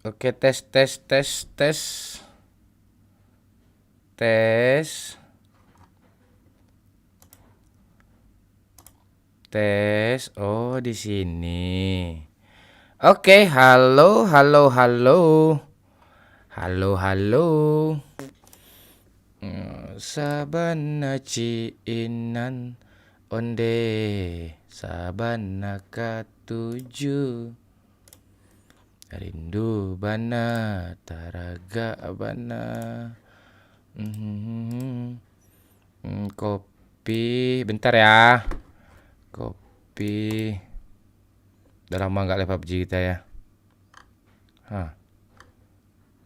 Oke, tes tes tes tes. Tes. Tes. Oh, di sini. Oke, halo halo halo. Halo halo. Sabana ciinan onde sabana katuju. Rindu bana taraga bana. Kopi bentar ya. Kopi. Udah lama nggak live PUBG kita ya.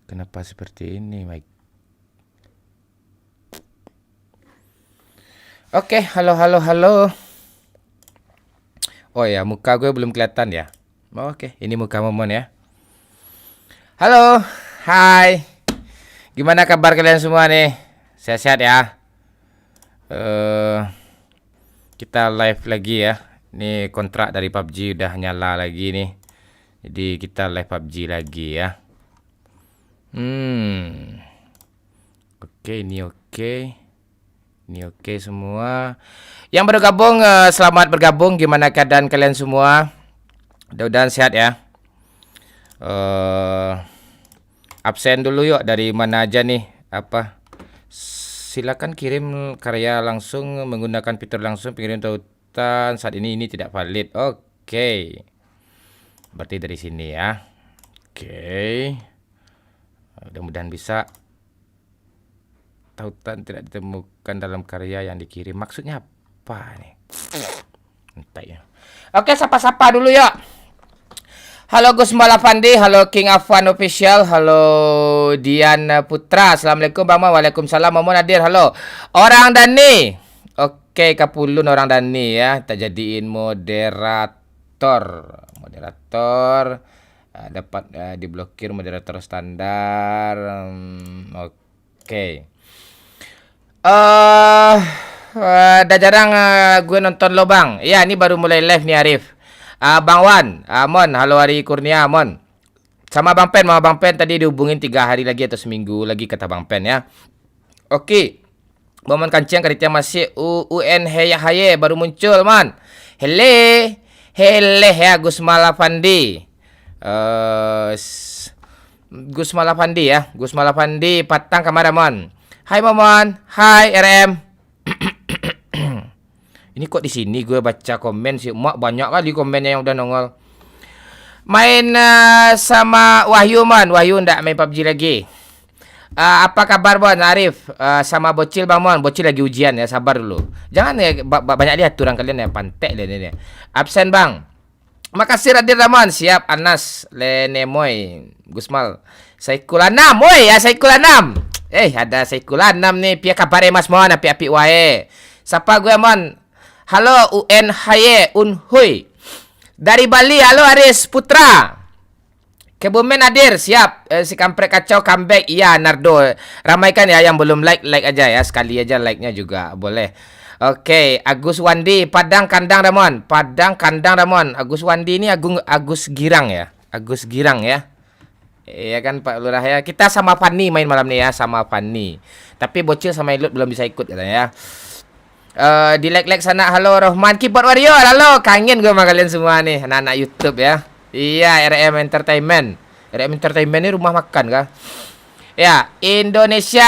Kenapa seperti ini, Mike? Oke, halo halo halo. Oh ya, muka gue belum kelihatan ya. Oke, ini muka Momon ya. Halo, hai. Gimana kabar kalian semua nih? Sehat-sehat ya? Kita live lagi ya. Ini kontrak dari PUBG udah nyala lagi nih. Jadi kita live PUBG lagi ya. Oke, ini oke. Ini oke semua. Yang baru gabung, selamat bergabung. Gimana keadaan kalian semua? Mudah-mudahan sehat ya. Absen dulu yuk, dari mana aja nih? Silakan kirim karya langsung menggunakan fitur langsung pengirim tautan. Saat ini tidak valid. Oke. Berarti dari sini ya. Oke. Mudah-mudahan bisa. Tautan tidak ditemukan dalam karya yang dikirim. Maksudnya apa nih? Entah ya. Oke, sapa-sapa dulu yuk. Halo Gus Malafandi, halo King Afwan Official, halo Dian Putra, assalamualaikum Bang Mo, waalaikumsalam Momon hadir, halo Orang Dani. Oke, Kapulun Orang Dani ya, kita jadiin moderator. Dapat diblokir moderator standar. Oke. Udah jarang gue nonton lo Bang. Ya, ini baru mulai live nih Arif. Bang Wan, Mon, halo Hari Kurnia, Mon. Sama Bang Pen tadi dihubungin 3 hari lagi atau seminggu lagi kata Bang Pen ya. Oke. Momon Kancing Karitia masih UN Haye baru muncul, Mon. Hele ya Gus Malafandi. Gus Malafandi Patang Kamara, Mon. Hai Momon, hai RM. Ini kok di sini gue baca komen sih, mak banyak kali komennya yang udah nongol. Main sama Wahyu Man, Wahyu ndak main PUBG lagi. Apa kabar Bon Arif? Sama Bocil Bang Mon, Bocil lagi ujian ya, sabar dulu. Jangan ya banyak lihat turang kalian ya, pantek deh ini. Absen Bang. Makasih Radir Ramon, siap Anas Lenemoy, Gusmal. Saikul 6, woi ya Saikul 6. Ada Saikul 6 nih, pia kabar Mas Mon, api-api wae. Siapa gue Mon? Halo UN Haye Unhui. Dari Bali, halo Aris Putra. Kebumen hadir, siap. Si kampret kacau comeback. Iya Nardo. Ramaikan ya yang belum like aja ya. Sekali aja like-nya juga boleh. Oke, Agus Wandi, Padang Kandang Ramon. Agus Wandi ini Agus Girang ya. Agus Girang ya. Iya kan Pak Lurah ya. Kita sama Fanny main malam nih ya, sama Fanny. Tapi Bocil sama Ilut belum bisa ikut katanya ya. Di like sana. Halo Rohman Keyboard Warrior, halo, kangen gue sama kalian semua nih, anak-anak YouTube ya. Iya, RM Entertainment ini rumah makan kah? Ya, Indonesia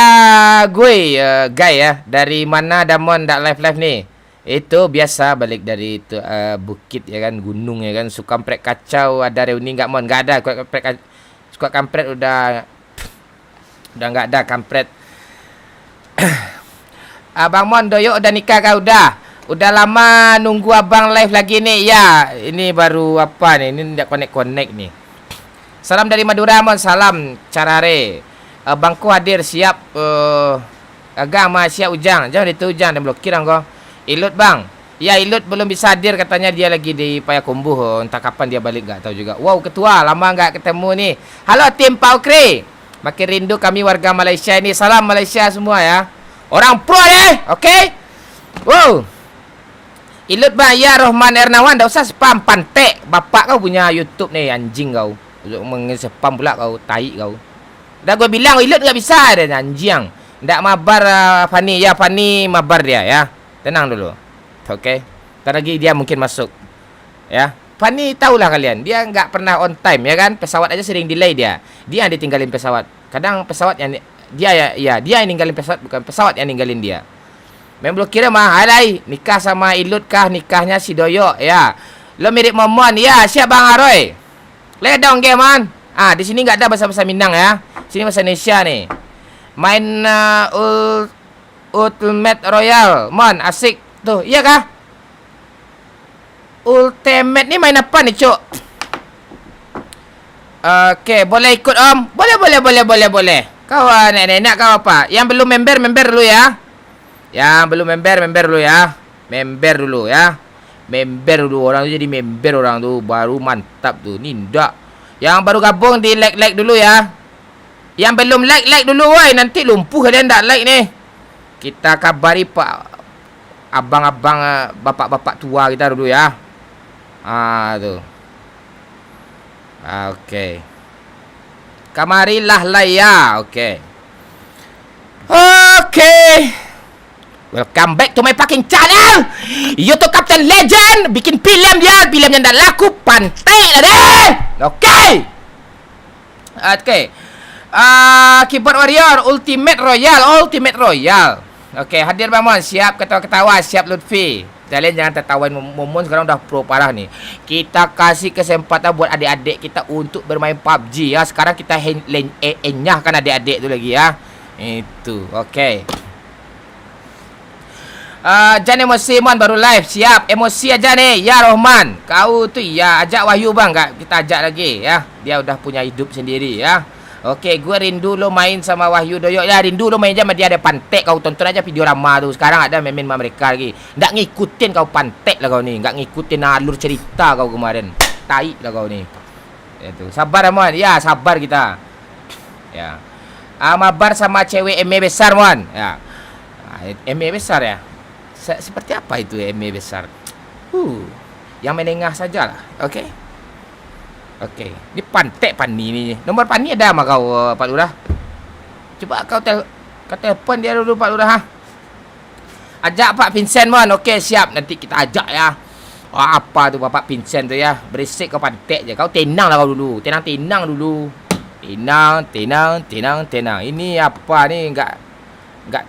gue guy ya. Dari mana Damon ndak live nih? Itu biasa balik dari itu bukit ya kan, gunung ya kan. Suka kampret kacau ada reuni nggak Mon? Nggak ada. Suka kampret udah nggak ada kampret. Abang Mon Doyok udah nikah kah? Udah lama nunggu abang live lagi nih. Ya, ini baru apa nih? Ini tidak connect nih. Salam dari Madura Mon, salam Carare. Bangku hadir siap. Agama siap Ujang. Jangan itu Ujang dan blokir kok. Ilut Bang. Ya, Ilut belum bisa hadir katanya, dia lagi di Payakumbuh. Entah kapan dia balik nggak tahu juga. Wow, ketua lama nggak ketemu nih. Halo tim Paukri. Makin rindu kami warga Malaysia ini. Salam Malaysia semua ya. Orang pro ya, oke? Wow. Ilut Bang, ya Rohman Ernawan, enggak usah spam pantek. Bapak kau punya YouTube nih, anjing kau. Mengesepam pula kau, tai kau. Dah gue bilang ilut enggak bisa ada anjing. Ndak mabar Fani. Ya Fani mabar dia ya. Tenang dulu. Okey. Ntar lagi dia mungkin masuk. Ya. Fani tahulah kalian, dia enggak pernah on time ya kan? Pesawat aja sering delay dia. Dia yang ditinggalin pesawat. Kadang pesawat yang dia yang ninggalin pesawat, bukan pesawat yang ninggalin dia. Memang belum kira mah alai nikah sama Ilut kah, nikahnya si Doyo ya. Lo mirip Momon ya, siap Bang Aroy. Ledong game man. Di sini enggak ada bahasa-bahasa Minang ya. Sini bahasa Indonesia nih. Main Ultimate Royal. Mon, asik tuh. Iya kah? Ultimate ni main apa nih, Cuk? Okey, boleh ikut Om? Boleh. Kau nenek kau apa? Yang belum member dulu ya. Yang belum member dulu ya. Member dulu ya. Member dulu, orang tu jadi member orang tu baru mantap tu. Ni ndak. Yang baru gabung di like dulu ya. Yang belum like dulu woi, nanti lumpuh kalian ndak like ni. Kita kabari Pak abang-abang bapak-bapak tua kita dulu ya. Tu. Okey. Kamarilah lah ya. Okey. Welcome back to my fucking channel. YouTube Captain Legend. Bikin filmnya ndak laku, pantai lah deh. Okey. Keyboard Warrior Ultimate Royal. Okey, hadir Bang Mon. Siap ketawa-ketawa, siap Lutfi. Kalian jangan tertawan, Momon sekarang dah pro parah ni. Kita kasih kesempatan buat adik-adik kita untuk bermain PUBG ya. Sekarang kita enyahkan adik-adik tu lagi ya. Itu, okey. Jangan emosi Mon baru live. Siap, emosi aja nih. Ya Rohman, kau tu ya ajak Wahyu bang, kita ajak lagi ya. Dia udah punya hidup sendiri ya. Okey, gue rindu lo main sama Wahyu Doyok. Ya, rindu lo main sama dia, ada pantek. Kau tonton aja video lama tu. Sekarang ada main sama mereka lagi. Nggak ngikutin kau, pantek lah kau ni. Nggak ngikutin alur cerita kau kemarin. Tai lah kau ni. Itu. Sabar Mon. Ya, sabar kita. Ya. Mabar sama cewek MA besar Mon. Ya. MA besar ya. Seperti apa itu MA besar? Yang menengah sajalah. Okey. Okey. Ni pantek Pani ni. Nombor Pani ada mah kau Pak Lurah? Cuba kau telefon dia dulu Pak Lurah ha. Ajak Pak Vincent Mon. Okey, siap. Nanti kita ajak ya. Apa tu Bapak Vincent tu ya? Berisik kau pantek je. Kau tenang lah kau dulu. Tenang dulu. Tenang. Ini apa ni enggak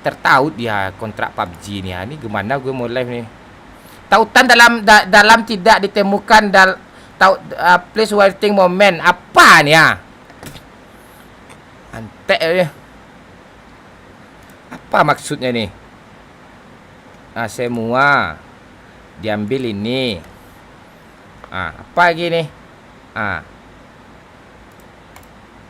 tertaut dia kontrak PUBG ni. Ni gimana gue mau live ni? Tautan dalam tidak ditemukan place waiting moment. Apa ni ya? Antek dia. Apa maksudnya ni? Semua diambil ini. Apa lagi ni?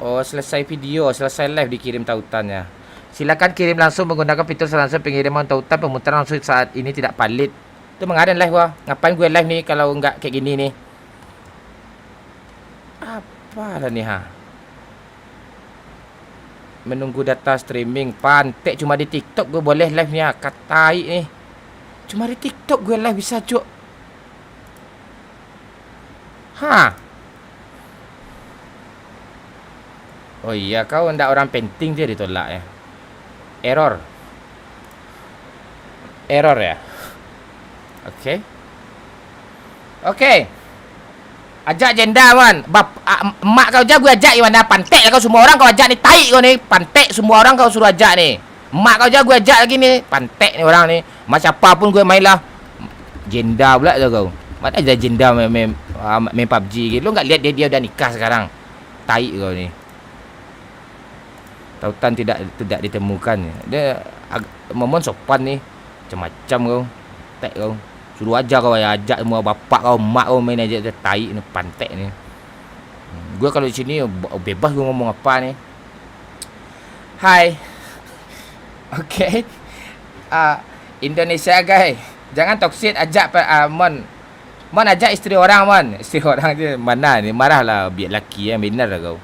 Selesai video, selesai live dikirim tautannya. Silakan kirim langsung menggunakan fitur langsung pengiriman tautan, pemutaran langsung saat ini tidak valid. Itu mengadan live wah. Ngapain gue live nih kalau enggak kayak gini nih? Apa lah ni ha? Menunggu data streaming. Pantek cuma di TikTok gue boleh live ni ha. Katai ni. Cuma di TikTok gue live bisa cuk. Oh iya, kau ndak orang penting dia ditolak ya. Error ya. Okey. Ajak jenda man. Emak kau aja gue ajak gimana? Pantek lah kau, semua orang kau ajak ni. Tai kau ni. Pantek semua orang kau suruh ajak ni. Emak kau aja gue ajak lagi ni. Pantek ni orang ni. Macam apa pun gue main lah. Jenda pula tu kau. Mana ada jenda main PUBG gitu. Lu enggak lihat dia udah nikah sekarang. Tai kau ni. Tautan tidak ditemukan. Dia Momon sopan ni. Macam-macam kau. Tak kau. Suruh aja kau ajak semua bapak kau, mak kau main aja dia tai ni, pantek ni. Gue kalau di sini bebas gue ngomong apa ni. Hai. Okey. Indonesia guys. Jangan toksik, ajak Mon ajak isteri orang Mon. Isteri orang dia mana ni? Marahlah biar laki yang benar lah kau.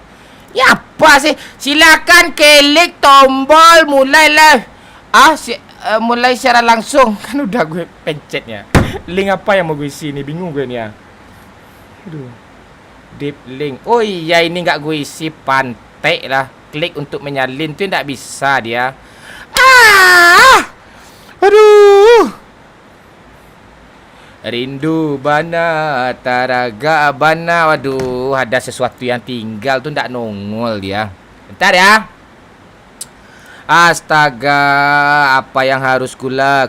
Ya apa sih? Silakan klik tombol mulai live. Mulai secara langsung. Kan udah gue pencetnya. Link apa yang mau gue isi ni? Bingung gue ni ya. Aduh. Deep link. Oh iya, ini nggak gue isi, pantai lah. Klik untuk menyalin tuh nggak bisa dia. Aduh. Rindu bana taraga bana. Waduh, ada sesuatu yang tinggal tuh ndak nongol dia. Bentar ya. Astaga, apa yang harus kulakukan?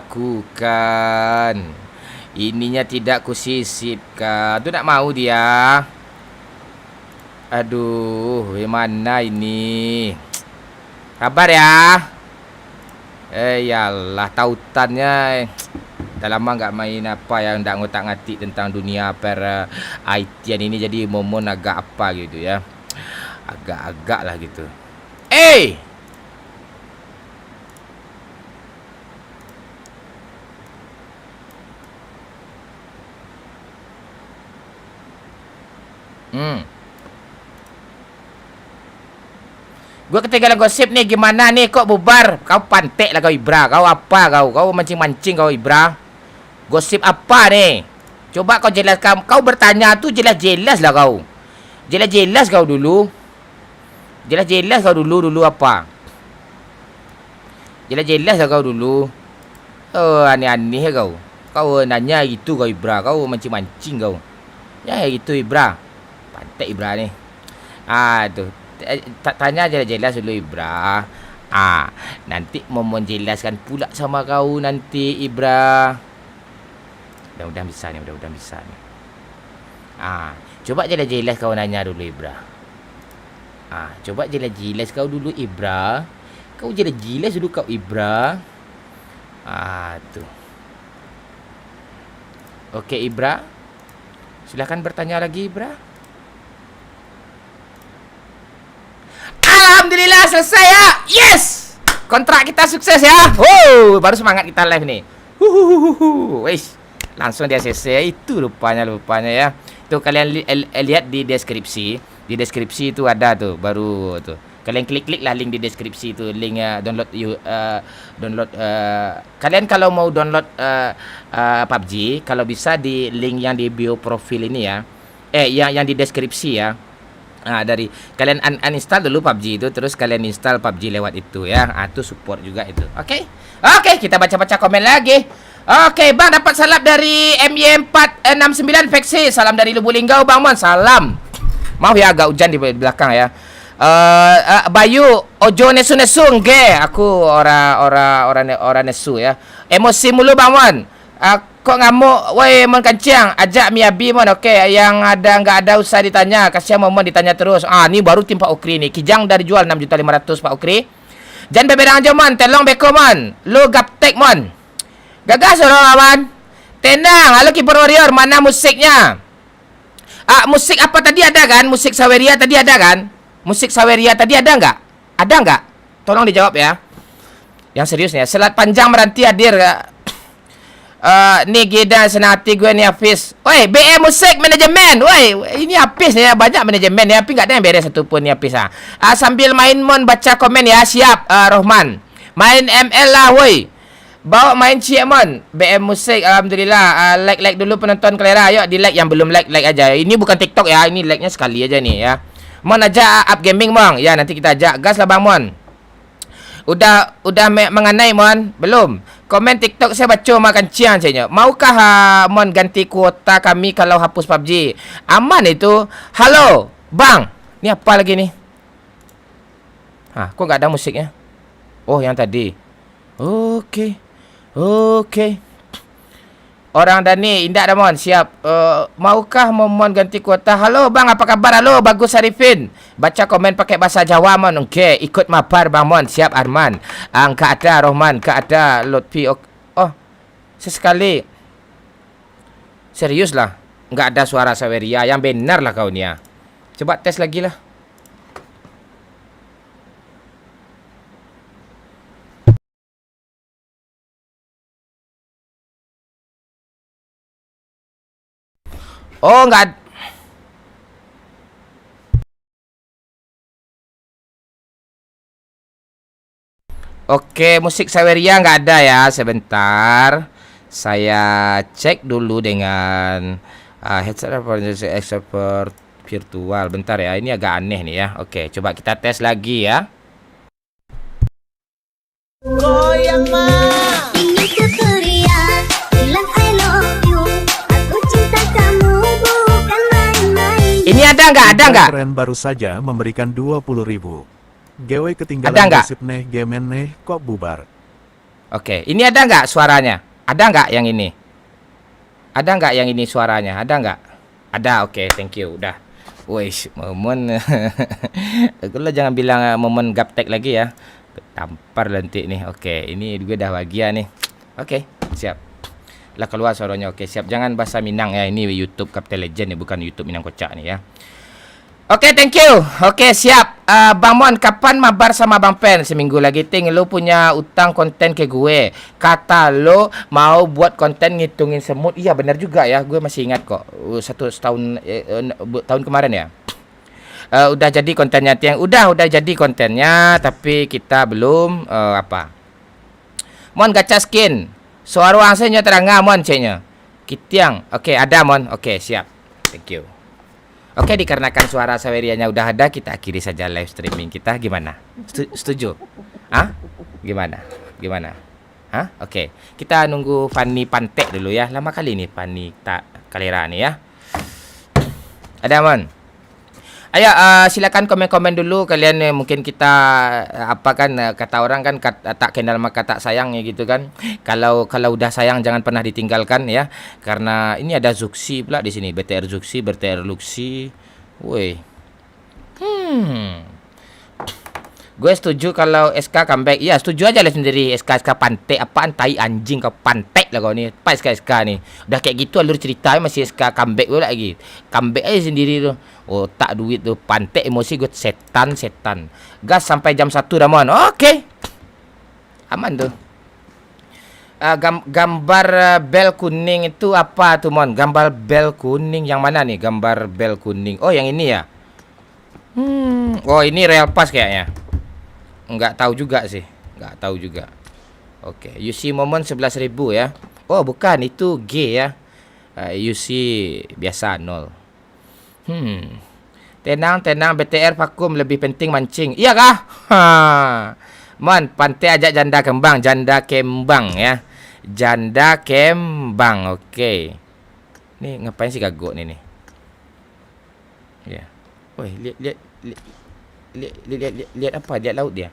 Ininya tidak kusisipkan. Tuh ndak mau dia. Aduh, gimana ini? Kabar ya. Yalah, tautannya. Dah lama nggak main apa yang ndak ngotak-ngatik tentang dunia per IT-an ini, jadi momon agak apa gitu ya. Agak-agak lah gitu. Gue ketinggalan gosip nih, gimana nih kok bubar? Kau pantek lah kau Ibra, kau apa kau? Kau mancing-mancing kau Ibra. Gosip apa nih? Coba kau jelaskan. Kau bertanya tuh jelas-jelas lah kau. Jelas-jelas kau dulu. Jelas-jelas kau dulu apa? Jelas-jelas lah kau dulu. Oh, aneh-aneh kau. Kau nanya gitu kau Ibra. Kau mancing-mancing kau. Ya gitu Ibra. Pantek Ibra nih. Tuh. Tanya jelas-jelas dulu Ibra. Nanti Momon jelaskan pula sama kau nanti Ibra. Mudah-mudahan bisa nih, mudah-mudahan bisa nih. Coba jelas-jelas kau nanya dulu Ibra. Coba jelas-jelas kau dulu Ibra. Kau jelas-jelas dulu kau Ibra. Tuh. Oke Ibra. Silakan bertanya lagi Ibra. Alhamdulillah selesai ya. Yes. Kontrak kita sukses ya. Baru semangat kita live nih. Wes. Langsung dia selesai. Itu rupanya ya. Tuh kalian lihat di deskripsi. Di deskripsi itu ada tuh baru tuh. Kalian klik lah link di deskripsi itu, link download kalian kalau mau download PUBG, kalau bisa di link yang di bio profil ini ya. Yang di deskripsi ya. Dari kalian uninstall dulu PUBG itu, terus kalian install PUBG lewat itu ya. Itu support juga itu. Oke, kita baca-baca komen lagi. Oke, Bang dapat salap dari MY469 Veksi. Salam dari Lubuk Linggau, Bang Mon. Salam. Maaf ya agak hujan di belakang ya. Bayu ojo nesu nge. Aku ora nesu ya. Emosi mulu Bang Mon. Kok ngamuk, woi Mon Kancang, ajak Miyabi Mon. Oke, yang ada nggak ada usah ditanya, kasihan Mon ditanya terus. Ini baru tim Pak Ukri nih. Kijang dari jual 6.500.000 Pak Ukri. Jangan beberang aja Mon, telong beko Mon. Lu gaptek Mon. Gagas orang Mon. Tenang, halo Kiper Warrior, mana musiknya? Musik apa tadi ada kan? Musik Saweria tadi ada kan? Musik Saweria tadi ada nggak? Ada nggak? Tolong dijawab ya. Yang serius nih, Selat Panjang Meranti hadir. Nih Gida senati gue nih Hafiz. Woi, BM Musik Manajemen. Woi, ini Hafiz ya, banyak manajemen ya, tapi nggak ada yang beres satupun nih Hafiz. Sambil main Mon baca komen ya, siap Rohman. Main ML lah woi. Bawa main Mon. BM Musik, alhamdulillah. Like dulu penonton Kelera. Ayo di like, yang belum like aja. Ini bukan TikTok ya, ini like-nya sekali aja nih ya. Mon ajak up gaming Bang. Ya nanti kita ajak. Gas lah Bang Mon. Udah mengenai Mon? Belum. Komen TikTok saya baca makan ciang saya. Maukah Mon ganti kuota kami kalau hapus PUBG? Aman itu. Halo, Bang. Ini apa lagi nih? Kok nggak ada musiknya? Oh, yang tadi. Oke. Orang Dani, indah dah Mon, siap. Maukah Mon ganti kuota? Halo Bang, apa kabar? Halo, bagus Arifin. Baca komen pakai bahasa Jawa Mon. Oke, ikut mabar Bang Mon. Siap Arman. Ka ada Rohman, ka ada Lutfi. Oh, sesekali. Serius lah. Nggak ada suara Saweria. Yang benar lah kau ni ya. Coba tes lagi lah. Oh, enggak. Oke, musik Saweria enggak ada ya. Sebentar. Saya cek dulu dengan headset expert Virtual. Bentar ya. Ini agak aneh nih ya. Oke, coba kita tes lagi ya. Goyang mah. Ini keceriaan, bilang I love you. Aku cinta kamu bukan main-main. Ini ada nggak? Ada nggak? Keren baru saja memberikan 20.000. GW Ada ketinggalan nggak? gosip nih, gemen nih, kok bubar? Oke, ini ada nggak suaranya? Ada nggak yang ini? Ada nggak yang ini suaranya? Ada nggak? Ada, oke, thank you, udah. Wih, momen. Kalau jangan bilang momen gaptek lagi ya. Tampar nanti nih. Oke, ini gue dah bahagia nih. Oke, siap. Lah keluar suaranya. Oke, siap. Jangan bahasa Minang ya. Ini YouTube Captain Legend nih, bukan YouTube Minang Kocak nih ya. Oke, thank you. Oke, siap. Bang Mon, kapan mabar sama Bang Pen? Seminggu lagi, Ting. Lu punya utang konten ke gue. Kata lo mau buat konten ngitungin semut. Iya, benar juga ya. Gue masih ingat kok. Tahun kemarin ya. Udah jadi kontennya, Tiang. Udah jadi kontennya. Tapi kita belum, Mon, gacha skin. Suara angsanya terangga, Mon, C-nya. Kitiang. Oke, ada, Mon. Oke, siap. Thank you. Oke, dikarenakan suara Sawerianya udah ada, kita akhiri saja live streaming kita. Gimana? Setuju? Hah? Gimana? Hah? Oke. Kita nunggu Fanny Pantek dulu ya. Lama kali nih Fanny tak kalera nih ya. Ada, Mon? Ayo, silakan komen-komen dulu kalian. Mungkin kita kata orang kan tak kenal maka tak sayang ya gitu kan. Kalau udah sayang jangan pernah ditinggalkan ya. Karena ini ada Zuxi pula di sini. BTR Zuxi, BTR Luxi. Woi. Gue setuju kalau SK comeback. Iya, setuju aja lah sendiri. SK pantek apaan, tai anjing kau, pantek lah kau ni. Apa SK ni? Udah kayak gitu alur ceritanya masih SK comeback pula lagi. Comeback aja sendiri tu. Oh, tak duit tu, pantek emosi gue, setan. Gas sampai jam 1 dah, Mon. Okey. Aman tu. Gambar bel kuning itu apa tu, Mon? Gambar bel kuning yang mana nih? Gambar bel kuning. Oh, yang ini ya. Oh, ini real pass kayaknya. Enggak tahu juga sih. Oke, UC Momon 11.000 ya. Oh, bukan, itu G ya. UC biasa 0. Tenang BTR vakum, lebih penting mancing. Iya kah? Mon, pantai ajak janda kembang ya. Janda kembang. Oke. Nih ngapain sih gagok nih? Ya. Woi, lihat apa? Lihat laut dia.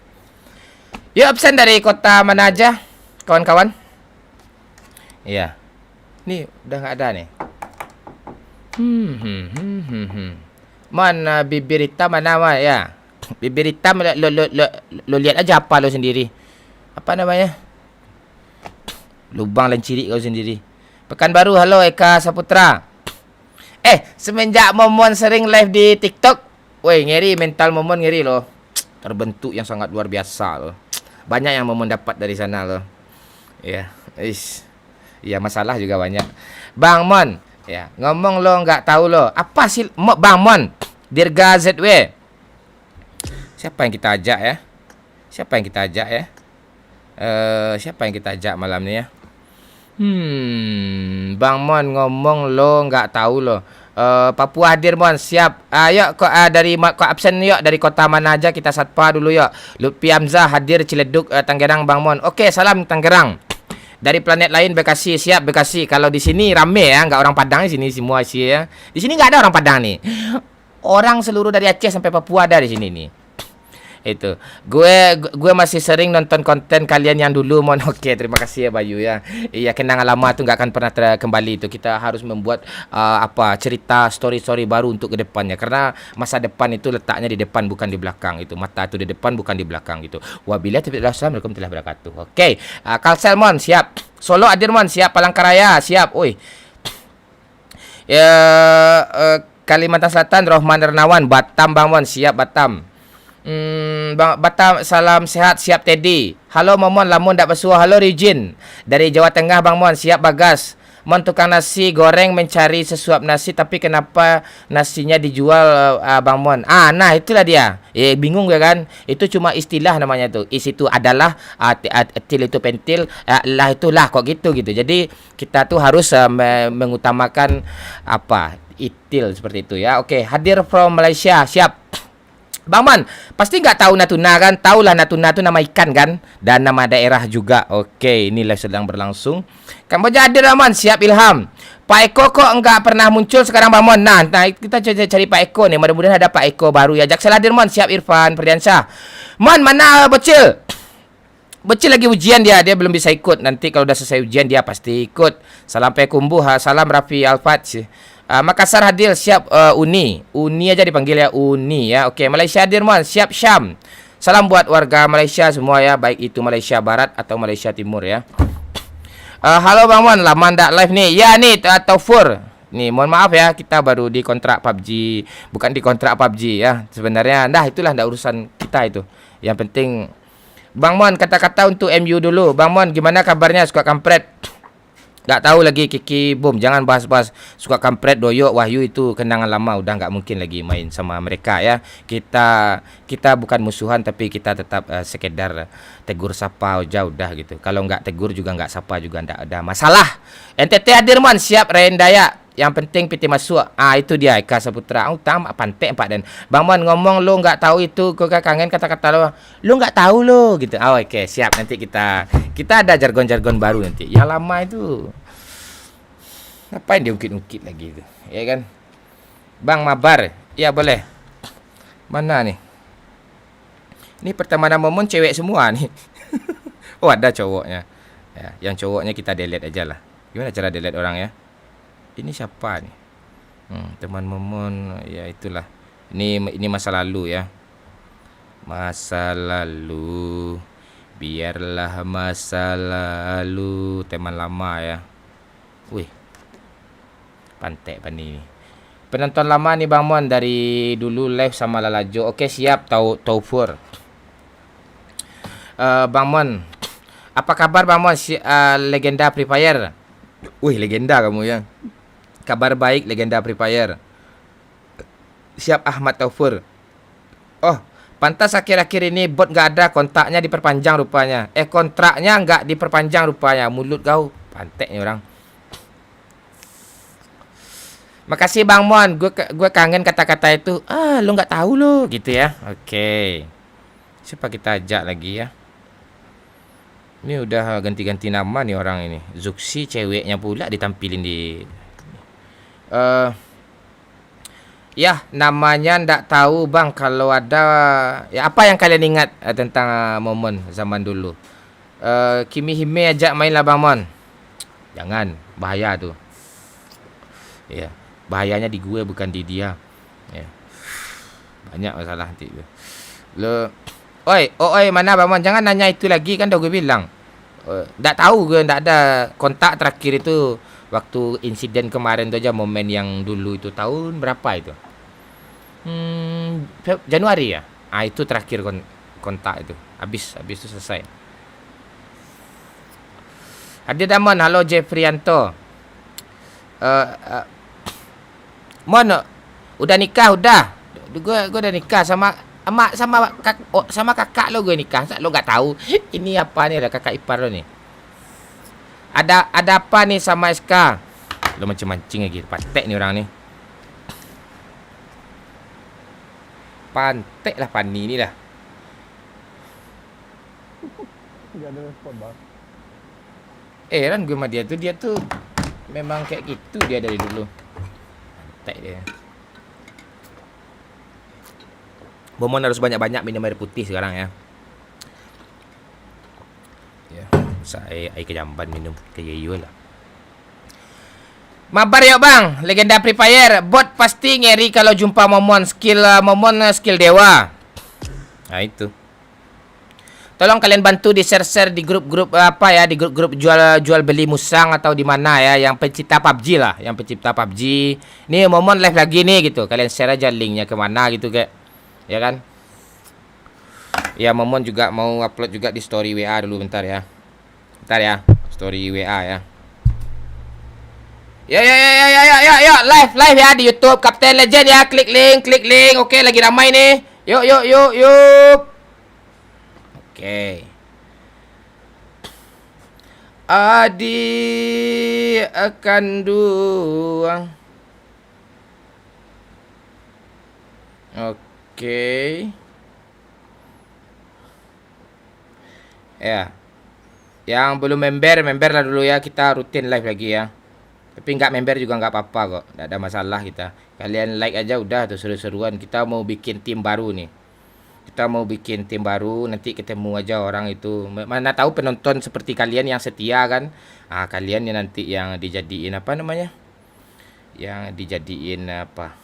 Yuk, absen dari kota mana aja, kawan-kawan? Iya. Nih udah nggak ada nih. Mon, bibir hitam mana, Mon? Ya. Bibir hitam lo lihat aja apa lo sendiri. Apa namanya? Lubang lanciri kau sendiri. Pekanbaru, halo Eka Saputra. Semenjak Momon sering live di TikTok, woi, ngeri mental Momon, ngeri loh. Terbentuk yang sangat luar biasa loh. Banyak yang Momon dapat dari sana loh. Ya, iya, masalah juga banyak. Bang Mon, ya, ngomong lo nggak tahu lo. Apa sih Bang Mon? Dirga ZW. Siapa yang kita ajak ya? Siapa yang kita ajak malam ni ya? Bang Mon ngomong lo nggak tahu lo. Papua hadir, Mon, siap. Yuk kok kok absen yuk dari kota mana aja, kita satpa dulu yuk. Lutfi Hamzah hadir Ciledug, Tangerang, Bang Mon. Oke, salam Tangerang. Dari planet lain Bekasi, siap Bekasi. Kalau di sini rame ya, nggak orang Padang di sini semua sih ya. Di sini nggak ada orang Padang nih. Orang seluruh dari Aceh sampai Papua ada di sini nih. Itu. Gue masih sering nonton konten kalian yang dulu, Mon. Oke, terima kasih ya Bayu ya. Iya, kenangan lama tuh nggak akan pernah kembali itu. Kita harus membuat cerita story baru untuk ke depannya. Karena masa depan itu letaknya di depan bukan di belakang itu. Mata itu di depan bukan di belakang gitu. Wabillahi taufiq wal hidayah. Assalamualaikum warahmatullahi wabarakatuh. Oke. Kalsel, Mon, siap. Solo hadir, Mon, siap. Palangkaraya, siap. Oi. Ya, Kalimantan Selatan Rohman Ernawan, Batam, Bang Mon, siap Batam. Bang Batam, salam sehat, siap Teddy. Halo Momon, lamun dak bersuah. Halo Rijin dari Jawa Tengah, Bang Mon, siap Bagas. Mon tukang nasi goreng mencari sesuap nasi, tapi kenapa nasinya dijual Bang Mon? Nah itulah dia. Bingung ya kan? Itu cuma istilah namanya tuh. Is itu adalah, til itu pentil, lah itulah kok gitu. Jadi kita tuh harus mengutamakan apa? Itil seperti itu ya. Oke, hadir from Malaysia. Siap. Bang Man, pasti nggak tahu Natuna kan? Tahulah Natuna itu nama ikan kan? Dan nama daerah juga. Oke, ini live sedang berlangsung. Kamboja hadir Bang Man, siap Ilham. Pak Eko kok nggak pernah muncul sekarang Bang Man? Nah kita cari Pak Eko nih. Mudah-mudahan ada Pak Eko baru ya. Jaksel hadir Man, siap Irfan Ferdiansyah. Man, mana Bocil? Bocil lagi ujian dia belum bisa ikut. Nanti kalau udah selesai ujian dia pasti ikut. Salam Pekumbu, salam Rafi Alfat. Makassar hadir, siap Uni aja dipanggil ya, Uni ya. Oke, Malaysia hadir Mon, siap Syam. Salam buat warga Malaysia semua ya, baik itu Malaysia Barat atau Malaysia Timur ya. Halo Bang Mon, lama ndak live nih. Ya nih Taufur. Nih, mohon maaf ya, kita baru di kontrak PUBG, bukan di kontrak PUBG ya. Sebenarnya itulah ndak urusan kita itu. Yang penting Bang Mon, kata-kata untuk MU dulu. Bang Mon, gimana kabarnya? Suka kampret? Gak tahu lagi Kiki Boom. Jangan bahas-bahas suka kampret, Doyok, Wahyu itu kenangan lama. Udah gak mungkin lagi main sama mereka ya. Kita bukan musuhan, tapi kita tetap sekedar tegur sapa jauh dah gitu. Kalau nggak tegur juga nggak sapa juga ndak ada masalah. NTT hadir Man, siap Rain Dayak. Yang penting PT masuk. Itu dia Eka Saputra. Utama pantek Pak Dan. Bang Mon ngomong lo nggak tahu itu, kok kangen kata-kata lo nggak tahu lo gitu. Oke, siap. Nanti kita ada jargon-jargon baru nanti. Yang lama itu ngapain dia ungkit-ungkit lagi itu, ya kan? Bang Mabar, ya boleh. Mana nih? Ini pertemanan Momon cewek semua nih. Oh ada cowoknya. Ya, yang cowoknya kita delete aja lah. Gimana cara delete orang ya? Ini siapa nih? Teman Momon, ya itulah. Ini masa lalu ya. Masa lalu. Biarlah masa lalu, teman lama ya. Wih. Pantek pani. Penonton lama nih Bang Mon dari dulu live sama Lalajo. Oke, siap Taufur. Bang Mon. Apa kabar Bang Mon? Legenda Free Fire. Wih, legenda kamu ya. Kabar baik legenda Free Fire. Siap Ahmad Taufur. Oh, pantas akhir-akhir ini bot nggak ada, kontaknya diperpanjang rupanya. Kontraknya nggak diperpanjang rupanya. Mulut kau, pantek nih orang. Makasih Bang Mon, gue kangen kata-kata itu. Lu nggak tahu lo, gitu ya. Oke. Siapa kita ajak lagi ya? Ini udah ganti-ganti nama nih orang ini. Zuxi ceweknya pula ditampilin di. Ya namanya ndak tahu Bang. Kalau ada ya apa yang kalian ingat tentang Momon zaman dulu. Kimi Hime ajak main lah Bang Mon. Jangan, bahaya tuh. Ya, bahayanya di gue bukan di dia. Ya. Banyak masalah nanti. Oi, mana Bang Mon? Jangan nanya itu lagi, kan udah gue bilang. Nggak tahu gue, nggak ada kontak terakhir itu. Waktu insiden kemarin tuh aja, momen yang dulu itu tahun berapa itu? Januari ya. Itu terakhir kontak itu. Habis itu selesai. Hadir Damon, halo Jeffrianto. Mon, udah nikah udah. Gue udah nikah sama kakak lo, gue nikah. Lo nggak tahu? Ini apa nih, ada kakak ipar lo nih. Ada apa nih sama SK? Lo mancing-mancing lagi. Pantek nih orang nih. Pantek lah Pani ini lah. Gak ada respon Bang. Kan gue sama dia tuh memang kayak gitu dia dari dulu. Pantek dia. Momon harus banyak-banyak minum air putih sekarang ya. Saya air kejamban minum kayak you lah. Mabar yuk Bang, legenda Free Fire. Bot pasti ngeri kalau jumpa Momon. Momon skill dewa. Nah itu. Tolong kalian bantu di share di grup-grup apa ya, di grup-grup jual beli musang atau di mana ya, yang pencipta PUBG lah, yang pencipta PUBG. Nih Momon live lagi nih gitu. Kalian share aja linknya kemana gitu kayak, ya kan? Ya Momon juga mau upload juga di story WA dulu bentar ya. Bentar ya, story WA ya. Ya, live ya di YouTube Kapten Legend ya. Klik link. Oke, lagi ramai nih. Yuk. Oke. Adi akan duang. Oke. Ya. Yang belum member lah dulu ya. Kita rutin live lagi ya. Tapi nggak member juga nggak apa-apa kok. Nggak ada masalah kita. Kalian like aja udah tuh seru-seruan. Kita mau bikin tim baru nih. Nanti ketemu aja orang itu. Mana tahu penonton seperti kalian yang setia kan. Kalian yang nanti yang dijadiin apa namanya? Yang dijadiin apa?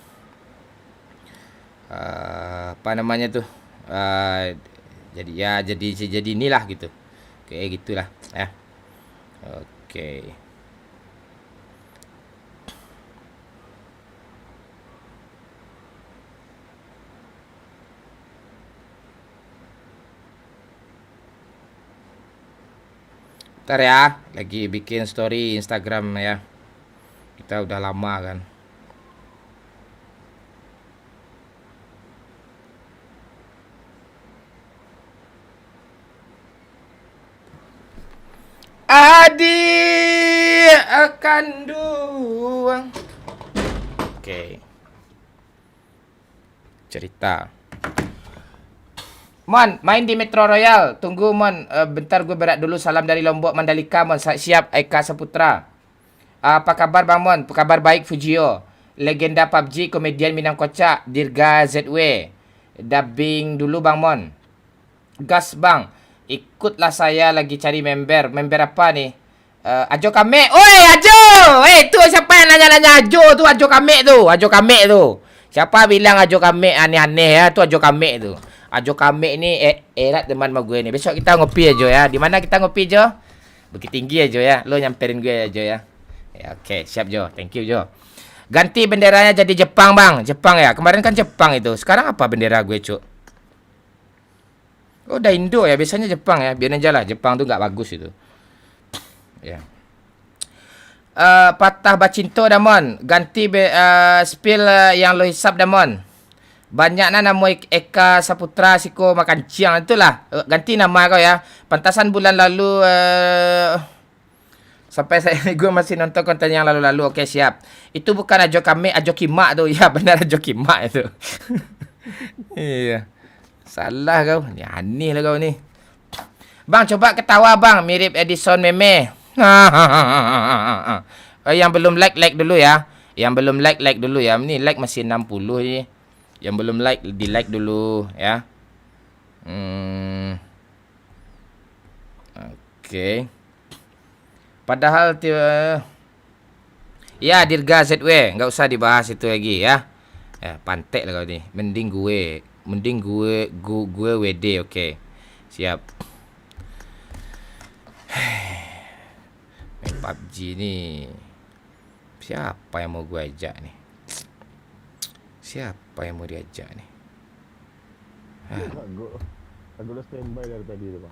Apa namanya tuh? Jadi inilah gitu. Kayak gitulah ya. Oke. Ntar ya, lagi bikin story Instagram ya. Kita udah lama kan. Adi akan duang. Oke. Cerita. Mon, main di Metro Royal. Tunggu Mon, bentar gue berat dulu. Salam dari Lombok Mandalika Mon. Siap Eka Saputra. Apa kabar Bang Mon? Kabar baik Fujio. Legenda PUBG, komedian Minang Kocak, Dirga ZW. Dubbing dulu Bang Mon. Gas Bang. Ikutlah saya lagi cari member. Member apa nih? Ajo Kame. Oi Ajo. Tu siapa yang nanya-nanya Ajo tu? Ajo Kame tu. Siapa bilang Ajo Kame aneh-aneh ya? Tu Ajo Kame tu. Ajo Kame ni erat teman sama gue nih. Besok kita ngopi aja ya. Di mana kita ngopi Jo? Bukit Tinggi aja ya. Lo nyamperin gue aja ya. Ya oke, siap Jo. Thank you Jo. Ganti benderanya jadi Jepang Bang. Jepang ya. Kemarin kan Jepang itu. Sekarang apa bendera gue Cuk? Oh udah Indo ya. Biasanya Jepang ya. Biar aja lah. Jepang tuh nggak bagus itu. Ya. Patah Bacinto Damon. Ganti spill yang lo hisap Damon. Banyaknya nama Eka Saputra Siko makan ciang itulah. Ganti nama kau ya. Pantasan bulan lalu sampai gue masih nonton konten yang lalu-lalu. Oke siap. Itu bukan Ajo Kame, Ajo Kimak tuh. Ya benar Ajo Kimak itu. Iya. Salah kau. Ni aneh lah kau ni. Bang coba ketawa bang. Mirip Edison Meme. Yang belum like dulu ya. Like dulu ya. Ini like masih 60 je. Yang belum like, di like dulu ya. Oke. Padahal ya Dirga ZW, nggak usah dibahas itu lagi ya. Pantek lah kau ni. Mending gue WD. Oke. Siap. Main PUBG ni. Siapa yang mau gue ajak nih? Siapa yang mau diajak nih? Aku udah standby dari tadi tu bang.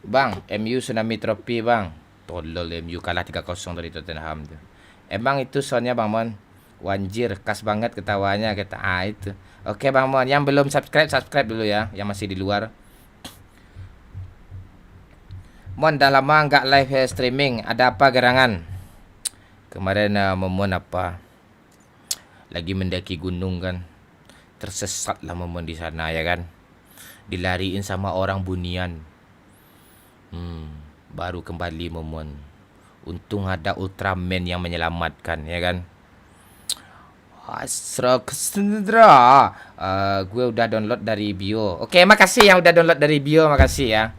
Bang, MU Tsunami Trophy bang. Tolol MU kalah 3-0 dari Tottenham tu. Emang itu soundnya Bang Mon? Wanjir, khas banget ketawanya kata itu. Oke Bang Mon, yang belum subscribe dulu ya, yang masih di luar. Mon, dah lama nggak live streaming. Ada apa gerangan? Kemarin Momon apa? Lagi mendaki gunung kan. Tersesat lah Momon di sana ya kan. Dilariin sama orang bunian. Baru kembali Momon. Untung ada Ultraman yang menyelamatkan ya kan. Asra kesendra. Gue udah download dari bio. Oke, makasih yang udah download dari bio, makasih ya.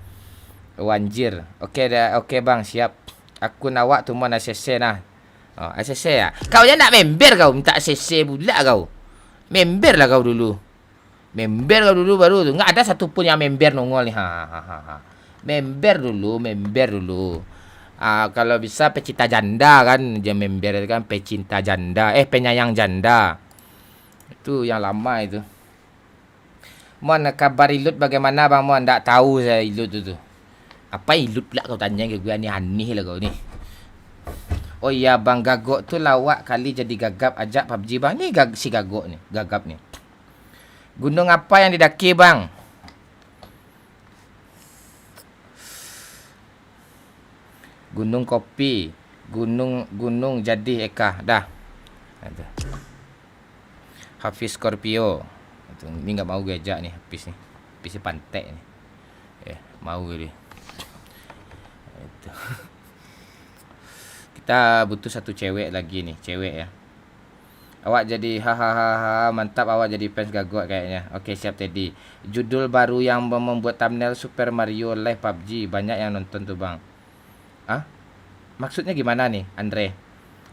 Wanjir. Oke bang, siap. Akun awak tu mana ACC nah. ACC ya. Kau ya nak member kau, minta ACC pula kau. Member lah kau dulu. Member kau dulu baru tu. Enggak ada satupun yang member nongol ni. Member dulu. Kalau bisa pecinta janda kan, dia member kan pecinta janda. Penyayang janda. Itu yang lama itu. Mon, kabar Ilut bagaimana Bang Mon? Tak tahu saya Ilut tu. Apa Ilut pula kau tanya ke gue, aneh-aneh lah kau ni. Oh iya bang, Gagok tu lawak kali jadi gagap ajak PUBG bang. Ni si Gagok ni, gagap ni. Gunung apa yang didaki bang? Gunung Kopi. Gunung jadi Eka. Dah. Ada. Hafiz Scorpio. Ni enggak mau gue ajak ni Hafiz ni. Hafiz ni pantek ni. Mau dia. Itu. Kita butuh satu cewek lagi nih, cewek ya. Awak jadi hahaha, mantap awak jadi fans Gagok kayaknya. Oke, siap Teddy. Judul baru yang membuat thumbnail Super Mario Live PUBG, banyak yang nonton tuh, Bang. Hah? Maksudnya gimana nih, Andre?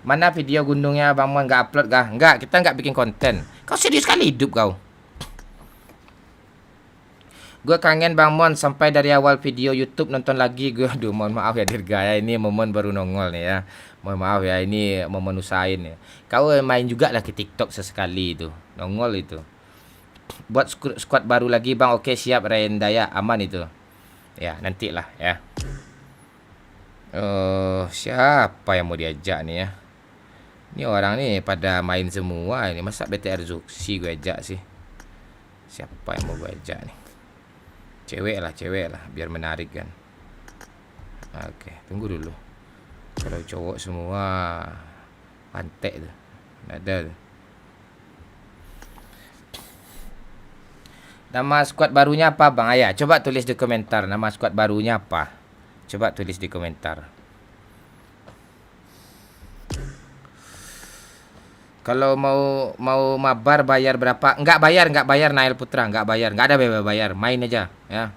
Mana video gunungnya Bang Mon enggak upload kah? Enggak, kita enggak bikin konten. Kau serius kali hidup kau. Gue kangen Bang Mon sampai dari awal video YouTube nonton lagi gue. Aduh, mohon maaf ya Dirga ya, ini momen baru nongol nih ya. Mohon maaf ya, ini momen usahain ya. Kau main juga lah ke TikTok sesekali itu. Nongol itu. Buat squad baru lagi Bang. Oke, siap Renda ya, aman itu. Ya, nantilah ya. Siapa yang mau diajak nih ya? Ini orang nih pada main semua ini. Masa BTR Zuxi gue ajak sih? Siapa yang mau gue ajak nih? Cewek lah, biar menarik kan. Oke, tunggu dulu. Kalau cowok semua pantek tuh. Nggak ada tuh. Nama squad barunya apa Bang Ayah? Coba tulis di komentar nama squad barunya apa. Coba tulis di komentar. Kalau mau mabar bayar berapa? Enggak bayar Nail Putra, enggak ada bayar, main aja ya.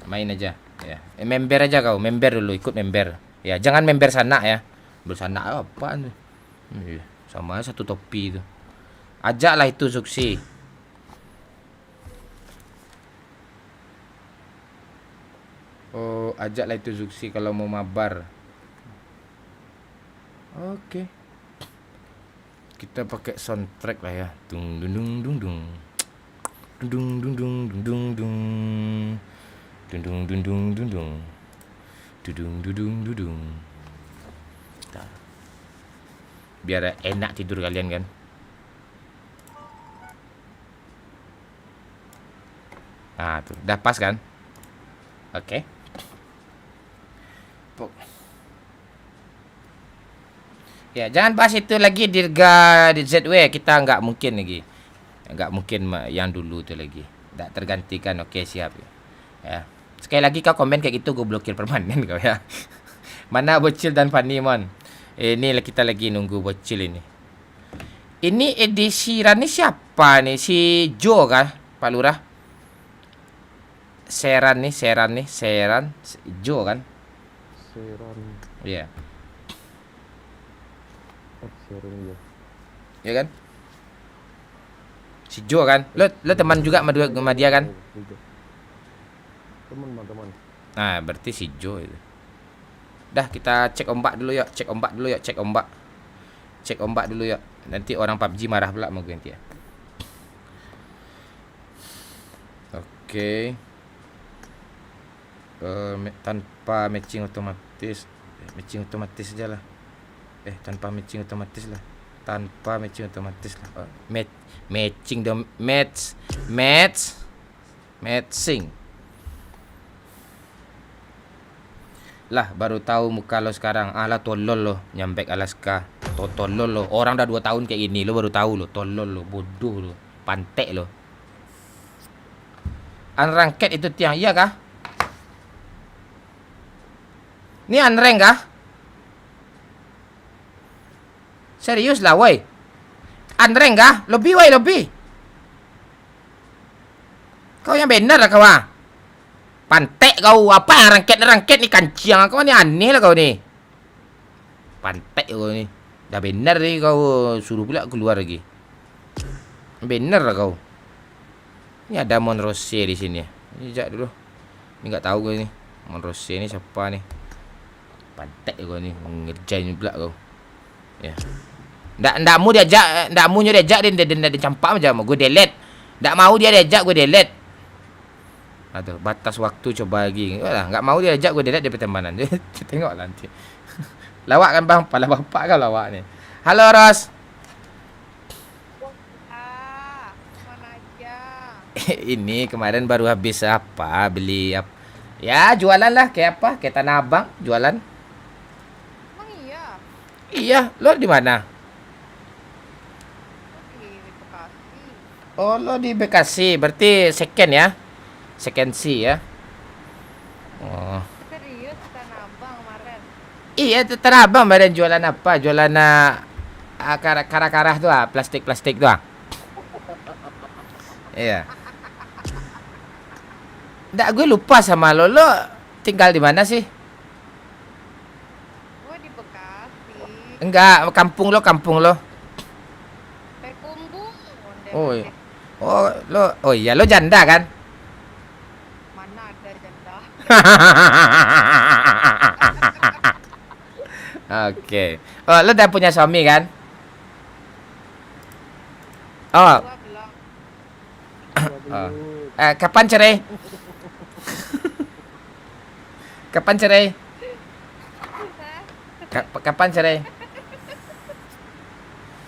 Main aja ya. Member aja kau, member dulu, ikut member. Ya, jangan member sana ya. Bersana apaan tuh? Sama satu topi itu. Ajaklah itu Zuxi. Oh, ajaklah itu Zuxi kalau mau mabar. Oke. Kita pakai soundtrack lah ya. Dung dung dung dung dung. Dung dung dung dung dung dung. Dung dung dung dung dung dung. Dung dung dung dung dung. Biar enak tidur kalian kan. Nah, tuh, udah pas kan? Oke. Ya, jangan bahas itu lagi Dirga di ZW, kita nggak mungkin lagi. Nggak mungkin yang dulu tuh lagi. Nggak tergantikan. Oke, siap ya. Sekali lagi kau komen kayak gitu gue blokir permanen kau ya. Mana Bocil dan Fanny Mon? Ini kita lagi nunggu Bocil ini. Ini edisi Rani siapa nih? Si Jo kah, Pak Lurah? Seran Jo kan? Seran. Iya. Seran ya. Ya kan? Si Jo kan? Lo teman juga sama dia kan? Teman. Nah, berarti si Jo itu. Dah, kita cek ombak dulu yuk. Cek ombak dulu yuk. Nanti orang PUBG marah pula mau gue nanti ya. Oke. Tanpa matching otomatis. Matching otomatis aja lah. Tanpa matching otomatis lah. Matching. Lah baru tahu muka lo sekarang. Alah tolol lo, nyampe Alaska. Tolol lo. Orang udah 2 tahun kayak gini lo baru tahu lo. Tolol lo, bodoh lo, pantek lo. Unranked itu tiang, iya kah? Ini unrank kah? Serius lah woi. Unrank kah? Lebih woi, lebih. Kau yang bener lah kau ah. Pantek kau, apa rangket nih kanciang kau ni, aneh lah kau ni. Pantek kau ni. Dah bener nih kau, suruh pula keluar lagi. Bener lah kau. Ini ada Monrose di sini. Ini jak dulu. Ini enggak tahu gue ni. Monrose ni siapa ni? Pantek kau ni, ngerjain pula kau. Ya. Ndak mau diajak dia campak aja mau gue delete. Ndak mau dia diajak gue delete. Aduh, batas waktu coba lagi. Walah, enggak mau dia ajak gue delete dari pertemanan. Tengoklah nanti. Lawak kan bang? Pala bapak kau lawak ni. Halo Ros. Mana aja? Ini kemarin baru habis apa? Beli apa? Ya jualan lah kayak apa? Kayak Tanah Abang jualan. Emang iya? Iya, lo di mana? Di Bekasi. Oh, lo di Bekasi. Berarti second ya? Second C ya? Oh. Serius Tanah Abang kemarin? Iya, Tanah Abang badan jualan apa? Jualan karah-karah tuh plastik-plastik tuh. Iya. Nggak, gue lupa sama lo. Lo tinggal di mana sih? Gue di Bekasi. Enggak, kampung lo. Pekumbung. Oh, iya. Oh iya, lo janda kan? Mana ada janda? Oke. Oh, lo udah punya suami kan? Oh, Gua bilang. oh. Kapan cerai? Kapan cerai? Kapan cerai?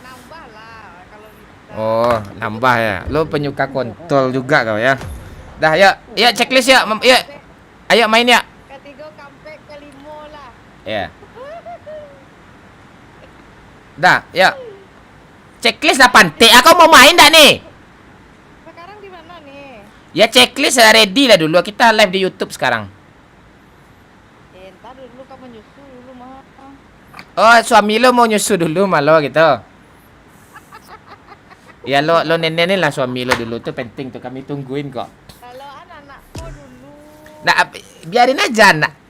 Nambah lah kalau bisa. Oh, nambah ya. Lo penyuka kontol juga kau ya. Dah, yuk checklist ya. Yuk. Ayo main ya. Ketiga sampai kelima lah. Ya. Dah, yuk. Checklist lah pantai. Aku mau main dah nih. Sekarang di mana nih? Ya checklist ready lah dulu. Kita live di YouTube sekarang. Entar dulu kamu nyusul dulu mah. Oh, suami lo mau nyusu dulu malo gitu. Ya lo nenek lah suami lo dulu tuh penting tuh kami tungguin kok. Kalau anak-anakku dulu. Nah,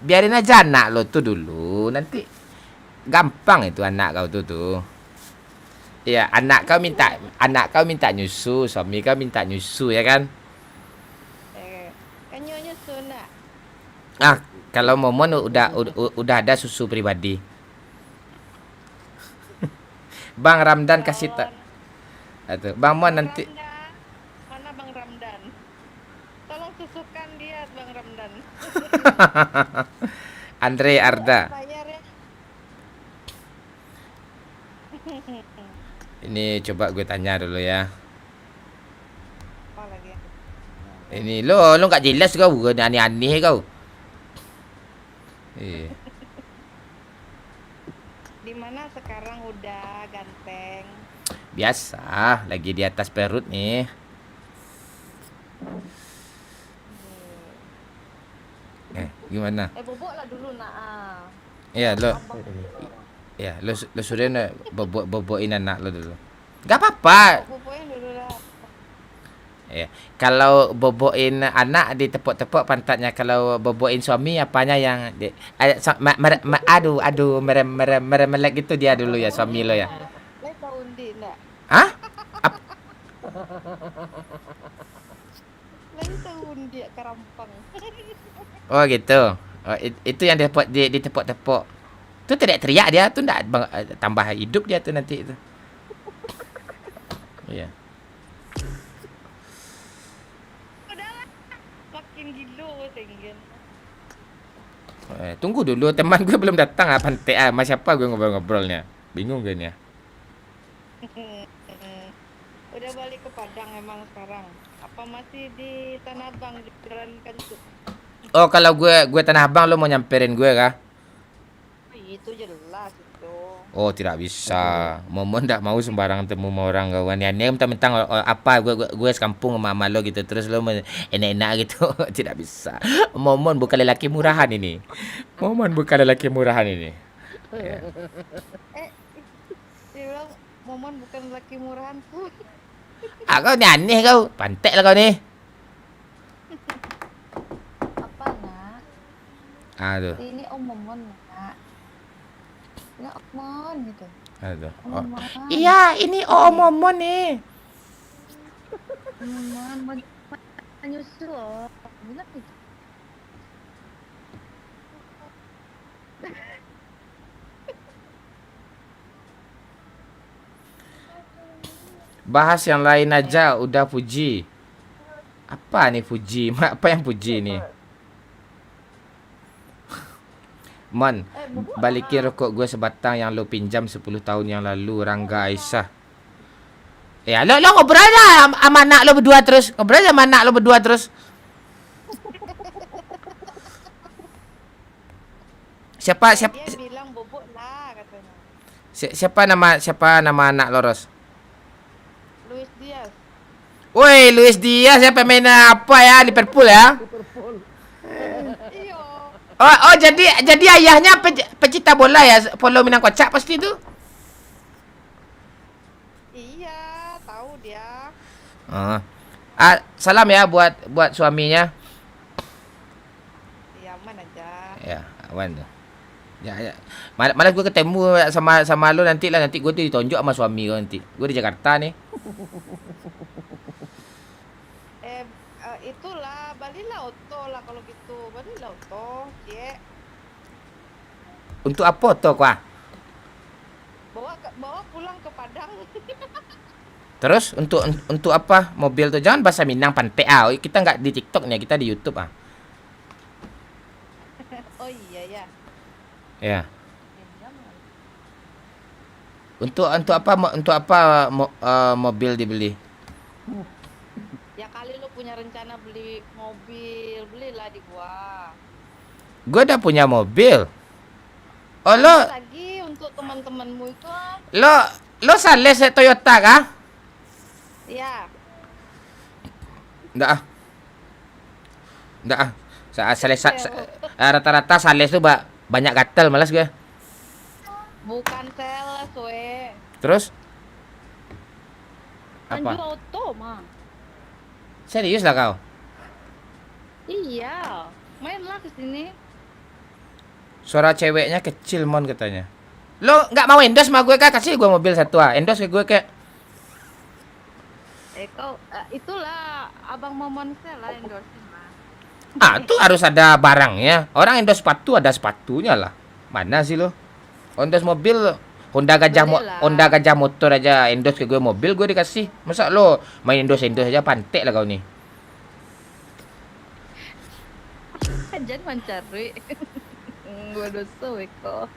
biarin aja anak lo tuh dulu. Nanti gampang itu anak kau tuh. Iya, anak kau minta nyusu, suami kau minta nyusu ya kan? Kan nyusul nak. Ah, kalau Momon udah ada susu pribadi. Bang Ramdan kasih tak. Atau Bang Mon nanti Ramdan. Mana Bang Ramdan? Tolong susukan dia Bang Ramdan. Andre Arda. Bayar ya. Ini coba gue tanya dulu ya. Apa lagi? Ini lo nggak jelas kau, gue aneh-aneh kau. Iya. Di mana sekarang udah ganteng. Biasa, lagi di atas perut nih. Gimana? Bobok lah dulu nak. Iya, lo sudah bobokin anak lo dulu. Gak apa-apa. Boboknya dulu lah. Ya, kalau bobokin anak ditepuk-tepuk pantatnya. Kalau bobokin suami apanya yang aduh merem-merem gitu dia dulu ya suami lo ya. Lai tahu undi nak. Hah? Lai tahu undi kerampang. Oh gitu. Oh, itu yang ditepuk-tepuk. Tuh teriak-teriak dia tuh ndak tambah hidup dia tuh nanti itu. Iya. Udahlah. Makin gilo tinggal. Tunggu dulu, teman gue belum datang pantai sama siapa gue ngobrol-ngobrolnya. Bingung gue nih ya. Udah balik ke Padang emang sekarang. Apa masih di Tanah Abang di Jalan Kancuk? Oh, kalau gue Tanah Abang lo mau nyamperin gue kah? Itu jelas itu. Oh, tidak bisa. Momon ndak mau sembarang temu sama orang kawan. Aneh mentang-mentang apa gue sekampung sama mama lo gitu terus lo enak-enak gitu. Tidak bisa. Momon bukan lelaki murahan ini. Momon bukan lelaki murahan ini. Ya. Dia bilang Momon bukan laki murahan pun. Kau ni aneh kau. Pantek lah kau ni. Apa nak? Aduh. Ini Om Momon nak. Ya Om Momon gitu. Aduh. Om Oh. Momon. Iya, ini Momon nih. Om Momon mau nyusul loh. Bilang gitu. Bahas yang lain aja, udah Puji. Apa nih Puji? Apa yang Puji nih? Mon, balikin rokok gue sebatang yang lo pinjam 10 tahun yang lalu, Rangga Aisyah. Ya, lo ngobrol aja sama anak lo berdua terus. Ngobrol aja sama anak lo berdua terus. Siapa Dia bilang bobok lah katanya. siapa nama anak lo, Ros? Luis Diaz. Woi, Luis Diaz siapa main apa ya? Liverpool ya? Iyo. Oh, jadi ayahnya pecinta bola ya? Follow Minang Kocak pasti itu. Iya, tahu dia. Salam ya buat suaminya. Ya aman aja. Ya, awan tuh. Ya. Malah gue ketemu sama lo nanti gue tuh ditonjok sama suami gue nanti. Gue di Jakarta nih. Itulah, balilah auto lah kalau gitu. Balilah auto, Cie. Untuk apa tuh, Kwa? Bawa pulang ke Padang. Terus untuk apa mobil tuh? Jangan bahasa Minang pantai kita nggak di TikTok nih, kita di YouTube Oh iya ya. Ya. Untuk apa mobil dibeli? Ya kali lu punya rencana beli mobil, belilah di gua. Gue udah punya mobil. Oh lo Lagi untuk teman-temanmu itu. lo sales Toyota kah? Ya. Enggak ah. Rata-rata sales tuh banyak gatel, malas gue. Bukan sales, we. Terus? Anjur Apa? auto, mah. Serius lah kau? Iya. Mainlah ke sini. Suara ceweknya kecil mon katanya. Lo nggak mau endorse sama gue kah? Kasih gue mobil satu endorse ke gue kayak. Kau itulah Abang Momon lah endorse mah. Tuh harus ada barangnya. Orang endorse sepatu ada sepatunya lah. Mana sih lo? Endorse mobil Honda Gajah Motor aja endorse ke gue mobil gue dikasih. Masa lo main endorse aja pantek lah kau nih. Jangan mencari. Gue dosa weko.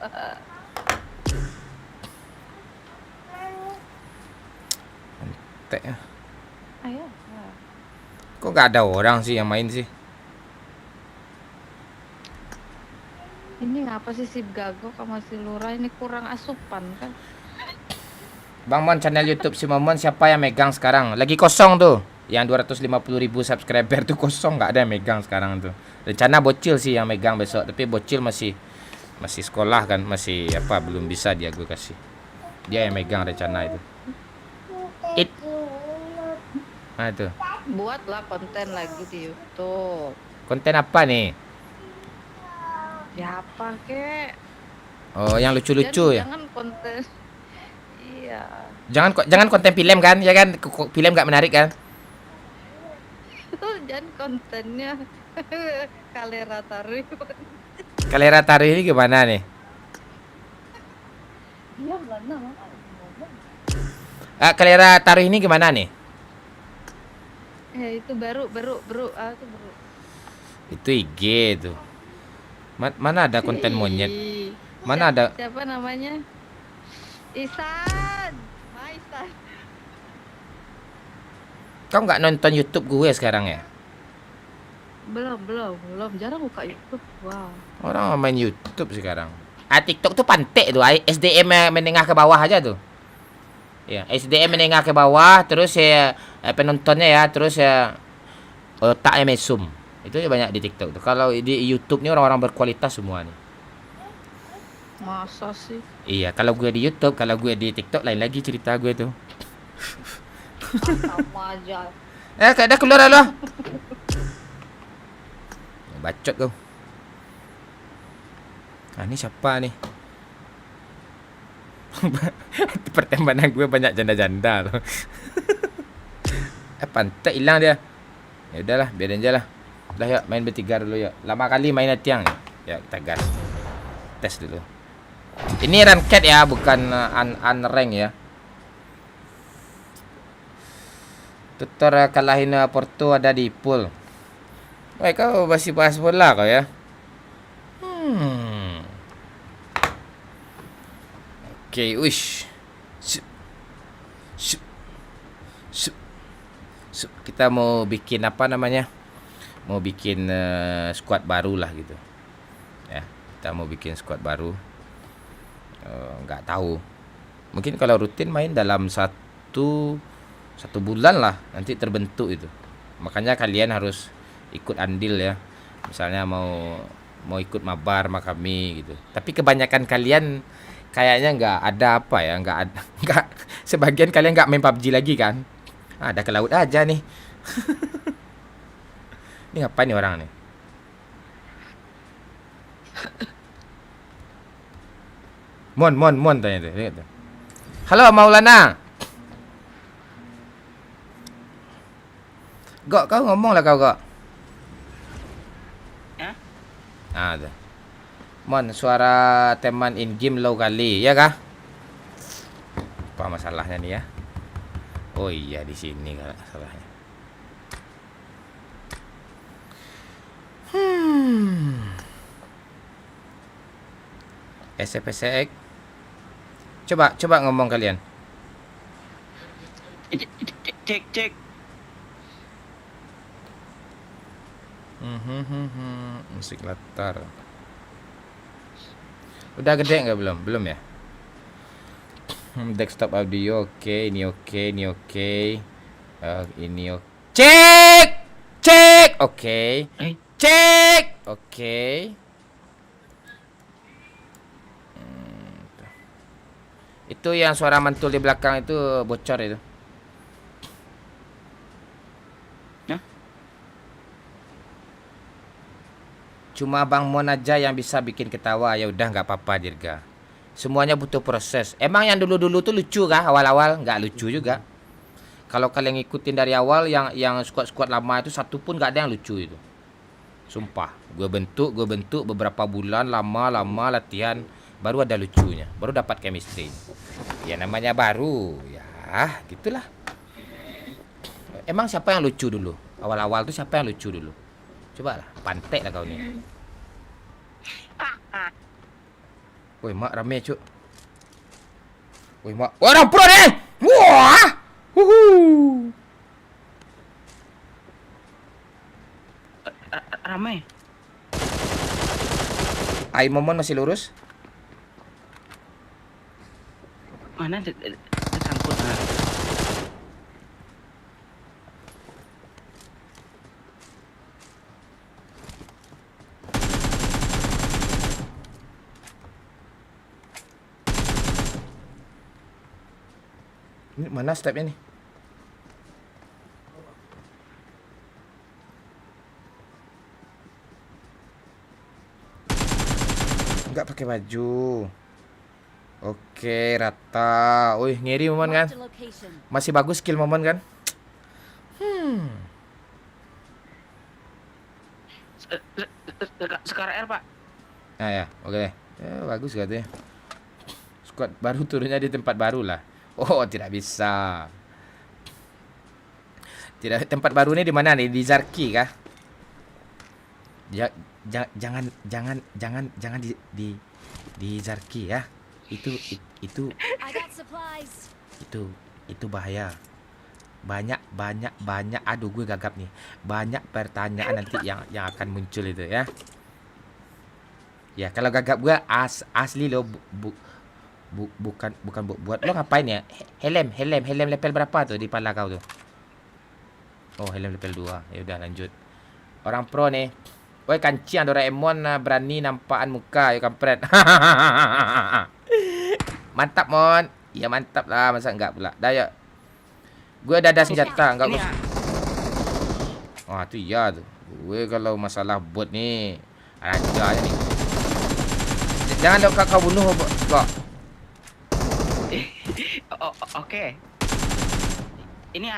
Pantek ya. Ayo. Kok nggak ada orang sih yang main sih? Ini ngapa sih si Gago sama si Lura ini kurang asupan kan? Bang Mon, channel YouTube si Momon siapa yang megang sekarang? Lagi kosong tuh. Yang 250.000 subscriber tuh kosong, nggak ada yang megang sekarang tuh. Rencana Bocil sih yang megang besok, tapi Bocil masih sekolah kan, masih belum bisa dia gue kasih. Dia yang megang rencana itu. Tuh. Buatlah konten lagi di YouTube. Konten apa nih? Ya apa kek? Oh, yang lucu-lucu ya. Jangan konten. Iya. Jangan konten film kan, ya kan? Film nggak menarik kan? Jangan kontennya Kalera Tari. Kalera Tari ini gimana nih? Iya mana? Kalera Tari ini gimana nih? Itu baru. Itu baru. Itu IG tuh. Mana ada konten monyet? Mana ada? Siapa namanya? Isan. Isan. Kau nggak nonton YouTube gue sekarang ya? Belum. Jarang buka YouTube. Wow. Orang main YouTube sekarang. TikTok tuh pantek tuh. SDM menengah ke bawah aja tuh. Ya, SDM menengah ke bawah, terus penontonnya ya, terus otaknya mesum. Itu banyak di TikTok tuh. Kalau di YouTube nih orang-orang berkualitas semua nih. Masa sih? Iya, kalau gue di YouTube, kalau gue di TikTok lain lagi cerita gue tuh. Sama aja. Dah keluar lo. Bacot kau. Ini siapa nih? Pertemanan gue banyak janda-janda tuh. Pantai hilang dia. Ya udahlah, biarin aja lah. Udah yuk main bertiga dulu yuk. Lama kali main tiang ya. Ya kita gas. Tes dulu. Ini ranked ya, bukan unrank ya. Tutor kalahin Porto ada di pool. Woi, kau masih bahas bola kau ya? Okey, wish. Sup. Sup. Sup. Sup. Kita mau bikin apa namanya? Mau bikin squad baru lah gitu. Ya, kita mau bikin squad baru. Nggak tahu. Mungkin kalau rutin main dalam satu bulan lah nanti terbentuk itu. Makanya kalian harus ikut andil ya. Misalnya mau ikut mabar sama kami gitu. Tapi kebanyakan kalian kayaknya nggak ada apa ya, nggak sebagian kalian nggak main PUBG lagi kan? Ada ke laut aja nih. Ini ngapain nih orang nih? Mon tanya tuh. Lihat tuh. Halo Maulana. Gok, kau ngomong lah kau, Gok. Tuh. Mon, suara teman in game low kali, ya kah? Apa masalahnya nih ya? Oh iya, di sini kan masalahnya. SPCX. Coba ngomong kalian. Cek. Musik latar. Udah gede nggak belum? Belum ya? Desktop audio oke, ini oke. Ini oke. Cek. Oke. Cek. Oke. Itu yang suara mantul di belakang itu bocor itu. Cuma Bang Mon aja yang bisa bikin ketawa. Ya udah nggak apa-apa Dirga. Semuanya butuh proses. Emang yang dulu-dulu tuh lucu kah awal-awal? Nggak lucu juga. Kalau kalian ngikutin dari awal yang squad-squad lama itu satu pun nggak ada yang lucu itu. Sumpah. Gue bentuk beberapa bulan lama latihan baru ada lucunya. Baru dapat chemistry. Ya namanya baru. Ya gitulah. Emang siapa yang lucu dulu? Awal-awal tuh siapa yang lucu dulu? Coba lah, pantek lah kau nih. Woi, mak rame, cuk. Woi, mak. Orang pro nih. Wah. Ramai. Ai Momon masih lurus? Mana tersangkut. Ini mana stepnya nih? Enggak pakai baju. Oke, rata. Wih, ngiri Momon kan? Masih bagus skill Momon kan? Sekarang R, Pak. Nah ya, oke deh. Ya, bagus katanya. Squad baru turunnya di tempat baru lah. Oh, tidak bisa. Tidak, tempat baru ini di mana nih? Di Zarki kah? Jangan di Zarki ya. Itu bahaya. Banyak. Aduh, gue gagap nih. Banyak pertanyaan nanti yang akan muncul itu ya. Ya, kalau gagap gue asli lo bukan buat lo ngapain ya? Helm level berapa tuh di pala kau tuh? Oh, helm level 2. Ya udah lanjut. Orang pro nih. Woi, kancian Doraemon berani nampakan muka ya kampret. Mantap, Mon. Ya mantap lah, masa enggak pula. Dah ya. Gue udah ada senjata, enggak gue. Wah, tuh iya tuh. Gue kalau masalah bot nih, raja aja nih. Jangan lo kau bunuh kok. Oke. Ini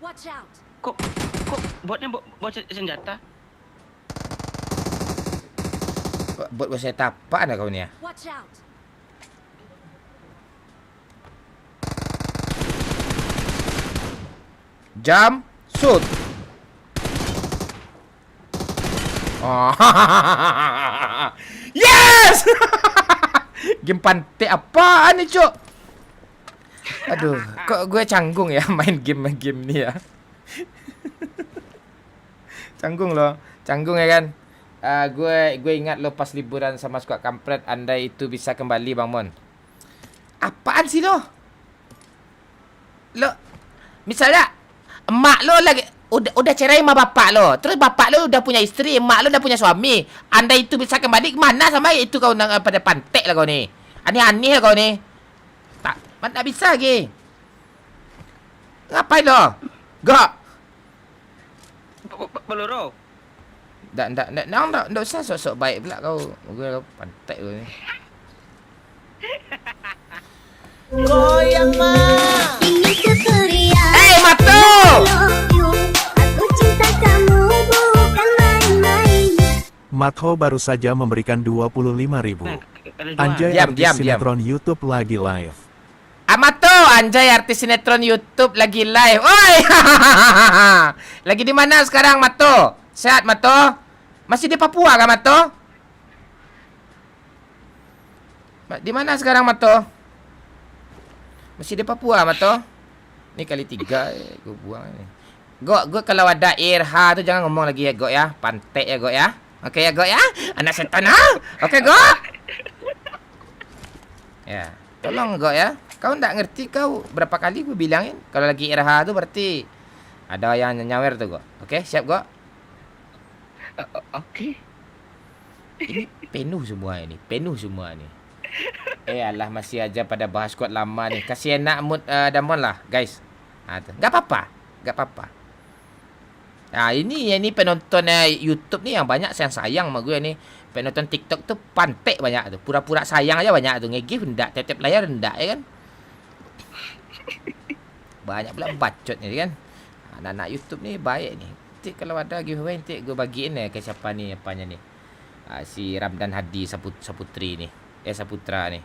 Watch out. Kok botnya bawa senjata? Buat saya tapak ada kau ni ya. Watch out. Jump, shoot. Oh. Yes! Game pantai apaan ni, Cok? Aduh, kok gue canggung ya main game ni ya. Canggung loh, canggung ya kan. Gue ingat lo pas liburan sama Squad Kampret, andai itu bisa kembali Bang Mon. Apaan sih lo? Lo misalnya emak lo lagi udah cerai sama bapak lo, terus bapak lo udah punya istri, emak lo udah punya suami. Andai itu bisa kembali, mana sama itu kau pada pantek lah kau ni. Aneh-aneh lah kau ni. Tak bisa lagi. Ngapain lo? Gak. Peluru. Nggak usah sok-sok baik pula kau. Gue pantek kau ni. Goyang mah. Ini keperian. Hey, Mato! Aku cinta kamu bukan main-main. Matho baru saja memberikan 25.000. Nah, ada dua. Anjay, Diam, artis diam. sinetron YouTube lagi live. Mato, anjay artis sinetron YouTube lagi live. Oi! Lagi di mana sekarang, Mato? Sehat, Mato? Masih di Papua kah, Mato? Di mana sekarang, Mato? Masih di Papua, Mato? Ini kali 3 gue buang ini. Gue kalau ada Irha tu jangan ngomong lagi ya, Gok ya. Pantek ya, Gok ya. Oke ya, Gok ya. Anak setan ha? Oke, Gok. Ya, tolong Gok ya. Kau ndak ngerti kau berapa kali gue bilangin kalau lagi Irha tu berarti ada yang nyawer tuh, Gok. Oke, siap, Gok. Oke. Ini penuh semua ini, penuh semua ni. Alah masih aja pada bahas squad lama ni. Kasih enak mood Damon lah, guys. Tu. Enggak apa-apa, enggak apa-apa. Ini penonton YouTube ni yang banyak sayang sama gue ni. Penonton TikTok tu pantek banyak tu. Pura-pura sayang aja banyak tu. Ngegif hendak, tiap-tiap layar hendak ya kan. Banyak pula bacot ni kan. Anak-anak YouTube ni baik ni. Nanti kalau ada giveaway nanti gue bagiin ke siapa ni apanya ni. Si Ramdan Hadi Saputri ni. Saputra ni.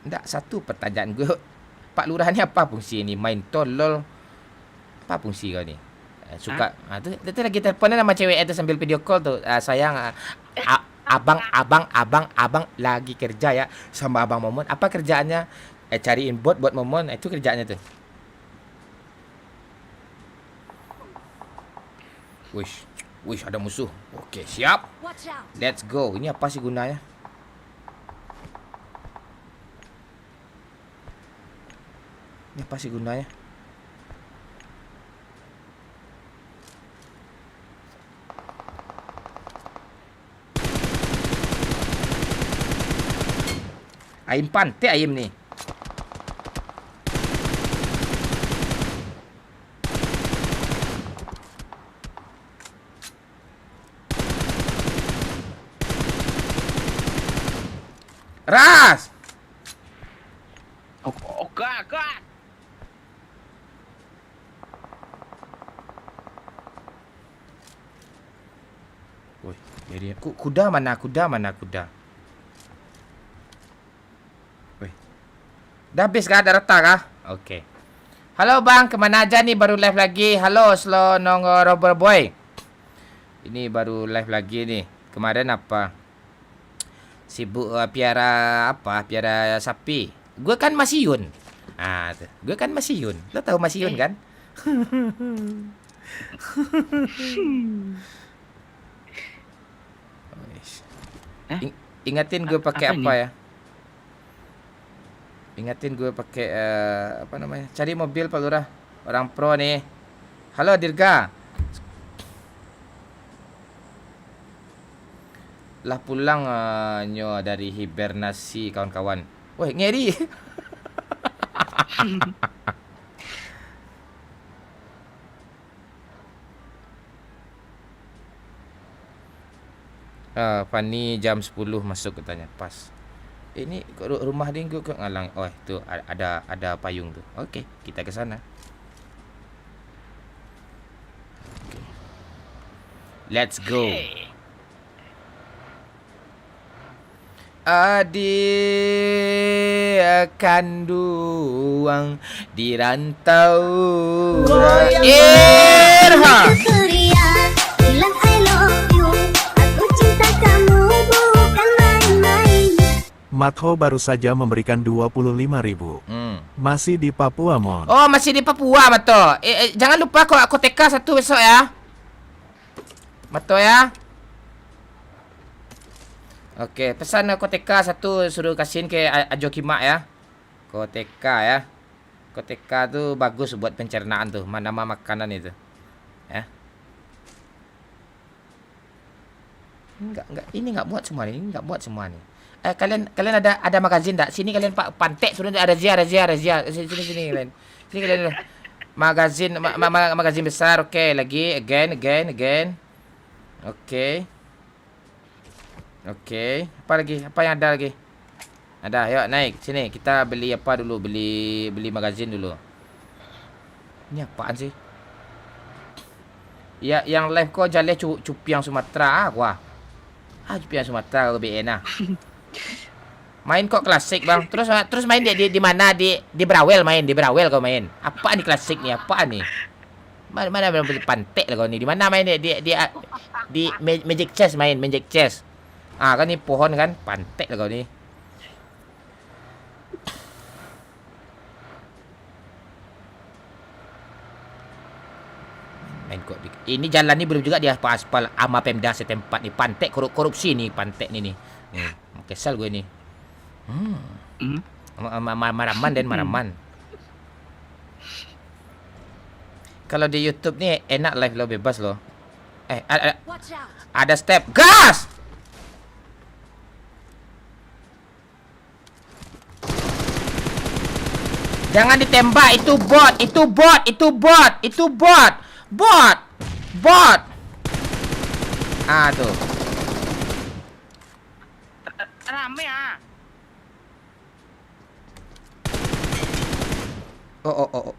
Enggak, satu pertanyaan gue. Pak Lurah ni apa fungsi ni? Main tolol. Apa fungsi kau ni? Suka tu lagi teleponan sama cewek itu sambil video call tu. Sayang abang lagi kerja ya sama Abang Momon. Apa kerjaannya? Cariin bot buat Momon. Itu kerjaannya tu. Wish ada musuh. Okey, siap. Let's go. Ini apa sih gunanya? Ini apa sih gunanya? Aim pantai aim ni. Ras! Kak. Woi, jadi kuda mana? Woi. Dah habis kah? Dah rata kah? Okey. Halo bang, kemana aja nih baru live lagi? Halo Slow Nongo Robber Boy. Ini baru live lagi nih. Kemarin apa? Sibuk piara sapi. Gue kan masih Yun. Gue kan masih Yun. Lo tahu masih Yun kan? Ingatin gue pakai apa ya? Ingatin gue pakai apa namanya? Cari mobil Pak Lurah. Orang pro nih. Halo Dirga. Lah pulang nyo dari hibernasi kawan-kawan. Woi, ngeri. Fani jam 10 masuk katanya. Pas. Ini rumah dia ke ngalang. Oh, tu ada payung tu. Okey, kita ke sana. Okay. Let's go. Adik kandung di rantau Surya bilang I love you. Aku cinta kamu bukan main-main. Matho baru saja memberikan 25.000. Masih di Papua, Mon. Oh, masih di Papua, Mato. Jangan lupa kok TK 1 besok ya. Mato ya. Oke, pesan koteka 1 suruh kasihin ke Ajo Kimak ya. Koteka ya. Koteka tuh bagus buat pencernaan tuh, nama makanan itu. Ya. Ini enggak buat semua nih, nih. Kalian ada magazin enggak? Sini kalian Pak Pantek suruh ada Razia. Sini kalian. Sini kalian. Magazin magazin besar. Oke, lagi again. Oke. Apa lagi? Apa yang ada lagi? Ada, yuk naik sini. Kita beli apa dulu? Beli magazin dulu. Ini apaan sih? Ya, yang live kok jalan Cupiang Sumatera wah. Cupiang Sumatera kau BN Main kok klasik, Bang. Terus main di mana? Di Brawel main, di Brawel kau main. Apa nih klasik nih? Apa nih? Mana beli pantek lah kau nih. Di mana main di Magic Chess main, Magic Chess. Kan ni pohon kan, pantek lah kau ni. Main kok. Ini jalan ni belum juga dia aspal ama Pemda setempat ni. Pantek korupsi ni, pantek ni. Kesal gue ni. Maraman. Kalau di YouTube ni enak live lo, bebas lo. Ada step gas. Jangan ditembak, itu bot. Bot. Tuh. Rame ah. Oh.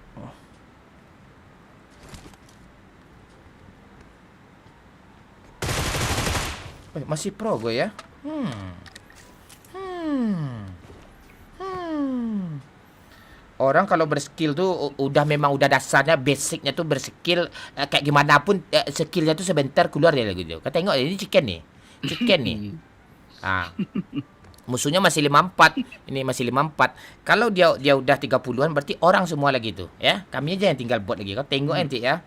Masih pro gue ya. Orang kalau berskill tuh memang udah dasarnya basicnya tuh berskill kayak gimana pun skillnya tuh sebentar keluar dia gitu. Kau tengok ini chicken nih. Musuhnya masih 54. Ini masih 54. Kalau dia udah 30-an berarti orang semua lagi tuh ya. Kami aja yang tinggal bot lagi. Kau tengok nanti ya.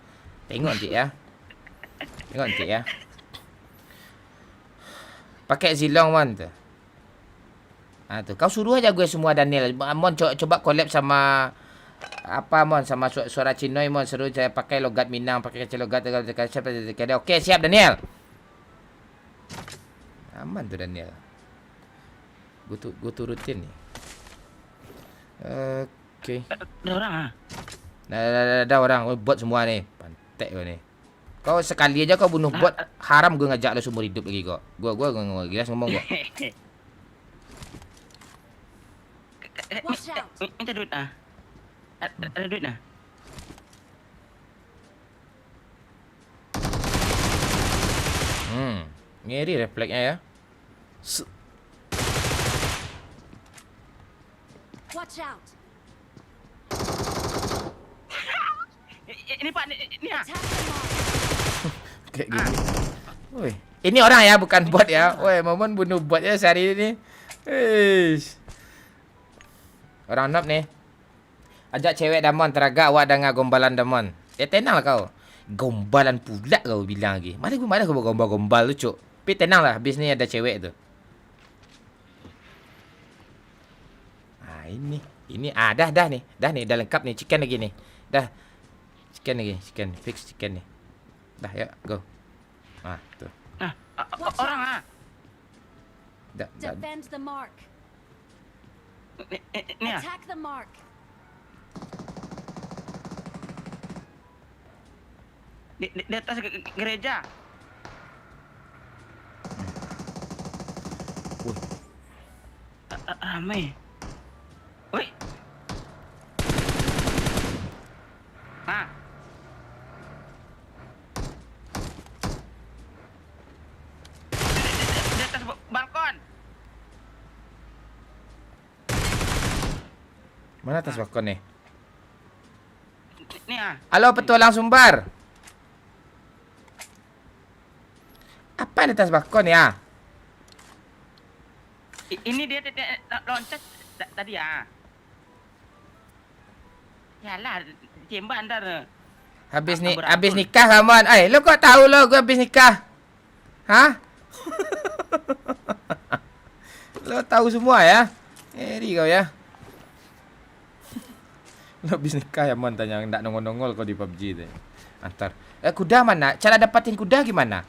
Pakai zilong Mon tuh. Tuh kau suruh aja gue semua Daniel. Mon coba collab sama Mon sama suara Cinoy Mon, suruh saya pakai logat Minang, pakai kecil logat. Oke, siap Daniel. Aman tuh Daniel. Gue turutin nih. Oke. Ada orang ah. Ada orang bot semua nih. Pantek gue nih. Kau sekali aja kau bunuh bot, haram gue ngajak lo seumur hidup lagi kok. Gue gila ngomong kok. Minta duit ah. Ada duit nah. Ngeri refleksnya ya. Watch out. Ini Pak, ini ah. Kayak gini. Woi, ini orang ya, bukan bot ya. Woi, Momon bunuh bot ya sehari ini. Orang noob nih. Ajak cewek Damon, teragak awak dengar gombalan Damon. Tenanglah kau. Gombalan pula kau bilang lagi. Mana kau gombal-gombal tu, cuk. Tapi tenanglah, habis ni ada cewek tu. Ini dah nih. Dah lengkap nih, chicken lagi nih. Dah. Chicken, fix chicken nih. Dah, yuk, go. Tuh. Orang ah. Dah. Defend the mark. Ini ah. Attack the mark. Di atas gereja. Ramai. Woi. Di atas balkon. Mana atas balkon nih? Nih ah. Halo petualang Sumbar. Apa di atas balkon ya? Ini dia loncat tadi ah. Yalah, tembak ntar. Habis nikah kawan. Lo kok tahu lo gue habis nikah? Hah? Lo tahu semua ya? Eri kau ya. Lo habis nikah ya mon tanya ndak nongol-nongol kau di PUBG deh. Antar. Kuda mana? Cara dapatin kuda gimana?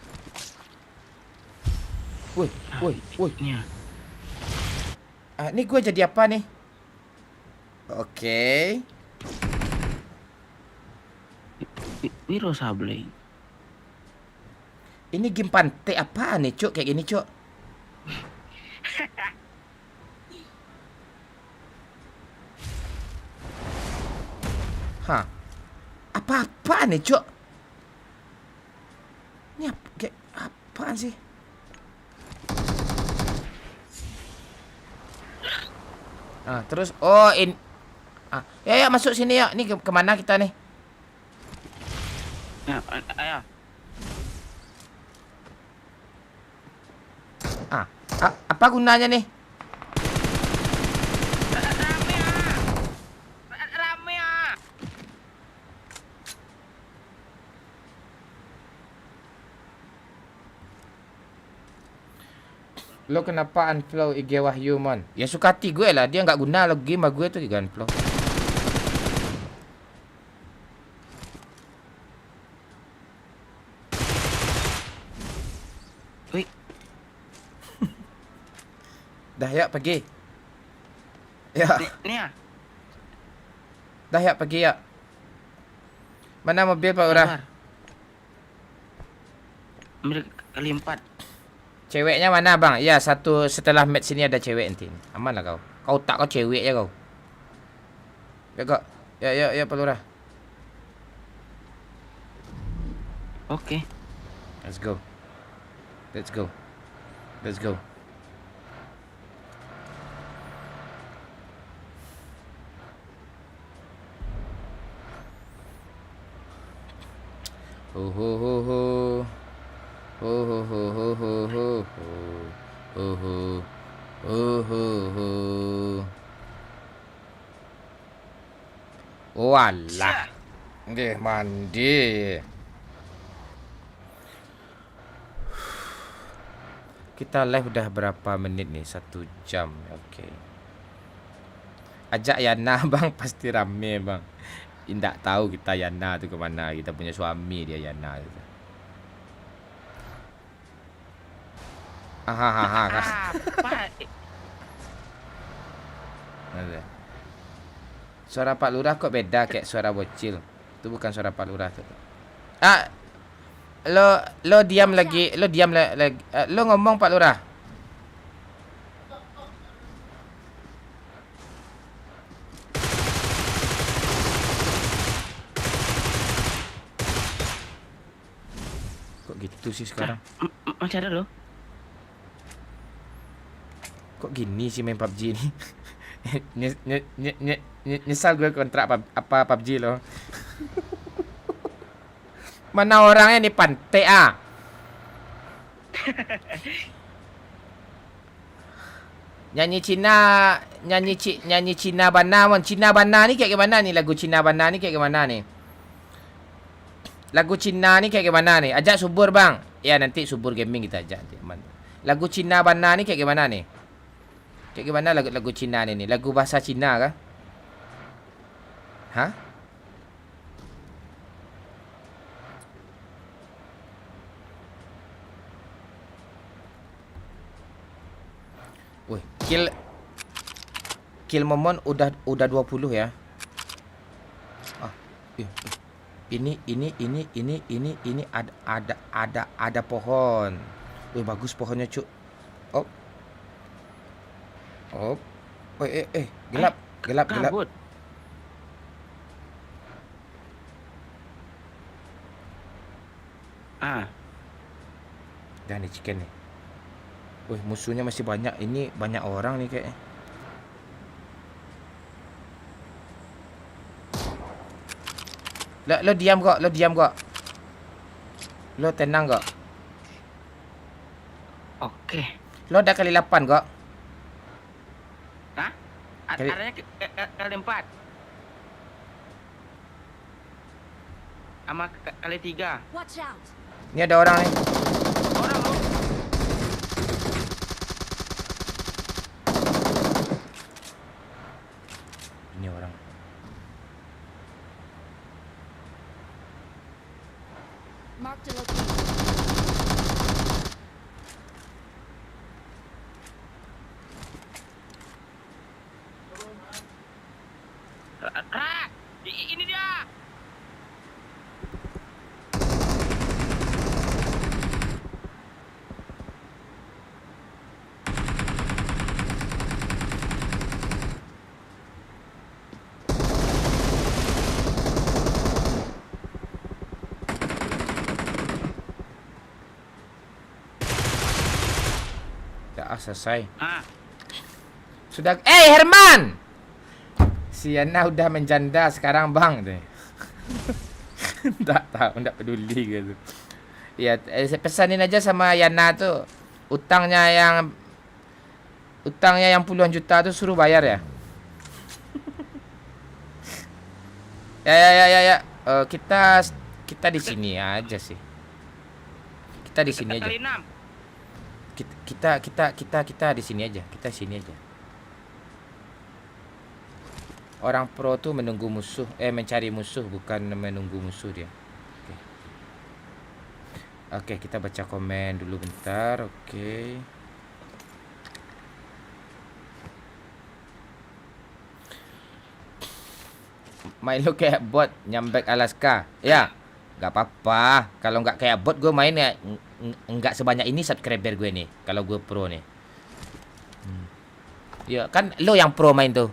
Woi. Nih ah. Ini gue jadi apa nih? Oke. Wiro Sableng. Ini game pantai apaan nih, Cuk? Kayak gini, Cuk. Hah. Apa-apaan nih, Cuk? Ini kayak apaan sih? Terus ya masuk sini ya. Ini kemana kita nih? Ya, ayo. Apa gunanya nih? Rame ah. Lo kenapa unfollow IG Wahyu, mon? Ya suka hati gue lah. Dia nggak guna lagi sama gue tuh juga unfollow. Wih, Dah ya pergi. Ya, nih ah. dah ya pergi ya. Mana mobil Pak Lurah? Keluar. Ambil kali 4. Ceweknya mana bang? Ya satu setelah match ini ada cewek nanti. Aman lah kau. Kau tak kau cewek ya kau. Ya kok. Ya Pak Lurah. Oke. Let's go. Let's go. Let's go. Ho ho ho ho. Ho ho ho ho ho ho ho. Ho ho. Ho ho ho. Walah. Dia mandi. Kita live udah berapa menit nih? 1 jam. Oke. Ajak Yana bang, pasti rame bang. Tidak tahu kita Yana tuh kemana. Kita punya suami dia Yana itu. Apa? Ada. Suara Pak Lurah kok beda kayak suara bocil. Itu bukan suara Pak Lurah tuh. Lo diam lagi, lagi. Lo ngomong Pak Lurah. Kok gitu sih sekarang? Masih ada loh. Kok gini sih main PUBG ini? Nyesal gue kontrak PUBG loh. Mana orangnya nih pantai Nyanyi Cina Bana, mon. Cina Bana nih kayak gimana nih? Lagu Cina Bana nih kayak gimana nih? Lagu Cina nih kayak gimana nih? Ajak subur bang. Ya nanti subur gaming kita ajak. Lagu Cina Bana nih kayak gimana nih? Kayak gimana lagu Cina nih? Lagu bahasa Cina kah? Hah? Woi, kill momon udah 20 ya. Ini ada pohon. Wih, bagus pohonnya, Cuk. Gelap. Kabut. Dan nih chicken nih. Wih, musuhnya masih banyak. Ini banyak orang nih kayaknya. Lo diam kok, lo diam kok. Lo tenang kok. Oke. Lo udah kali 8 kok. Hah? Kali- Arahnya kali 4. Sama kali 3. Watch out! Ini ada orang nih. Orang lo. Ini orang. Mark the location. Ra, ini dia. Ya, selesai. Ah, Sudah. Herman! Si Yana udah menjanda sekarang bang. Tak tahu, tak peduli gitu. Ya, saya pesanin aja sama Yana tuh. Utangnya yang puluhan juta tuh suruh bayar ya. Ya. Kita di sini aja sih. Kita di sini aja. kali 6. Kita di sini aja. Kita sini aja. Orang pro tuh menunggu musuh, mencari musuh bukan menunggu musuh dia. Oke, kita baca komen dulu bentar. Oke. Main lu kayak bot nyambek Alaska. Ya, nggak apa-apa. Kalau nggak kayak bot gue main ya nggak sebanyak ini subscriber gue nih. Kalau gue pro nih. Ya kan lo yang pro main tuh.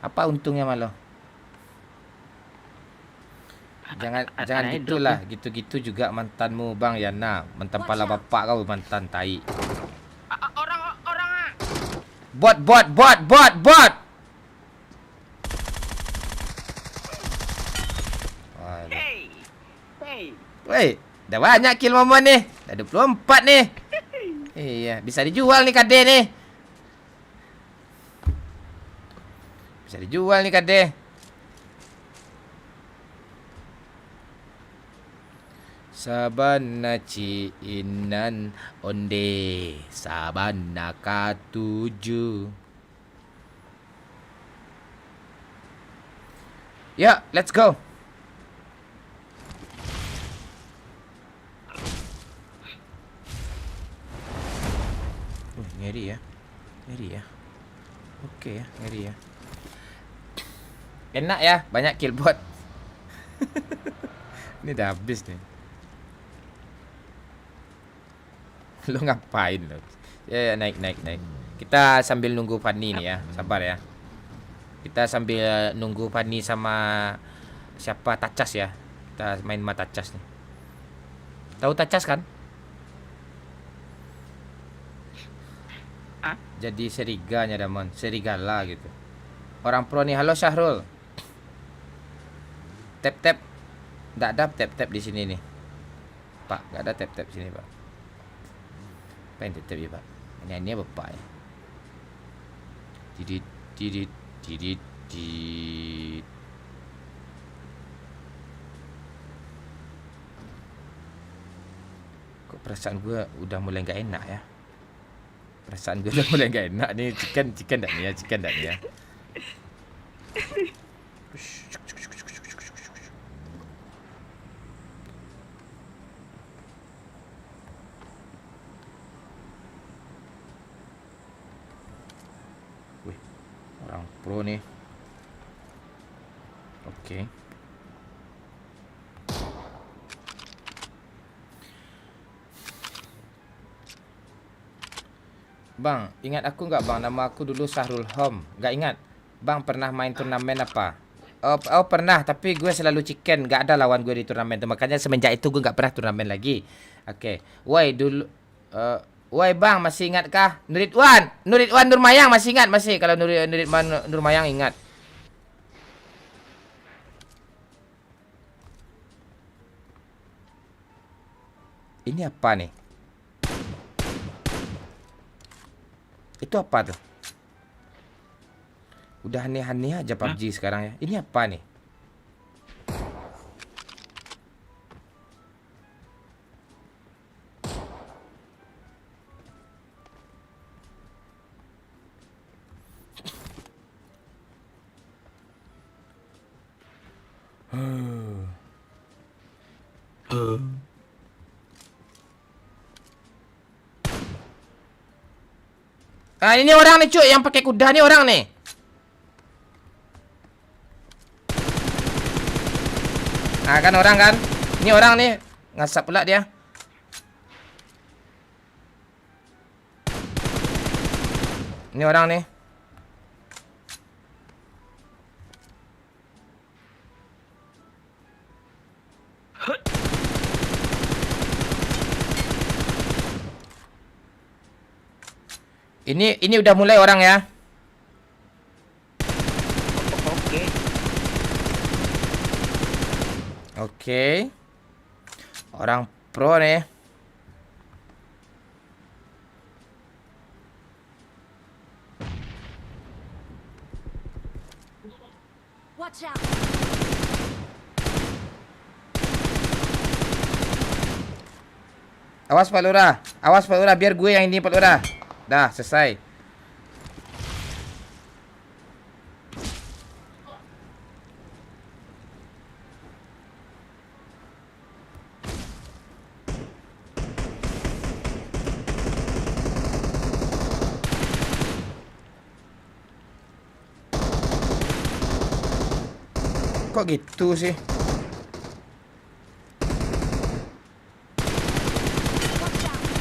Apa untungnya malah? Jangan Ada gitulah, hidup, gitu-gitu juga mantanmu Bang Yana, mantan pala bapak kau, mantan tai. Orang ah. Bot. Waduh. Hey. Woi, dah banyak kill momon nih. Dah 24 nih. Iya, bisa dijual nih kade nih. Bisa dijual nih kade. Sabana ciinan onde sabana katuju. Ya, let's go. Ngeri ya. Oke ya, ngeri ya. Enak ya, banyak kill bot. Ini udah habis nih. Lu ngapain lu? Ya, naik. Kita sambil nunggu Fanny nih ya. Sabar ya. Kita sambil nunggu Fanny sama siapa Tacas ya. Kita main sama Tacas nih. Tahu Tacas kan? Ah? Jadi seriganya Damon, serigala gitu. Orang pro nih. Halo Syahrul. Tap. Enggak ada tap di sini nih. Pak, enggak ada tap sini, Pak. Apa yang tap ya, Pak? Ini bapak ya. Didit. Kok perasaan gue udah mulai nggak enak ya? Perasaan gue udah mulai nggak enak nih. Chicken dah nih ya. Wih, orang pro nih. Oke. Bang, ingat aku nggak bang? Nama aku dulu Sahrul Hom. Nggak ingat? Bang pernah main turnamen apa? Oh pernah, tapi gue selalu chicken. Nggak ada lawan gue di turnamen itu. Makanya semenjak itu gue nggak pernah turnamen lagi. Oke. Woi dulu. Woi bang, masih ingat kah? Nuritwan Nurmayang masih ingat masih. Kalau Nuritwan Nurmayang ingat. Ini apa nih? Itu apa tuh? Udah aneh-aneh aja PUBG sekarang ya. Ini apa nih? Ah, ini orang nih cuy, yang pakai kuda nih orang nih. Ah kan orang kan? Ini orang nih, ngasap pula dia. Ini orang nih. Ini udah mulai orang ya. Oke. Oke. Orang pro nih. Watch out! Awas Pak Lurah. Awas Pak Lurah, biar gue yang ini Pak Lurah. Dah, selesai. Kok gitu sih? Watch out!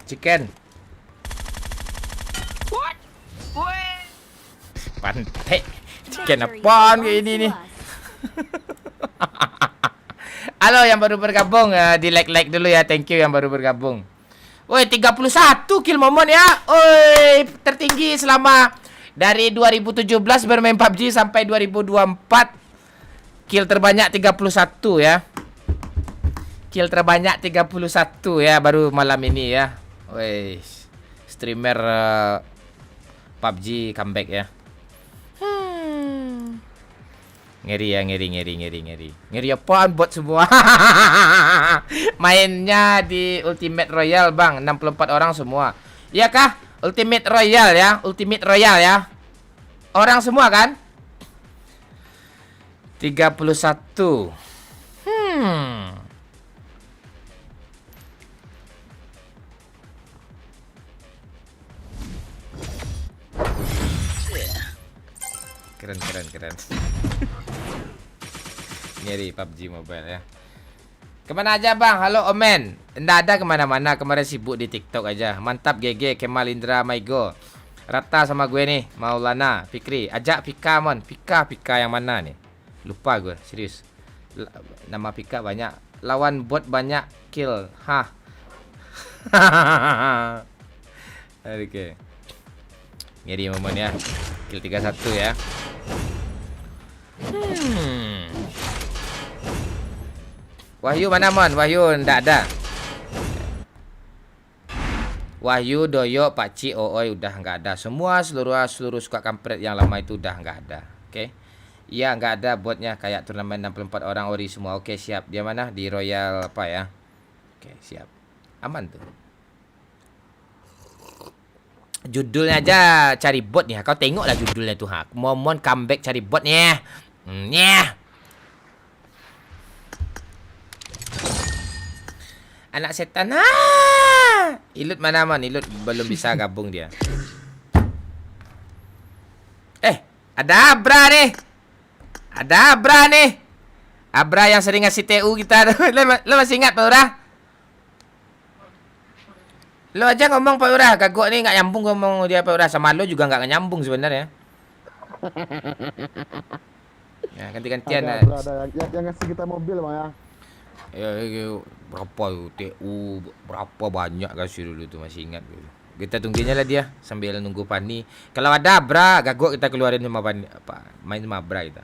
Chicken. What? Woi. Pantai. Chicken Victory apaan kayak belongs ini to nih? us. Halo yang baru bergabung, di like dulu ya. Thank you yang baru bergabung. Woi, 31 kill Momon ya. Woi, tertinggi selama dari 2017 bermain PUBG sampai 2024. Kill terbanyak 31 ya. Kill terbanyak 31 ya baru malam ini ya. Woi, streamer PUBG comeback ya. Ngeri ya, ngeri. Ngeri apaan buat semua. Mainnya di Ultimate Royale, Bang. 64 orang semua. Iya kah? Ultimate Royale ya. Ultimate Royale ya. Orang semua kan? 31. Keren. Ngeri PUBG Mobile ya. Kemana aja Bang? Halo Omen. Nggak ada kemana-mana. Kemarin sibuk di TikTok aja. Mantap GG Kemal Indra Maigo. Rata sama gue nih. Maulana Fikri. Ajak Pika mon. Pika yang mana nih? Lupa gue. Serius. Nama Pika banyak. Lawan bot banyak kill. Hah. Oke. Ngeri momen ya. Kill 31 ya. Wahyu mana mon? Wahyu ndak ada. Wahyu, Doyo, Pakcik, Ooi udah nggak ada. Semua seluruh suka kampret yang lama itu udah nggak ada. Oke. Iya nggak ada botnya kayak turnamen 64 orang ori semua. Oke siap. Dia mana? Di Royal apa ya? Oke siap. Aman tuh. Judulnya aja cari bot nih. Kau tengoklah judulnya tuh ha. Momon comeback cari bot nih. Anak setan. Ilut mana man? Ilut belum bisa gabung dia. Ada Abra nih. Abra yang sering ngasih TU kita. Lo masih ingat Pak Urah? Lo aja ngomong Pak Urah, kagok nih nggak nyambung ngomong dia Pak Urah. Sama lo juga nggak nyambung sebenarnya. Ya ganti-gantian. Ada yang ngasih kita mobil Bang ya. Berapa TU berapa banyak kasih dulu tuh masih ingat gue. Kita tungguinnya lah dia sambil nunggu Pani. Kalau ada Abra, gagok kita keluarin sama Pani, apa main sama Abra kita.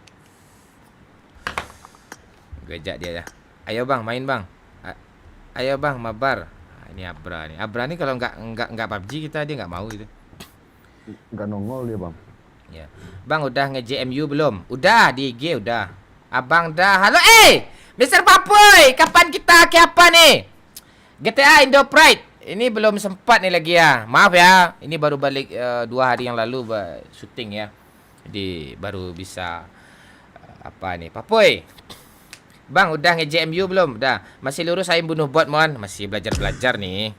Gue ajak dia ya. Ayo bang, main bang. Ayo bang, mabar. Ini Abra nih. Abra nih kalau nggak PUBG kita dia nggak mau gitu. Nggak nongol dia bang. Ya. Bang udah nge-JMU belum? Udah di IG udah. Abang dah. Halo Mr. Papoy, kapan kita ke apa nih? GTA Indo Pride. Ini belum sempat nih lagi ya. Maaf ya. Ini baru balik 2 hari yang lalu syuting ya. Jadi baru bisa apa nih? Papoy. Bang udah nge-JMU belum? Udah. Masih lurus saya bunuh bot mon. Masih belajar-belajar nih.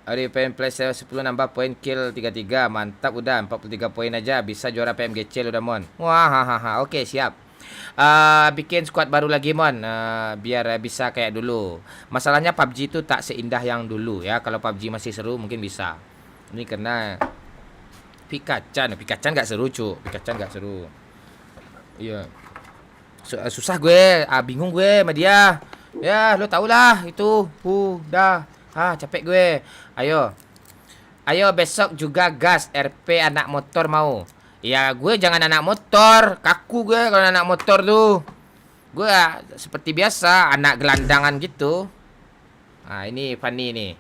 Hari PM Plus 10 nambah poin kill 33. Mantap udah 43 poin aja bisa juara PMGC udah mon. Wah hahaha. Oke, siap. Bikin squad baru lagi mon. Biar bisa kayak dulu. Masalahnya PUBG itu tak seindah yang dulu ya. Kalau PUBG masih seru mungkin bisa. Ini karena Pikacan enggak seru, Cuk. Pikacan enggak seru. Iya. Susah gue, bingung gue sama dia. Ya, lo tau lah itu. Dah. Capek gue. Ayo besok juga gas RP anak motor mau. Ya gue jangan anak motor. Kaku gue kalau anak motor tuh. Gue seperti biasa anak gelandangan gitu. Ini Fanny nih.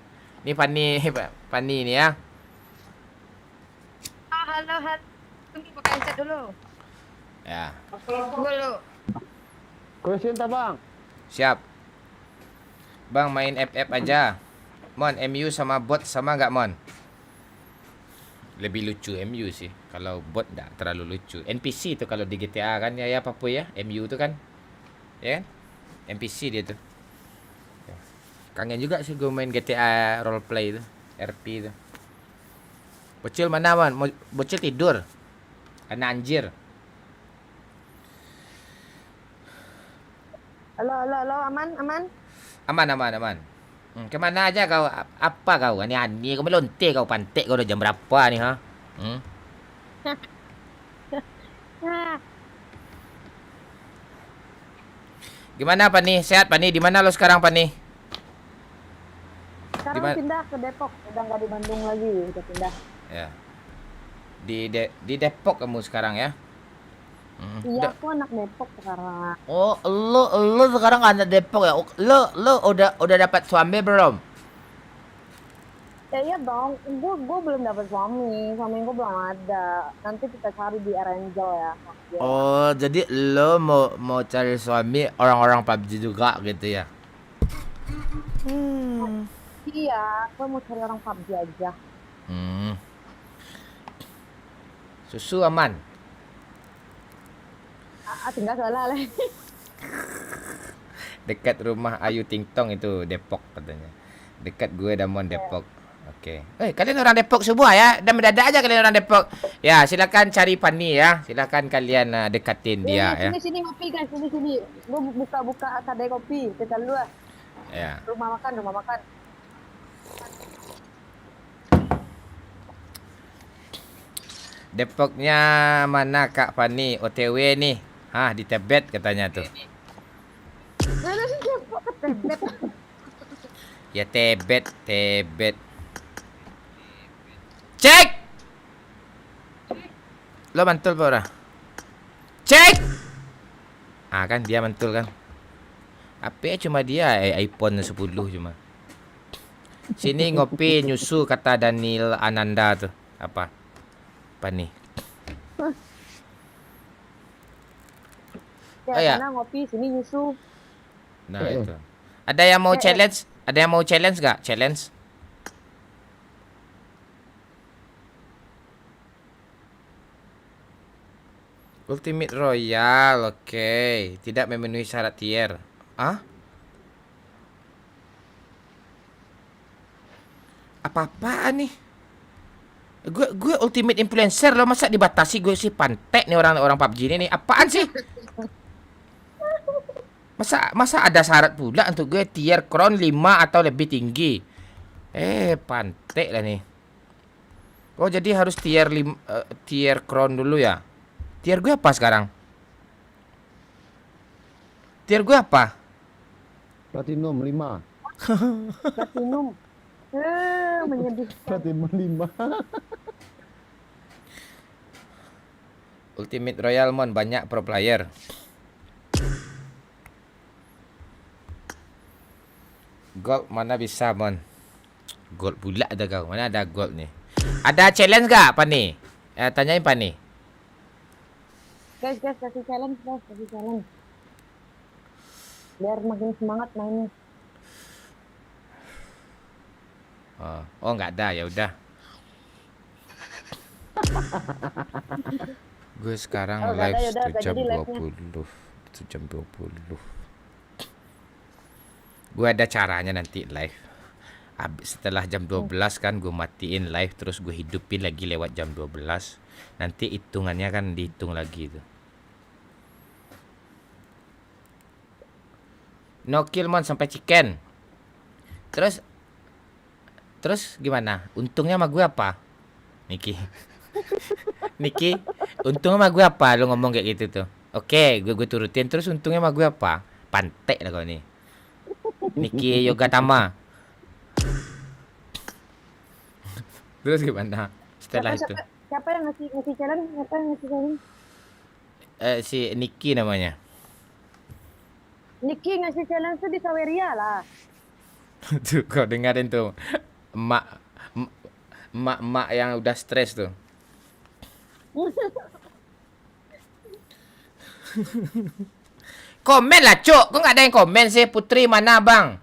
Ini Fanny nih ya. Halo. Tunggu pakai headset dulu. Ya, Dulu. Question tak bang? siap. Bang main FF aja. Mon, MU sama bot sama nggak Mon? Lebih lucu MU sih. Kalau bot nggak terlalu lucu. NPC itu kalau di GTA kan ya apa ya? MU itu kan, ya kan? NPC dia tuh. Kangen juga sih gue main GTA roleplay itu, RP itu. Bocil mana Mon? Bocil tidur. Anak anjir. Halo, aman. Aman. Kemana aja kau? Apa kau? Ani kau melonte kau pantek kau udah jam berapa nih ha? Gimana Pak nih? Sehat Pak nih? Di mana lo sekarang Pak nih? Sekarang pindah ke Depok, udah nggak di Bandung lagi, udah pindah. Ya. Di Depok kamu sekarang ya? Iya, aku anak Depok sekarang. Oh, lo sekarang anak Depok ya? Lo udah dapat suami belum? Ya iya dong, gue belum dapat suami gue belum ada. Nanti kita cari di Arangel ya. Oh, jadi lo mau cari suami orang-orang PUBG juga gitu ya? Iya, gue mau cari orang PUBG aja. Susu aman? Tinggal salah lah. Dekat rumah Ayu Tingtong itu Depok katanya. Dekat gue Damon Depok. Oke. Kalian orang Depok semua ya? Dan mendadak aja kalian orang Depok. Ya, silakan cari Fanny ya. Silakan kalian dekatin dia ya. Sini ngopi guys, sini. Gue buka kedai kopi. Kita dulu lah. Ya. Rumah makan. Depoknya mana Kak Fanny? OTW nih. Di Tebet katanya tuh. Depok ke Tebet. Ya Tebet. Cek! Lo mantul apa ora? Cek! Kan dia mantul kan. Apa cuma dia iPhone 10 cuma. Sini ngopi nyusu kata Daniel Ananda tuh. Apa nih? Ya, sana ngopi, sini nyusu. Nah, itu. Ada yang mau challenge? Ada yang mau challenge gak? Challenge? Ultimate Royal, oke. Tidak memenuhi syarat tier. Apa-apaan nih? Gue ultimate influencer loh, masa dibatasi gue sih pantek nih orang-orang PUBG ini nih. Apaan sih? Masa ada syarat pula untuk gue tier crown 5 atau lebih tinggi? Pantek lah nih. Oh, jadi harus tier crown dulu ya? Tier gue apa sekarang? Tier gue apa? Platinum 5. Platinum. Menyedihkan. Platinum 5. Ultimate Royal Mon banyak pro player. Gold mana bisa Mon? Gold pula ada kau. Mana ada gold ni? Ada challenge gak Pak ni? Tanyain Pak ni. Guys, kasih challenge, guys, kasih challenge. Biar makin semangat mainnya. Oh nggak ada, ya udah. Gue sekarang Oh, nggak live ada, yaudah, 1 nggak jam jadi live-nya. 20. 1 jam 20. Gue ada caranya nanti live. Setelah jam 12 kan gue matiin live, terus gue hidupin lagi lewat jam 12. Nanti hitungannya kan dihitung lagi tuh. No kill Mon sampai chicken. Terus gimana? Untungnya sama gue apa? Niki. Niki, untungnya sama gue apa? Lu ngomong kayak gitu tuh. Oke, gue turutin. Terus untungnya sama gue apa? Pantek lah kau nih. Niki Yoga Tama. Terus gimana? Setelah itu. Siapa yang ngasih challenge? Siapa yang ngasih challenge? Si Niki namanya. Niki ngasih challenge tuh di Saweria lah. Tuh kau dengerin tuh. Emak yang udah stres tuh. Komen lah cok. Kok nggak ada yang komen sih? Putri mana bang?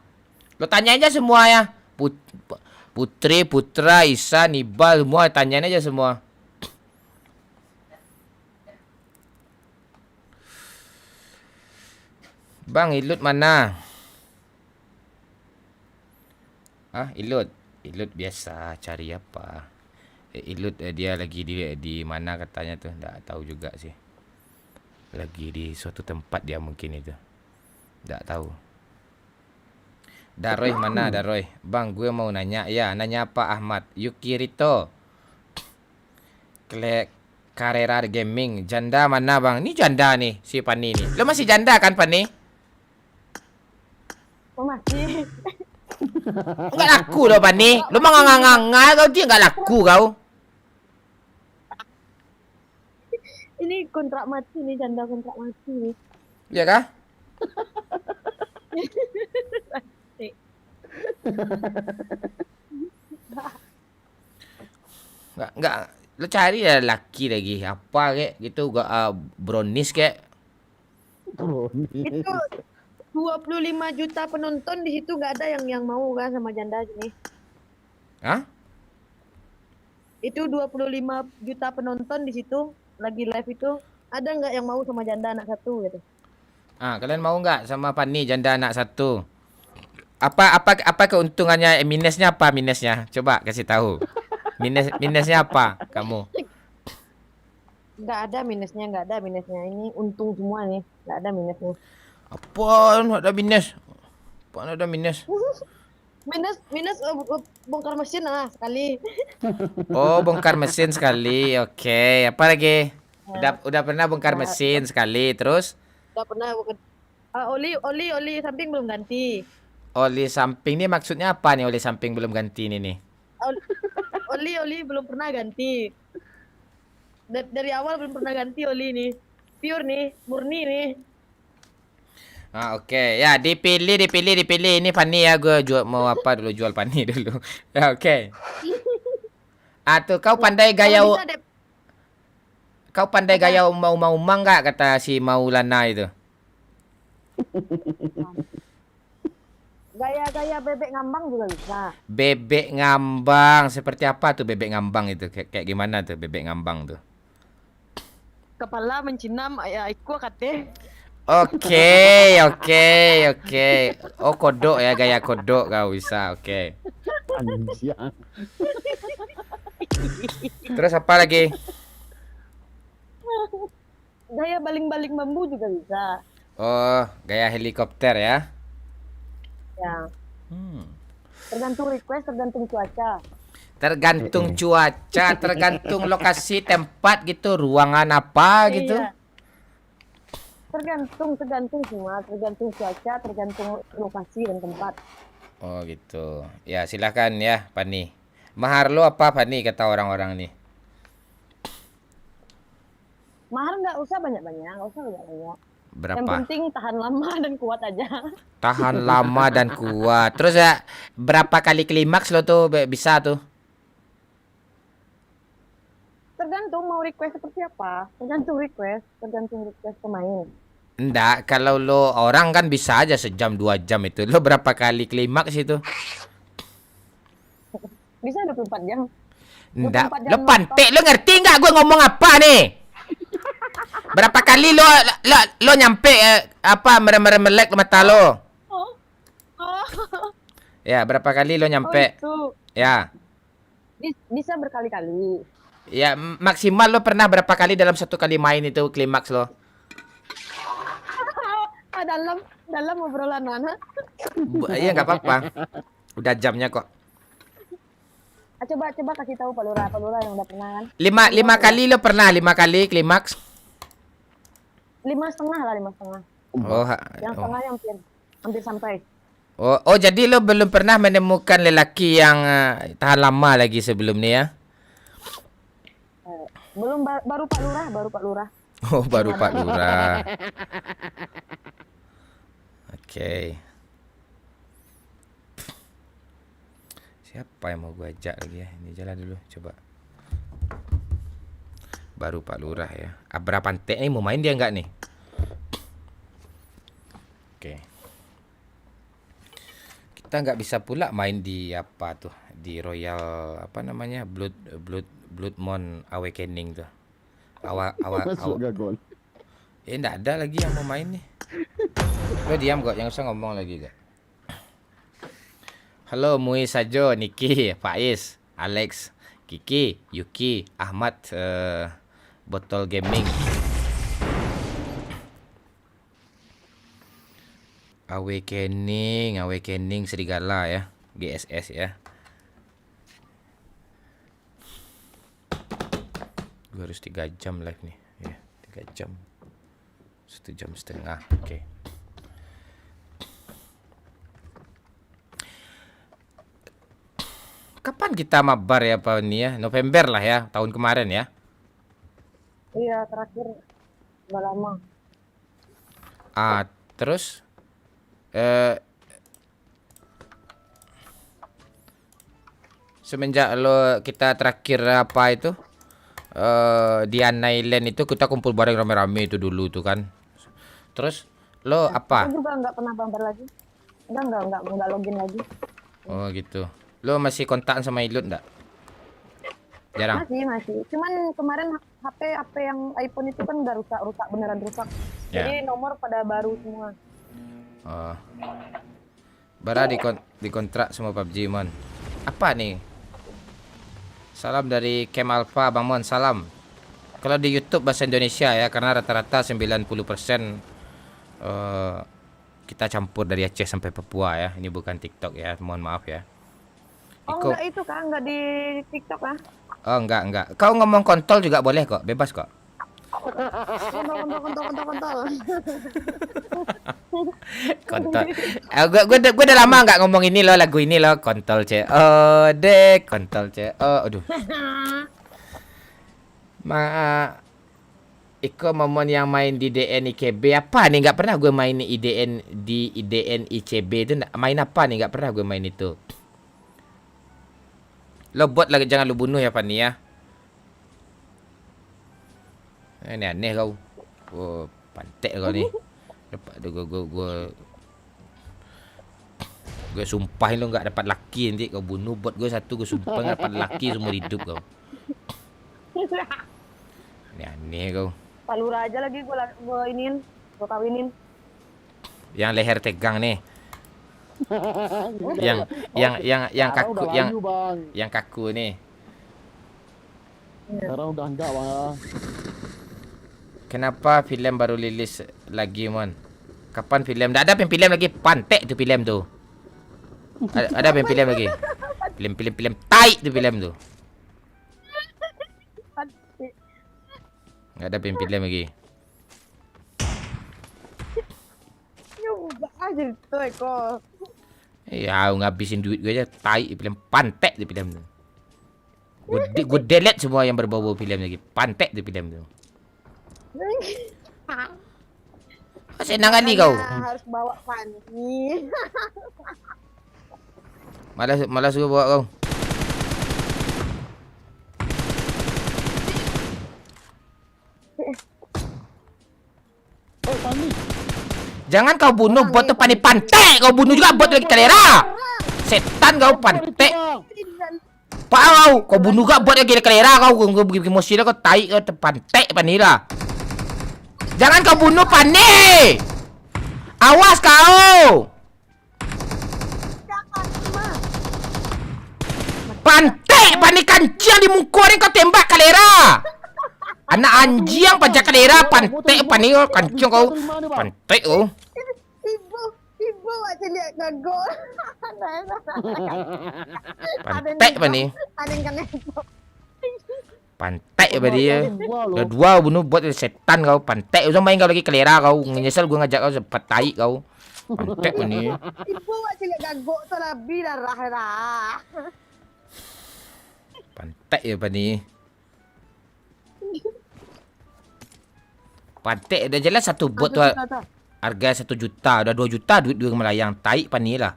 Lo tanya aja semua ya. Putri, Putra, Isa, Nibal, semua tanyain aja semua. Bang, Ilut mana? Ilut biasa cari apa? Ilut dia lagi di mana katanya tuh? Nggak tahu juga sih. Lagi di suatu tempat dia mungkin itu. Nggak tahu. Daroy mana Daroy? Bang, gue mau nanya. Ya, nanya apa Ahmad? Yukirito. Carrera Gaming. Janda mana bang? Ini janda nih si Pani nih. Lo masih janda kan Pani? Oh, masih. Enggak laku loh Pani. Lu mah nganga kau dia enggak laku kau. Ini kontrak mati nih, janda kontrak mati nih. Iya kah? Enggak. Lu cari ya laki lagi. Apa kek gitu gua brownies kek. Itu 25 juta penonton di situ nggak ada yang mau kan sama janda gini. Hah? Itu 25 juta penonton di situ lagi live itu, ada nggak yang mau sama janda anak satu gitu? Kalian mau nggak sama Pani janda anak satu? Apa keuntungannya? Minusnya apa minusnya? Coba kasih tahu. Minusnya apa kamu? Nggak ada minusnya. Ini untung semua nih, nggak ada minusnya. Apaan ada minus? Apaan ada minus? Minus bongkar mesin lah sekali. Oh, bongkar mesin sekali. Oke, apa lagi? Udah pernah bongkar mesin sekali, terus Nggak pernah bukan. Oli samping belum ganti. oli samping ini maksudnya apa nih? Oli samping belum ganti ini nih. Oli belum pernah ganti. Dari awal belum pernah ganti oli nih. Pure nih, murni nih. Oke. Ya, dipilih. Ini Pani ya, gue mau apa dulu, jual Pani dulu. Ya, oke. Tuh kau pandai gaya Kalau bisa kau pandai gaya umang enggak kata si Maulana itu. Gaya bebek ngambang juga bisa. Bebek ngambang, seperti apa tuh bebek ngambang itu? Kayak gimana tuh bebek ngambang tuh? Kepala mencinam aku kate. Oke. Oh, kodok ya, gaya kodok kau bisa. Oke. Anjing. Terus apa lagi? Gaya baling-baling bambu juga bisa. Oh, gaya helikopter ya. Ya. Tergantung request, tergantung cuaca. Tergantung cuaca, tergantung lokasi, tempat gitu, ruangan apa gitu. Iya. Tergantung semua, tergantung cuaca, tergantung lokasi dan tempat. Oh gitu. Ya silahkan ya Fani. Mahar lo apa Fani kata orang-orang nih? Mahar nggak usah banyak-banyak, nggak usah banyak-banyak. Yang Berapa? penting tahan lama dan kuat aja. Tahan lama dan kuat. Terus ya berapa kali klimaks lo tuh bisa tuh? Tergantung mau request seperti apa. Tergantung request pemain. Enggak, kalau lo orang kan bisa aja sejam 2 jam itu. Lo berapa kali klimaks itu? Bisa 24 jam. Enggak, 24 jam lo pantek, lo ngerti nggak gue ngomong apa nih? Berapa kali lo nyampe apa melek mata lo? Oh, oh, Ya, berapa kali lo oh nyampe? itu. Ya. Bisa berkali-kali. Ya, maksimal lo pernah berapa kali dalam satu kali main itu klimaks lo? Dalam obrolan mana? Iya nggak apa-apa. Udah jamnya kok. Coba kasih tahu Pak Lurah yang udah pernah kan? Lima kali lo pernah 5 kali klimaks? 5,5 lah, 5,5. Oh, Yang setengahnya hampir sampai. oh, jadi lo belum pernah menemukan lelaki yang tahan lama lagi sebelum ini ya? Belum baru Pak Lurah. Oh, baru Pak Lurah. Oke. Siapa yang mau gua ajak lagi ya? Ini jalan dulu, coba. Baru Pak Lurah ya. Abra Pantek nih mau main dia nggak nih? Oke. Kita nggak bisa pula main di apa tuh? Di Royal apa namanya? Bloodmon Awakening tuh. Masuk gak gol? Nggak ada lagi yang mau main nih. Lo diam kok, jangan usah ngomong lagi kok. Halo Mui Sajo, Niki, Faiz, Alex, Kiki, Yuki, Ahmad, Botol Gaming, Awakening Serigala ya, GSS ya. Gue harus 3 jam live nih, ya 3 jam, 1,5 jam. Oke. Kapan kita mabar ya Pak ini ya? November lah ya, tahun kemarin ya. Iya, terakhir udah lama. Terus semenjak lo kita terakhir apa itu di Island itu kita kumpul bareng rame-rame itu dulu tuh kan. Terus lo apa? Aku juga nggak pernah bumper lagi. Nggak login lagi. Oh gitu. Lo masih kontak sama Ilut enggak? Jarang. Masih. Cuman kemarin HP yang iPhone itu kan udah rusak beneran rusak. Ya. Jadi nomor pada baru semua. Oh. Bara dikontrak sama PUBG Mon. Apa nih? Salam dari Kem Alpha Bang Mon, salam. Kalau di YouTube bahasa Indonesia ya, karena rata-rata 90% kita campur dari Aceh sampai Papua ya. Ini bukan TikTok ya, mohon maaf ya. Oh enggak itu kan, enggak di TikTok kan? Oh enggak. Kau ngomong kontol juga boleh kok, bebas kok. Kontol. Kontol. Gue udah lama nggak ngomong ini loh, lagu ini loh, kontol ce. Oh dek, kontol ce. Oh aduh. Iko momon yang main di DN IKB apa nih? Nggak pernah gue main di IDN ICB itu. Main apa nih? Nggak pernah gue main itu. Lo bot lagi, jangan lo bunuh ya Fanny ya. Ini aneh kau. Oh, pantek kau nih. Gue sumpahin lo nggak dapat laki nanti kau bunuh bot gue satu, gue sumpah nggak dapat laki seumur hidup kau. Ini aneh kau. Pak Lurah aja lagi gue kawinin. Yang leher tegang nih. yang kaku yang kaku nih. Sekarang udah enggak bang. Kenapa film baru rilis lagi Mon? Kapan film? Nggak ada film lagi, pantek tuh film tuh. Ada film lagi. Film tai tuh film tuh. Nggak ada film lagi. Coba aja itu Eko. Ya, ngabisin duit gue aja. Tai film pantek di film tu. Gue delete semua yang berbau-bau film lagi. Pantek di film tu. Senang kali kau. Harus bawa Fanny. Malas gue bawa kau. Oh, Fanny. Jangan kau bunuh bot tu pantek. Kau bunuh juga bot lagi kalera. Setan kau pantek. Kau bunuh juga bot lagi kalera kau. Kau bikin emosi kau tai kau pantek panila. Jangan kau bunuh Pani. Awas kau. Pantek Pani kancing di muka ni kau tembak kalera. Anak anjing pajak kalera pantek Pani kau kancing kau. Pantek kau. Ibu macam lihat gagok. Pantek Pani. Ada yang kena. Pantek apa dia. Dah dua bunuh buat setan kau. Pantek usah main kau lagi kelera kau. Menyesal gua ngajak kau sepat tai kau. Pantek ni. Ibu macam lihat gagok tu lebih darah. Pantek apa ni. Pantek dah jelas satu bot tu harga 1 juta. Dah 2 juta duit dia melayang. Tai Pani lah.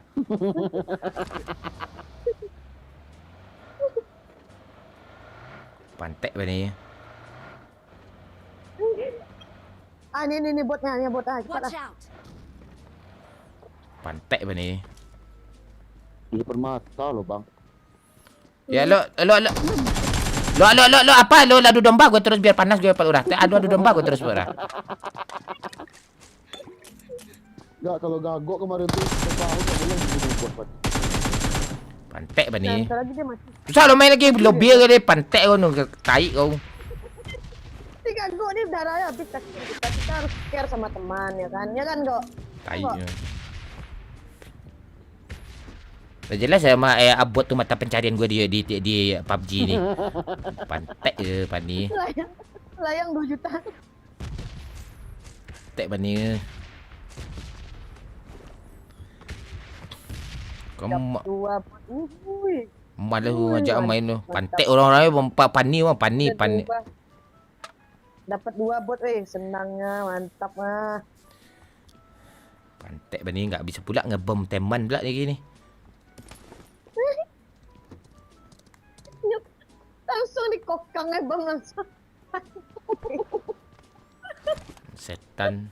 Pantek apa ni. Ni botnya, cepat Watch lah. out! Pantek apa ni. Di depan mata lo, Bang. Ya lo apa lo adu domba gue terus biar panas gue palurah. Adu domba gue terus palurah. Enggak, kalau gagok kemarin tuh kita tahu tak boleh dibunuh bot, Pak. Pantek apa ni. Bentar lagi dia mati. Susah lo main lagi lobby kau pantek kau nu tai kau. Si gagok ni darahnya habis. Kita harus care sama teman ya kan? Ya kan kok? Tai. Dah jelas sama abot tu mata pencarian gue di PUBG ni. Pantek je Pani. Layang 2 juta. Pantek Pani. Kau Dua. malas ngajak main tu. Pantek orang-orang Pani mah Pani. Dapat 2 bot senangnya, mantap mah. Pantek Pani enggak bisa pula ngebom teman pula lagi ni. Langsung dikokang bang langsung. Setan.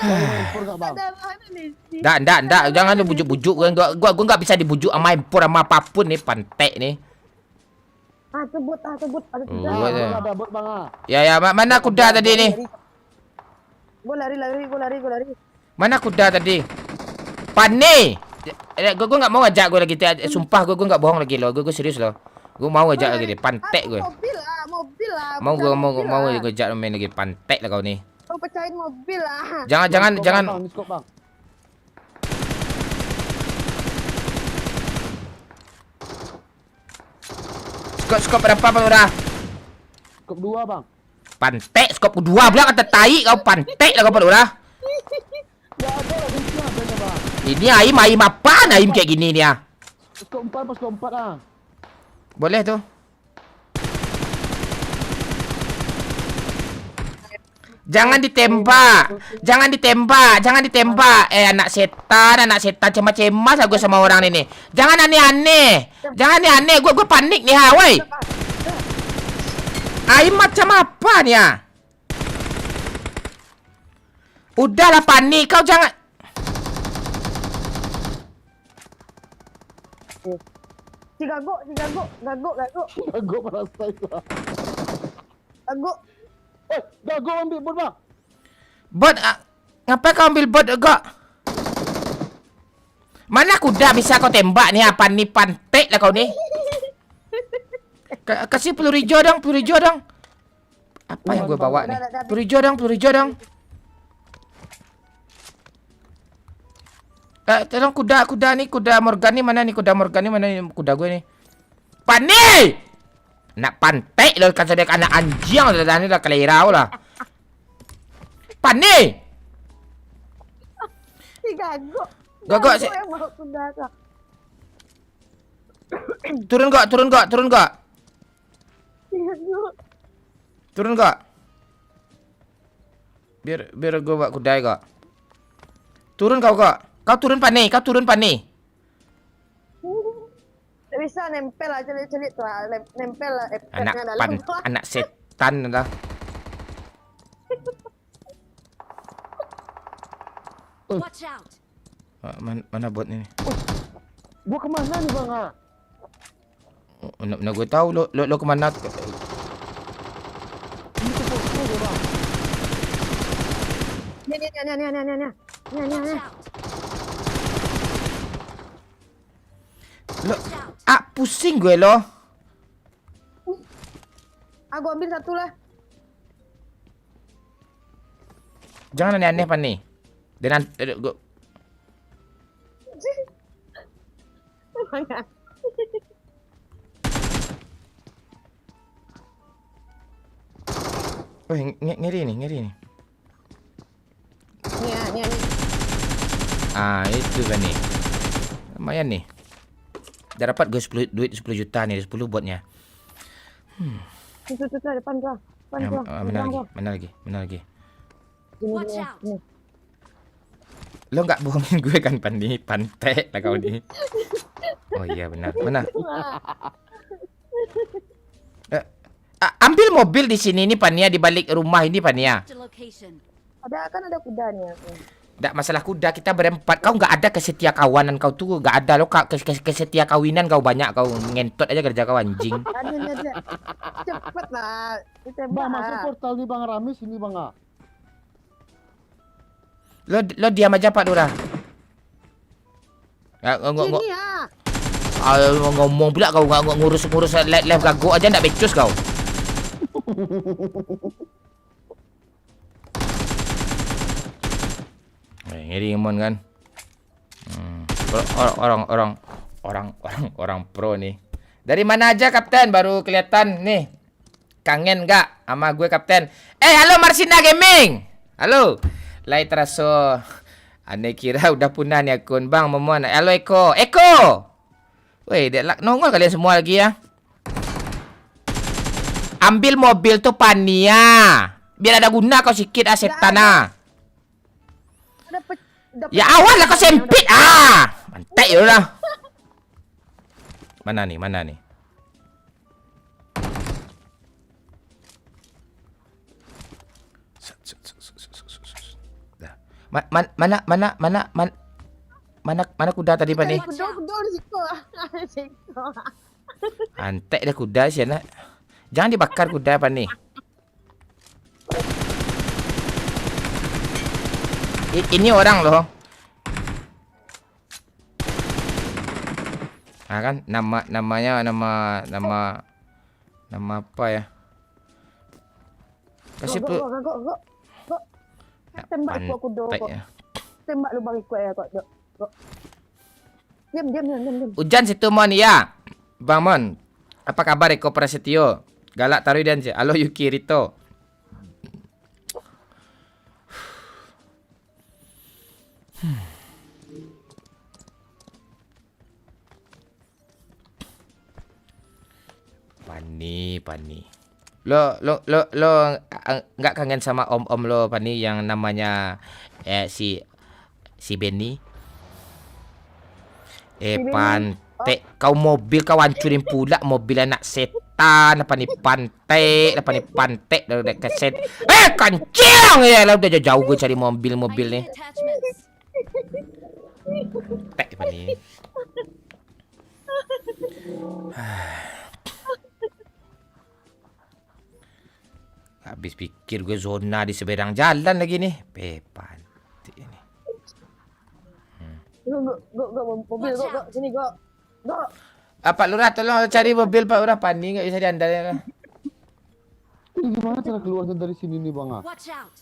Impor enggak, Bang? Ada mana nih sih? Ndak, jangan lu bujuk-bujuk gua enggak bisa dibujuk sama impor sama apapun ni pantek ni. Sebut ada tiga. Oh, Ada bot, Bang. Ya, mana kuda tadi ni? Gue lari. Mana kuda tadi? Pani. Gue enggak mau ajak gue lagi. Sumpah gue enggak bohong lagi lo. Gue serius lo. Gue mau ajak lagi deh. Pantek gue. Mobil lah. Mau gue ajak main lagi. Pantek lah kau ni. Kau pecahin mobil lah. Jangan. Bang, skop, Bang. Skop berapa Bang udah? Skop 2, Bang. Pantek skop kedua pula kata tai kau pantek lah kau Bang udah. Enggak ada lagi adanya, Bang. Ini aim apaan aim kayak gini ni ah? Skop 4 pas skop 4 ah. Boleh tu. Jangan ditembak. Anak setan cemas aku sama orang ini. Jangan aneh-aneh. Gue panik nih ha, woi. Aim macam apa nih ya? Udahlah panik kau jangan. Si gagok. Gagok pada saya. Gagok. Gagok ambil bot, Bang. Bot, ngapain kau ambil bot agak? Mana kuda bisa kau tembak nih apa nih pantek lah kau nih? Kasih peluru hijau dong. Apa yang gue bawa nih? Peluru hijau dong. Tolong kuda nih, kuda Morgan nih mana nih kuda gue nih? Pani! Nak pantek lo kan sedek anak anjing lah kelerau lah. Pani! Si gagok. Gak. Gak yang bawa kuda kak. Turun gak? Iya, Gak. Turun gak? Biar gue bawa kuda gak? Turun kau gak? Kau turun pani. Tak bisa nempel lah, celik-celik tuh. Nempel lah efeknya dalam. Anak setan dah. Watch out! Mana bot ni? Gua kemana nih bang? Mana gue tahu lo kemana? Ini ke posko ya bang. Nih. Watch out! Lo, Watch out! pusing gue lo. Aku ambil satu lah. Jangan aneh-aneh pani. Dan gue Oh, ngeri nih. Nih. Itu kan nih. Lumayan nih. Dah dapat gue duit 10 juta nih, 10 botnya. Tuh, depan gua. Mana lagi? Watch out! Lo nggak bohongin gue kan Pandi, pantek lah kau nih. Oh iya benar. Mana? Ambil mobil di sini nih Pania, di balik rumah ini Pania. The location. Ada kudanya. Nggak masalah kuda, kita berempat. Kau nggak ada kesetia kawanan kau tuh, nggak ada lo kesetia kawinan kau banyak, kau ngentot aja kerja kau anjing. Ada. Cepet lah. Bang masuk portal nih bang Ramis ini bang. Lo diam aja Pak Lurah. Sini ya. Ngomong pula kau nggak ngurus live gago aja nggak becus kau. Ngeri emon kan. Orang pro nih. Dari mana aja Kapten? Baru kelihatan nih. Kangen nggak sama gue Kapten? Halo Marsina Gaming. Halo. Lai teraso. Ane kira udah punah nih akun bang Momon. Halo Eko. Woi, nongol kalian semua lagi ya. Ambil mobil tuh Pania. Biar ada guna kau sikit setan ah. Ya awal lah kau sempit ah. Mantek ya udah. Mana nih? Mana kuda tadi Pak nih? Kuda di situ. Antek dah kuda sih nak. Jangan dibakar kuda Pak nih. Ini orang loh. Kan namanya apa ya? Kasih Go. Tembak gua kuda kok. ya. Tembak lu bagi gua ya kok. Go. Diam. Hujan situ Mon ya. Bang Mon. Apa kabar Eko Prasetyo? Galak taruh dan halo Yuki Rito. Pani. Lo nggak kangen sama om lo Pani yang namanya si Benny? Pantek, kau mobil kau hancurin pula mobil anak setan. Apa nih pantek dari keset. Kancing ya lah, udah jauh gue cari mobil I nih. need attachments. Tek Pani. Habis pikir gue zona di seberang jalan lagi nih. Pantik ini. Go, mobil go. Sini go. Pak Lurah tolong cari mobil Pak Lurah. Pani nggak bisa diandalkan. Ini gimana cara keluarnya dari sini nih bang? Watch out!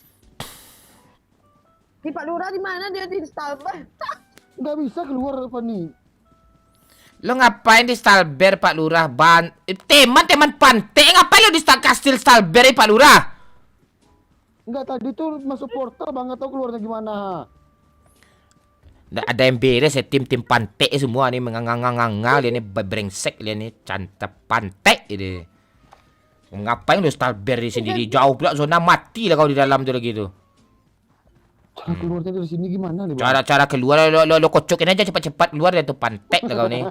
Di Pak Lurah di mana dia di Stalber? Nggak bisa keluar apa nih? Lo ngapain di Stalber Pak Lurah? Teman pantai ngapain lo di kastil Stalber Pak Lurah? Nggak, tadi tuh masuk portal bang, nggak tahu keluarnya gimana. Nggak ada yang beres ya, tim-tim pantek semua nih mengangang-angang dia nih brengsek dia nih cantap pantek ini. Ngapain lu stalber di sini di jauh pula zona mati lah kau di dalam tuh lagi tuh. Cara keluarnya dari sini gimana nih, Bang? Cara keluar lo kocokin aja cepat-cepat keluar dari tuh pantek lah kau nih.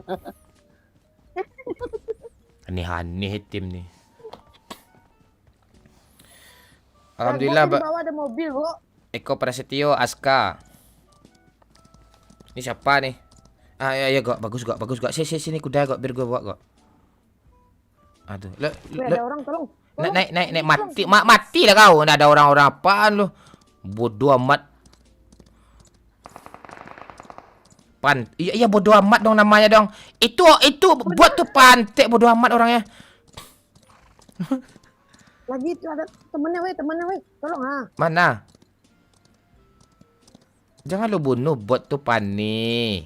Aneh-aneh tim nih. Alhamdulillah, Di bawah ada mobil, kok. Eko Prasetyo Aska. Ini siapa nih? Ah ya gok, bagus gok. Sini kuda gok, biar gua bawa gok. Aduh, Ada orang, tolong. naik mati lah kau. Nggak ada orang-orang apaan lu. Bodoh amat. Iya bodoh amat dong namanya dong. Itu buat tuh pantek bodoh amat orangnya. Lagi itu ada temennya, weh. Tolong, Mana? Jangan lu bunuh bot tuh Pani.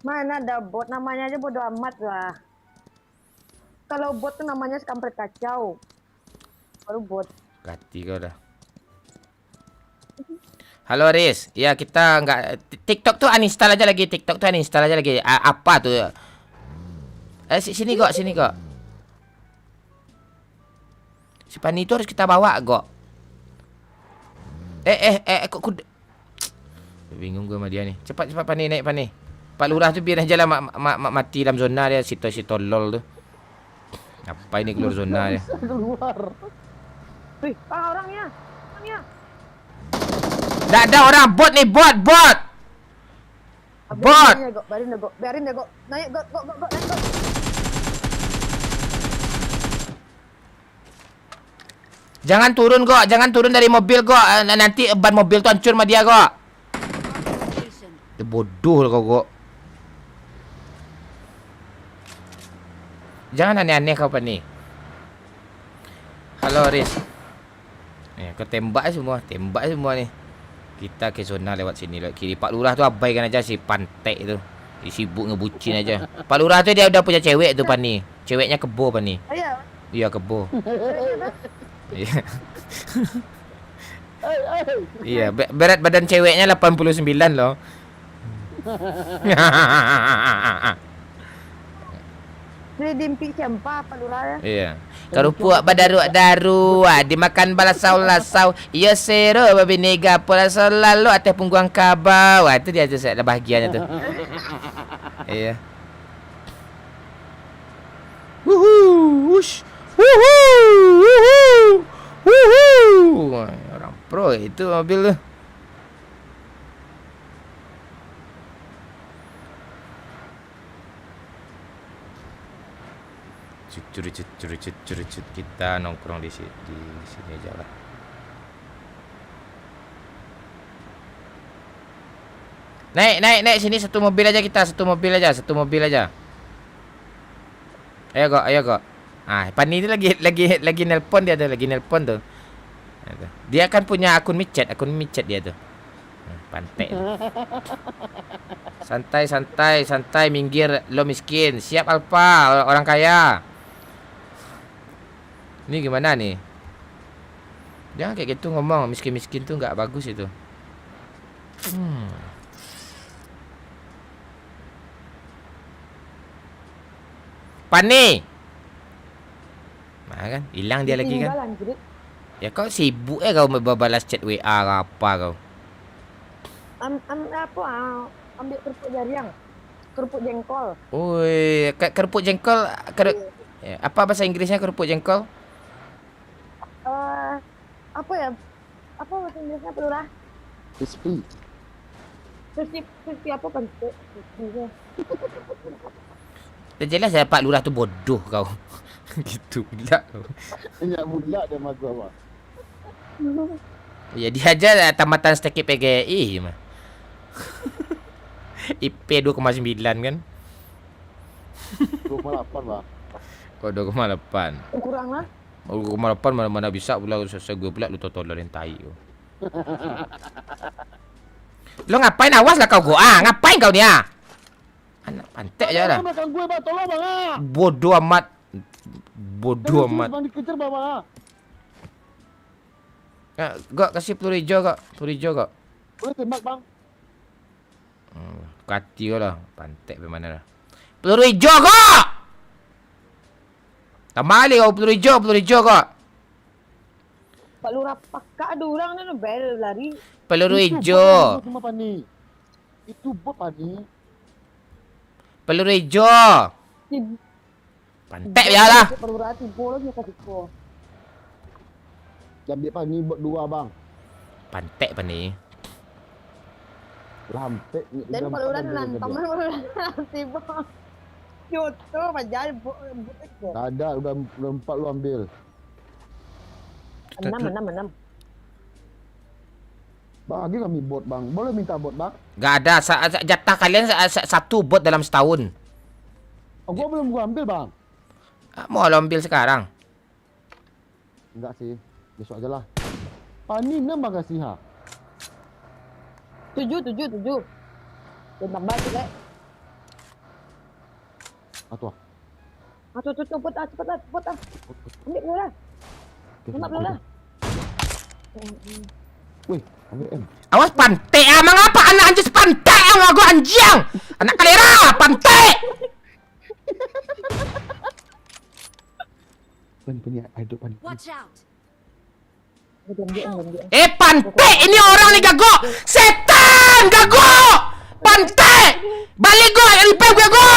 Mana ada bot, namanya aja bodo amat lah. Kalau bot tuh namanya sekampret kacau. Baru bot. Gati kau dah. Halo Riz, ya kita nggak TikTok tuh uninstall aja lagi. Apa tuh? Sini kok. Si Pani itu harus kita bawa kok. Kok kuda. Bingung gue sama dia nih. Cepat Pani naik Pani. Pak Lurah tuh biar aja lah mati dalam zona dia si tolol tuh. Apa ini keluar zona dia? Keluar. Wih, orangnya. Nggak ada orang, bot nih, bot. Biarin deh, Gok. Naik, Gok. Jangan turun dari mobil kok. Nanti ban mobil tuh hancur sama dia kok. Location. Bodoh kau kok. Jangan aneh-aneh kau Pani. Halo Riz. Kau tembak semua nih. Kita ke zona lewat sini lewat kiri. Pak Lurah tuh abaikan aja si pantek itu. Dia sibuk ngebucin aja. Pak Lurah tuh dia udah punya cewek tuh Pani. Ceweknya kebo Pani. Iya. Iya kebo. Iya. Iya, berat badan ceweknya 89 loh. Ini dimpi cempa Pak Lurah ya. Iya. Kerupuk badaru dimakan balasau-lasau. Iya sero babi nega pula selalu atas punggung kabau. Wah, itu dia tuh saya ada bahagianya tuh. Iya. Orang pro itu mobil tuh. Curit kita nongkrong di sini aja lah. Naik sini satu mobil aja. Ayo kok. Pani ini lagi nelpon dia tuh, tuh. Dia kan punya akun micet dia tuh. Pantek. Santai, minggir lo miskin. Siap Alfa, orang kaya. Ini gimana nih? Jangan kayak gitu ngomong, miskin tuh nggak bagus itu. Pani. Nah kan, hilang dia lagi kan. Ya kau sibuk kau balas chat WA apa kau? Ambil kerupuk jariang. Kerupuk jengkol. Woi, kerupuk jengkol. Apa bahasa Inggrisnya kerupuk jengkol? Apa ya? Apa bahasa Inggrisnya Pak Lurah? Crispy. Crispy apa kan? Udah jelas ya Pak Lurah tuh bodoh kau. Gitu pula. Enggak budak dia mah gua, Bang. Ya dia aja tamatan STK PGI mah. IP 2,9 kan? 2,8, Bang. Kok 2,8? Kurang lah. 2,8 mana bisa pula selesai gue pula lu tololin tai kau. Lo ngapain, awas lah kau gua. Ngapain kau dia? Anak pantek aja dah. Belakang gue, Bang. Tolong, Bang. Bodoh amat. Bang dikejar, Bang. Gak kasih peluru hijau kok. Boleh tembak, Bang. Kati kau lah. Pantek bagaimana lah. Peluru hijau kau! Tambah lagi kau peluru hijau kau. Pak Lurah pakak ada orang ni bel lari. Peluru Itu hijau. bot cuma Pani. Itu bot Pani. Peluru hijau. Pantek biarlah. Pak Lurah tipu lagi kasih tipu. Ambil Pani bot 2 bang. Pantek apa ni? Lampek. Dan Pak Lurah nantang Pak Lurah tipu. Yoto pajai bot itu. Tak ada, udah 4 lu ambil. 6. Bagi kami bot bang. Boleh minta bot bang? Gak ada. Jatah kalian satu bot dalam setahun. Oh, gua belum gua ambil bang. Mau lo ambil sekarang? Enggak sih. Besok aja lah. Pani 6 bang kasih ha. 7. Dan tambah tu lek. Atuh. Cepet ah. Ambil dulu lah. Nampak dulu lah. Wih, ambil M. Awas pantek ah. Mengapa anak anjing pantek ah? Gua anjing. Anak kalera pantek. Pani, hidup Pani. Watch out! Diam. Pantek ini orang ni gago. Setan gago. Pantek. Balik gua repair gua gago.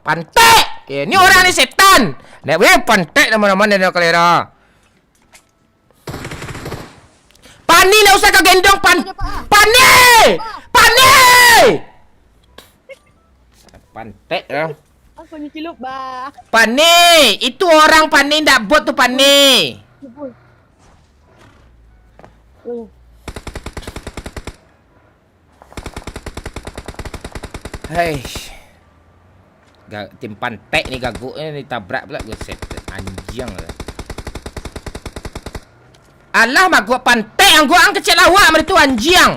Pantek. Ini orang ni setan. Nak boleh pantek nama-nama dia kalera. Pani nak usah kau gendong Pani. Pantek lah. Aku ni cilup bah. Pani, itu orang Pani ndak bot tu Pani. Hei. Tim pantek ni gaguk ni tabrak pula gue set anjing lah. Alah mak gua pantek yang gua ang kecil awak mer tu anjing.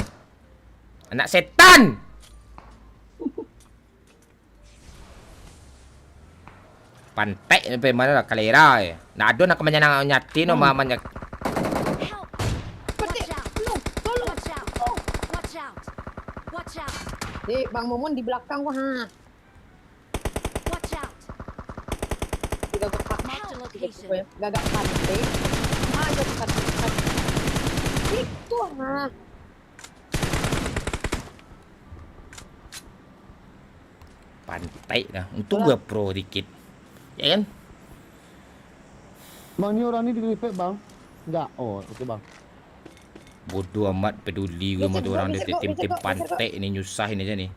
Anak setan. Pantek ni pe mana lah kalera eh. Nak ado nak kemanyan nyati no mamanya. Help! Watch out! Watch out! Watch out! Watch out! Bang Momon di belakang gua ha. Watch out! Mark the location. Gagak pantai. Ada dekat. Itu ha. Pantek dah. Untung gua pro dikit. Ya kan? Bang ni orang ni direpek bang. Enggak. Oh, okey bang. Bodoh amat peduli gue sama orang dia tim-tim pantek ni nyusahin aja nih.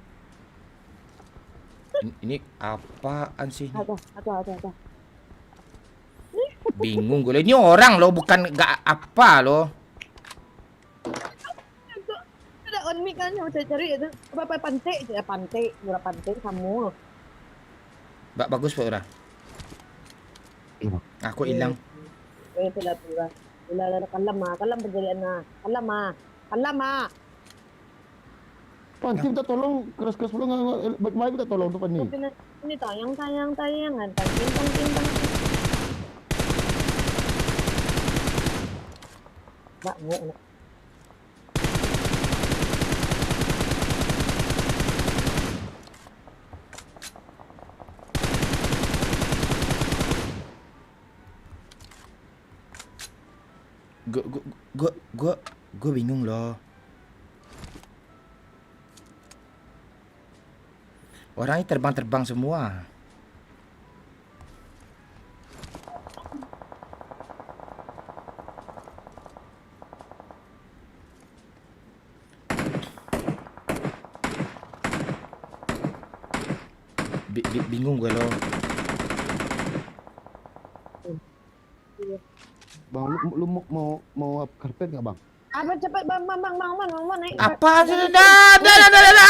Ini apaan sih? Ada. Bingung gue. Ini orang loh, bukan gak apa loh. Ada on mic kan yang saya cari itu apa pantai murah pantai kamu. Bagus Pak Ura. Aku hilang. Sudah pura. Ulah kalam perjalanan na. Kalam. Pan, kita tolong keras-keras belum baik-baik kita tolong tu Pan ni. Ini tayang tangking. Nak. Gue bingung loh. Orangnya terbang semua. Bingung gue loh. Bang, lu mau karpet enggak bang? Apa cepat bang naik. Apa dah.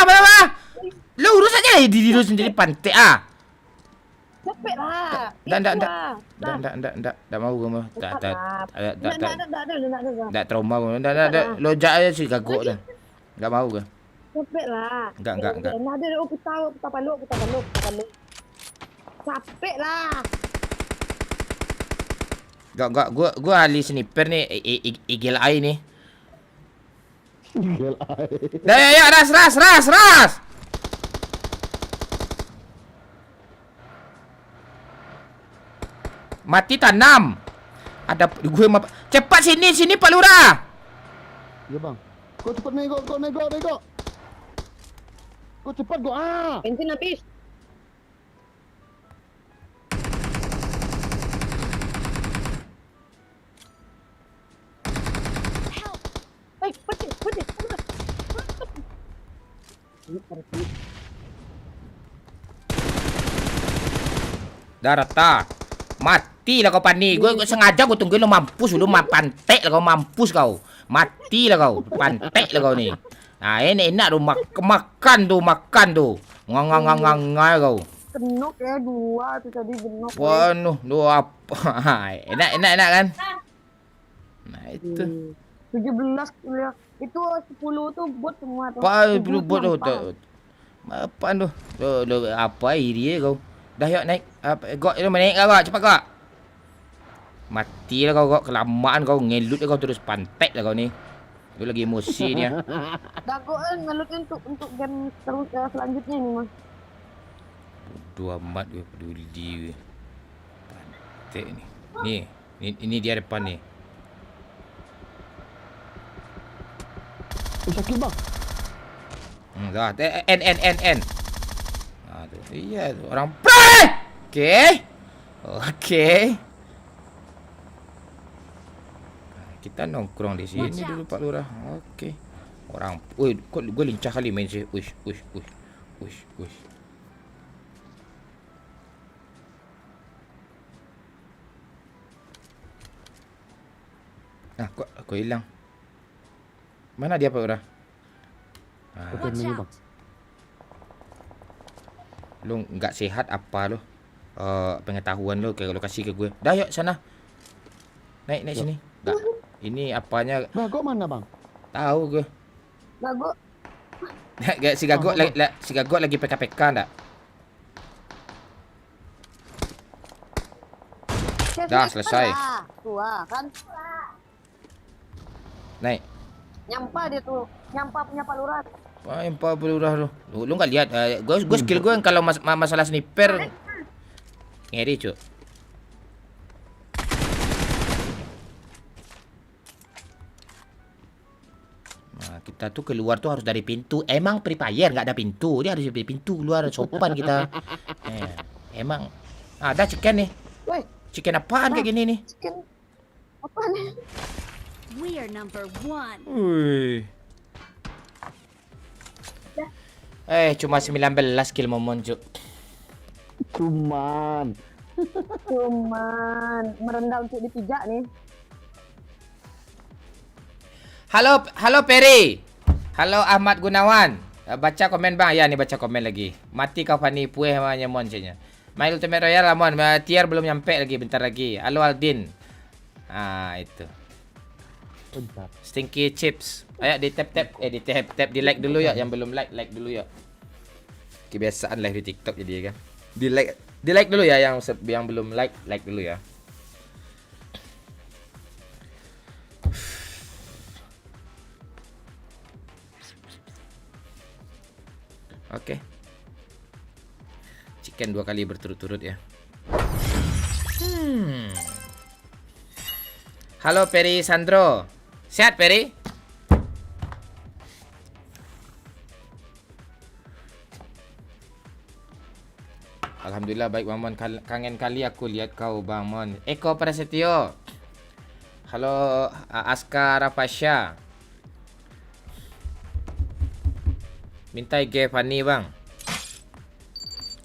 Apa? Lu urus aja diri lu sendiri pantai ah. Cepet lah. Enggak mau gue mah. Tak. Tak trauma gue. Enggak. Lojak aja sih kagok dah. Enggak mau gue. Cepet lah. Enggak. Nah, ada kita paluk. Capek lah. Enggak. Gue ahli sniper nih. Igel ai nih. Gel. Dah ya ras. Mati tanam. Ada gue cepat sini Pak Lurah. Ya bang. Kau cepat nego. Kau cepat kau. Bensin habis. Help! Peti. Dah rata. Matilah kau Pani. Gue sengaja gue tungguin lo mampus dulu, pantek lah kau, mampus kau. Matilah kau, pantek lah kau nih. Nah, ini enak tuh makan tuh. Ngang kau. Genok ya 2 tuh tadi genok. Waduh, dua apa? enak kan? Nah, itu. 17 kuliah. Itu 10 tuh bot semua tuh. Apa belum buat tu? Nampak. Apa tu? Apa iri kau? Dah yuk naik. Gok itu naik kau, cepat kau. Matilah kau, kelamaan kau, ngelut kau terus, pantek lah kau ni. Kau lagi emosi ni. Dah kok ngelutnya untuk game terus selanjutnya nih mas. Bodoh amat gue, peduli gue. Pantek ni. Ini dia depan ni. Sakit bang. Dah. N. Tu. Iya tu orang. Okey. Kita nongkrong di sini dulu Pak Lurah. Okey. Orang, kok gue lincah kali main sih. Uish. Nah, kok hilang. Mana dia Pak Lurah? Watch ni, out! Lu enggak sehat apa lu? Pengetahuan lu kalau kasih ke gue. Dah yuk sana. Naik sini. Enggak. Ini apanya? Nah, kau mana bang? Tahu gue. Gago. Si Gagot lagi PK enggak? Dah, selesai. Tua kan. Naik. Nyampa dia tuh. Nyampa punya Pak Lurah. Wah, yang Pak Lurah lu. Lu enggak lihat? Gue skill gue kalau masalah sniper ngeri, Cuk. Nah, kita tuh keluar tuh harus dari pintu. Emang Free Fire nggak ada pintu. Dia harus dari pintu keluar, sopan kita. Emang ada chicken nih. Woi, Chicken apaan kayak gini nih? chicken. Apa nih? We are number 1. Wih. Cuma 19 kill momon, Cuk. Cuman Merendah untuk dipijak nih. Halo Peri. Halo Ahmad Gunawan. Baca komen bang. Ya, nih baca komen lagi. Mati kau Fani pueh namanya mon cenya. Main Ultimate Royale lah mon. Tier belum nyampe lagi, bentar lagi. Halo Aldin. Itu. bentar. Stinky Chips. Ayo di tap, di like dulu ya. Yang belum like dulu ya. Kebiasaan live di TikTok jadi ya kan. Di like dulu ya yang belum like dulu ya. Oke. Chicken 2 kali berturut-turut ya. Halo Peri Sandro. Sehat Peri? Alhamdulillah baik Bang Mon. Kangen kali aku lihat kau Bang Mon. Eko Prasetyo. Halo Aska Rafasya. Minta IG Fanny Bang.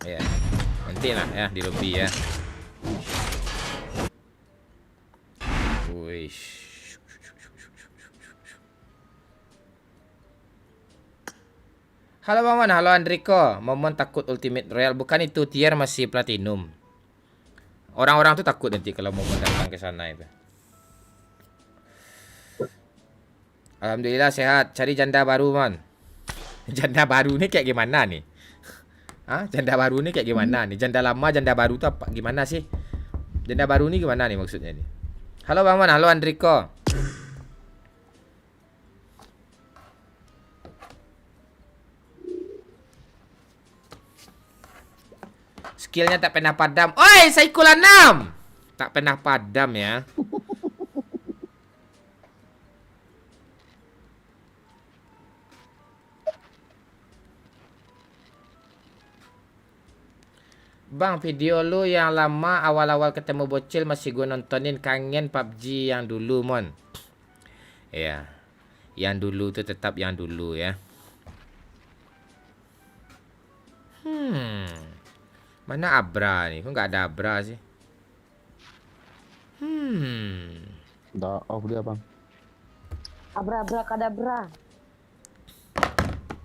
Ya. Nanti lah ya di lobby ya. Wish. Halo Bang Mon, halo Andriko. Momon takut Ultimate Royale, bukan itu tier masih platinum. Orang-orang tuh takut nanti kalau Momon datang ke sana itu. Alhamdulillah sehat. Cari janda baru, Mon. Janda baru nih kayak gimana nih? Hah? Janda baru nih kayak gimana nih? Janda lama, janda baru tuh apa? Gimana sih? Janda baru nih gimana nih maksudnya nih? Halo Bang Mon, halo Andriko. Skillnya tak pernah padam. Oi, Saikul 6. Tak pernah padam ya. Bang, video lu yang lama awal-awal ketemu bocil masih gue nontonin, kangen PUBG yang dulu, mon. Ya. Yang dulu tuh tetap yang dulu ya. Mana Abra nih? Kok nggak ada Abra sih? Udah off dia bang. Abra kadabra.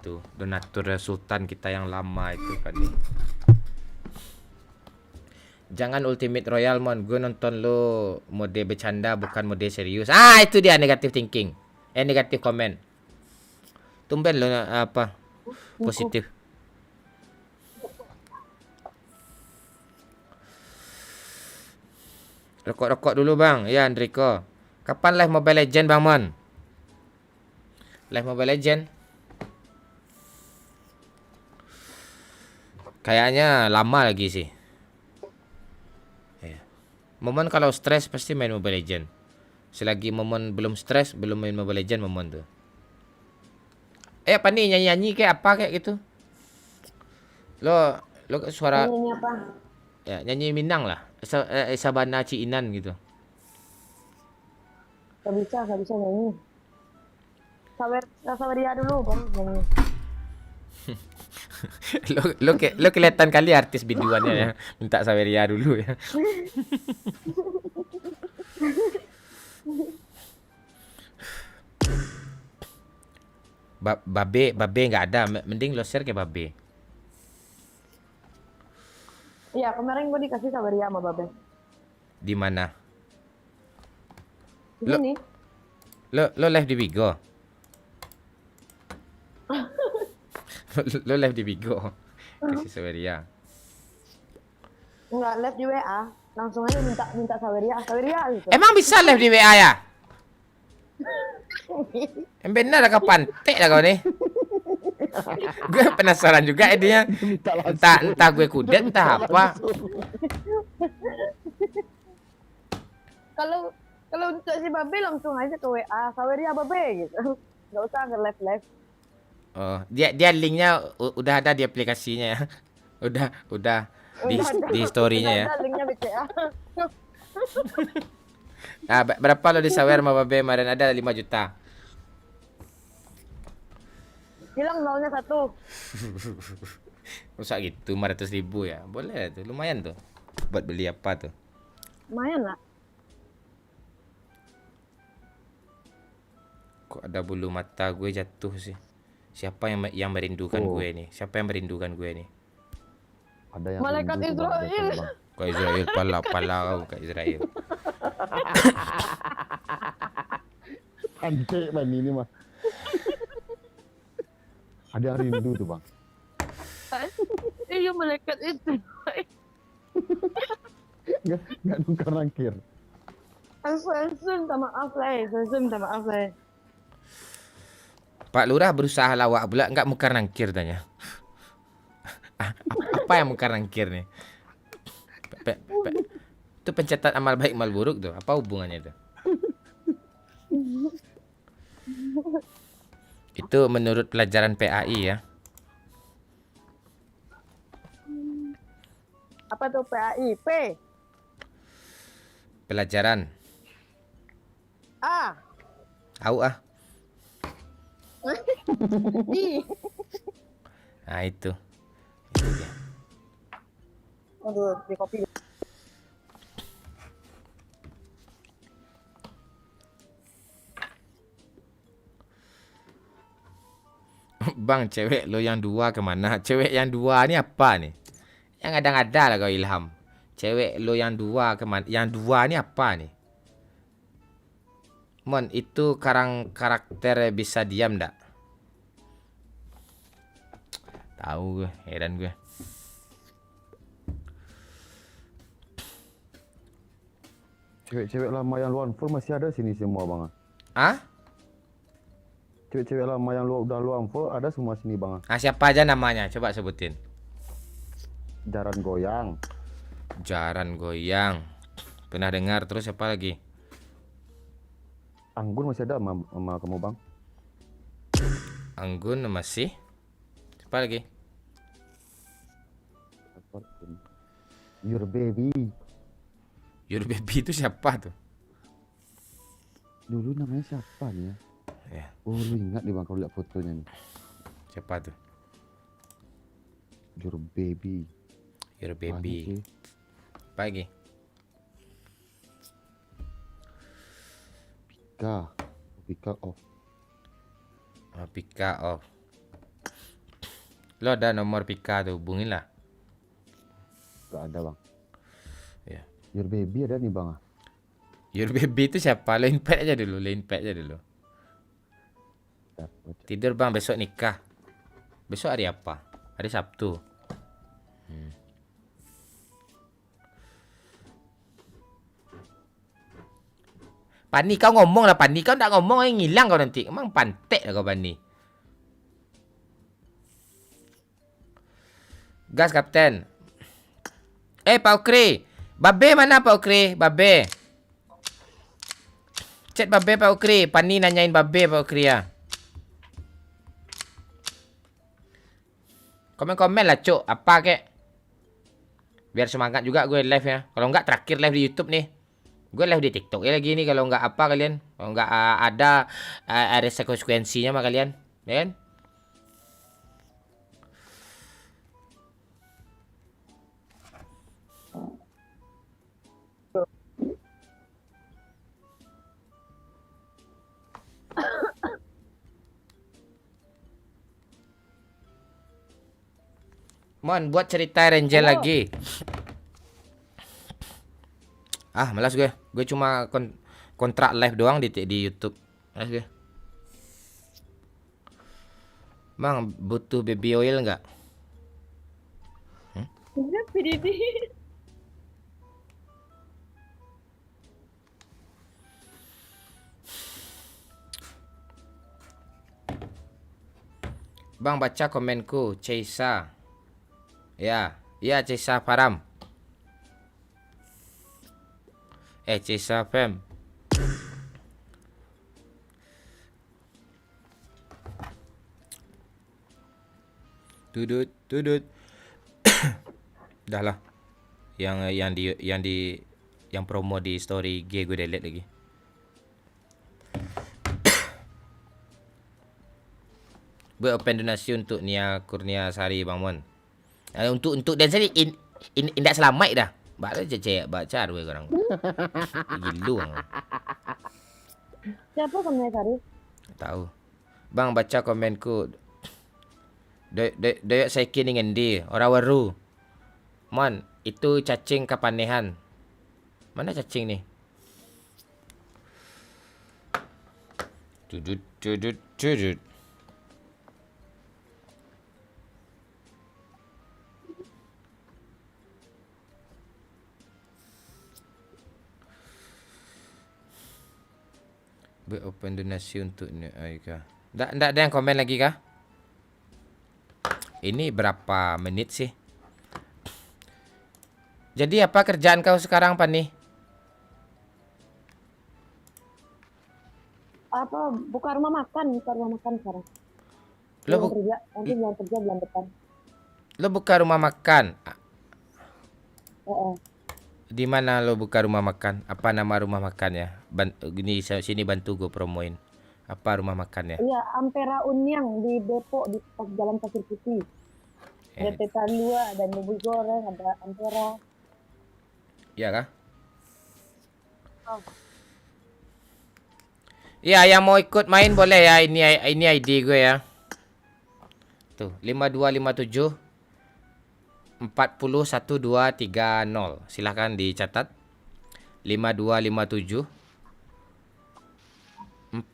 Tuh, donatur Sultan kita yang lama itu kan nih. Jangan Ultimate Royal, mon. Gue nonton lo mode bercanda bukan mode serius. Ah, itu dia negative thinking. Negatif komen. Tumben lo apa? Positif. Rokok-rokok dulu, Bang. Ya, Andriko. Kapan live Mobile Legend, Bang Mon? Live Mobile Legend? Kayaknya lama lagi sih. Momon kalau stres pasti main Mobile Legend. Selagi Momon belum stres, belum main Mobile Legend Momon tuh. Apa nih, nyanyi-nyanyi kayak apa kayak gitu? Lo suara Ini apa? ya, nyanyi Minang lah. Sabana Ciinan gitu. Gak bisa nyanyi. Saweria dulu baru nyanyi. lo kelihatan kali artis biduannya ya. Minta Saweria dulu ya. Babe nggak ada, mending lo share ke Babe. Iya, kemarin gue dikasih Saweria sama Babe. Di mana? Di sini. Lo live di Bigo. lo live di Bigo. Kasih Saweria. Enggak, live di WA. Langsung aja minta Saweria gitu. Emang bisa live di WA ya? Bener lah, kapan tek lah kau nih. Gue penasaran juga dia. Entah gue kudet, entah apa. Kalau untuk si Babe langsung aja ke WA Saweria Babe gitu. Nggak usah ke live. Oh, dia linknya udah ada di aplikasinya ya. Udah di story-nya ya. Ada linknya BCA. Ah, berapa lo disawer sama Babe kemarin? Ada 5 juta. Hilang nolnya 1. Rusak gitu, 500.000 ya. Boleh tuh, lumayan tuh. Buat beli apa tuh? Lumayan lah. Kok ada bulu mata gue jatuh sih? Siapa yang merindukan gue nih? Siapa yang merindukan gue nih? Ada yang Malaikat rindu tuh, Bang, Israel. biasanya, Bang. Kok Israel pala kau ke Israel. Anjir man ini mah. Ada yang rindu tuh bang. Iya malaikat itu. Nggak nukar nangkir. Sun minta maaf lah. Pak Lurah berusaha lawak pula, nggak mungkar nangkir tanya. Apa yang mungkar nangkir nih? Itu pencatat amal baik mal buruk tuh. Apa hubungannya tuh? Itu menurut pelajaran PAI ya. Apa tuh PAI? P. Pelajaran. A. Tahu ah. I. Nah itu. Itu dia. Aduh, di kopi. Bang, cewek lo yang dua kemana? Cewek yang dua ini apa nih? Yang ada-ada lah kau Ilham. Cewek lo yang dua kemana? Yang dua ini apa nih? Mon, itu karakter bisa diam ndak? Tahu gue, heran gue. Cewek-cewek lama yang luar full masih ada sini semua bang. Ah? Cewek-cewek lama yang udah luar full ada semua sini bang. Ah, siapa aja namanya? Coba sebutin. Jaran goyang. Jaran goyang. Pernah dengar. Terus siapa lagi? Anggun masih ada sama kamu bang? Anggun masih. Siapa lagi? Your baby. Your baby itu siapa tuh? Dulu namanya siapa nih ya? Ya, Oh lu ingat nih bang kalau lihat fotonya nih. siapa tuh? Your baby. Your Banyak baby. sih. Apa lagi? Pika off. Pika off. Lo ada nomor Pika tuh, hubungin lah. Gak ada bang. Ya. Your baby ada nih bang. Your baby itu siapa? Lain pad aja dulu, lain pad aja dulu. Dapat. Tidur bang, besok nikah. Besok hari apa? Hari Sabtu. Pani kau ngomong lah Pani. Kau tak ngomong ngilang kau nanti. Emang pantek lah kau Pani. Gas Kapten. Pak Ukri. Babe mana Pak Ukri? Babe. Chat Babe Pak Ukri. Pani nanyain Babe Pak Ukri ya. Komen-komen lah cuk. Apa kek? Biar semangat juga gue live ya. Kalau enggak terakhir live di YouTube nih. Gue live di TikTok ya lagi nih. Kalau enggak apa kalian. Kalau enggak ada konsekuensinya sama kalian. Ya kan? Mon, buat cerita Ranger lagi. Malas gue. Gue cuma kontrak live doang di YouTube. Malas gue. Bang, butuh baby oil nggak? PDD. Bang, baca komenku. Ceisa. Ya, Ceisa Faram. Ceisa Fem. Tudut. Dah lah. Yang promo di story G gue delete lagi. Gue open donasi untuk Nia Kurnia Sari Bang Mon. Untuk dan sini indak selamat dah. Baru cecek baca gue orang. Gilu orang. Siapa kamu Sari? Tahu. Bang baca komenku. Doyok saya kini ngendi orang waru. Mon, itu cacing kapanehan. Mana cacing nih? Tudut. Open donasi untuk ni Aika. Ndak ada yang komen lagi kah? Ini berapa menit sih? Jadi apa kerjaan kau sekarang, Pani? Apa buka rumah makan sekarang. Lo Kerja, nanti bulan kerja bulan depan. Lo buka rumah makan. Oh. Di mana lo buka rumah makan? Apa nama rumah makannya? Gini sini bantu gue promoin. Apa rumah makannya? Iya, Ampera Unyang di Depok di Jalan Pasir Putih. Ada tetan 2, ada mobil goreng, ada Ampera. Iya kah? Oh. Iya, yang mau ikut main boleh ya. Ini ID gue ya. Tuh, 5257 401230. Silahkan dicatat. 5257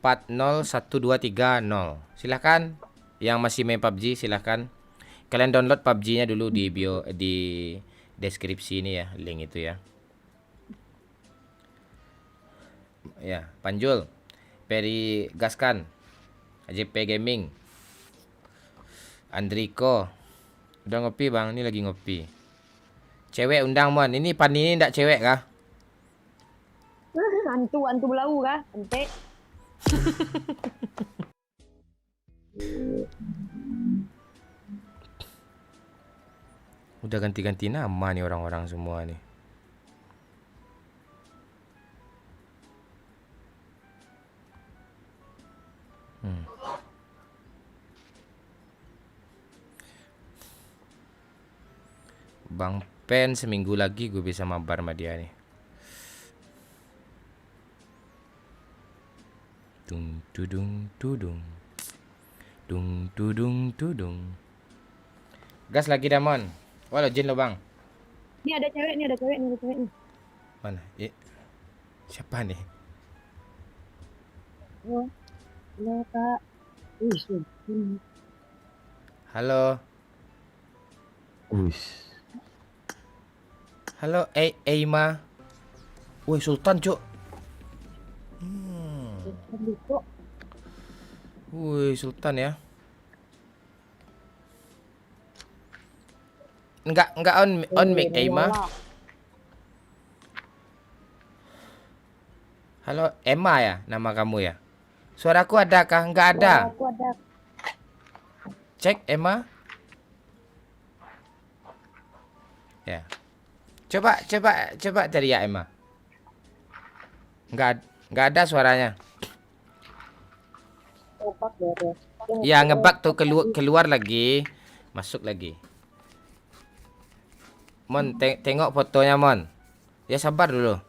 401230. Silahkan. Yang masih main PUBG silahkan. Kalian download PUBG-nya dulu di bio di deskripsi ini ya, link itu ya. Ya, Panjul. Peri Gaskan. JP Gaming. Andriko. Udah ngopi bang, ini lagi ngopi. Cewek undang Mon. Ini Pani ini ndak cewek kah? hantu belau kah? Ente. Udah ganti-ganti nama nih orang-orang semua nih. Bang Pen, seminggu lagi gue bisa mabar sama dia nih. Dung tudung tudung. Dung tudung tudung. Gas lagi Damon. Walau jin lo bang. Ini ada cewek nih. Mana? Siapa nih? Oh, halo kak. Halo. Uish. Halo, Eima. Woi, Sultan, Cuk. Woi, Sultan ya. Enggak on mic Eima. Halo, Emma ya nama kamu ya? Suaraku ada kah? Enggak ada. Aku ada. Cek Emma. Ya. Coba cari ya Emma. Enggak ada suaranya. Opak ya. Ya ngebug tuh keluar lagi, masuk lagi. Mon tengok fotonya Mon. Ya sabar dulu.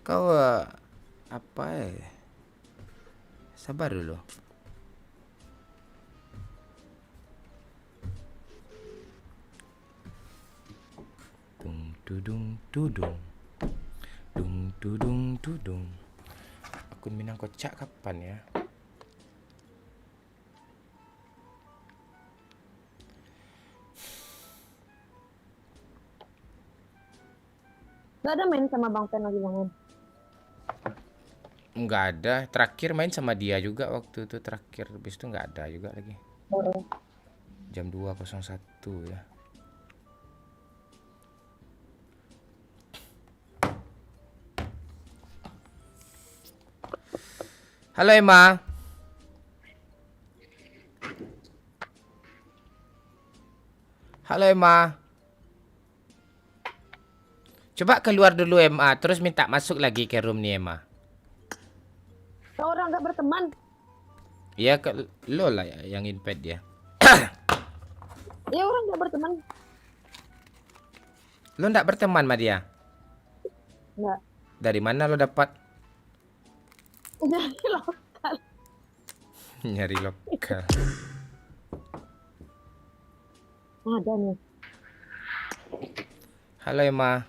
Kau apa ya? Sabar dulu. Dung tudung tudung. Dung tudung tudung. Akun Minang Kocak kapan ya? Gak ada main sama Bang Pen lagi bangun. Enggak ada. Terakhir main sama dia juga waktu itu terakhir. Habis itu enggak ada juga lagi. Jam 2.01 ya. Halo Emma. Halo Emma. Coba keluar dulu Emma, terus minta masuk lagi ke room nih Emma. Kau orang gak berteman. Iya lo lah yang invite dia. Ya orang gak berteman. Lo ndak berteman sama dia? Enggak. Dari mana lo dapat? Jadi lokal. Nyari lokal. Ada nih. Halo Emma.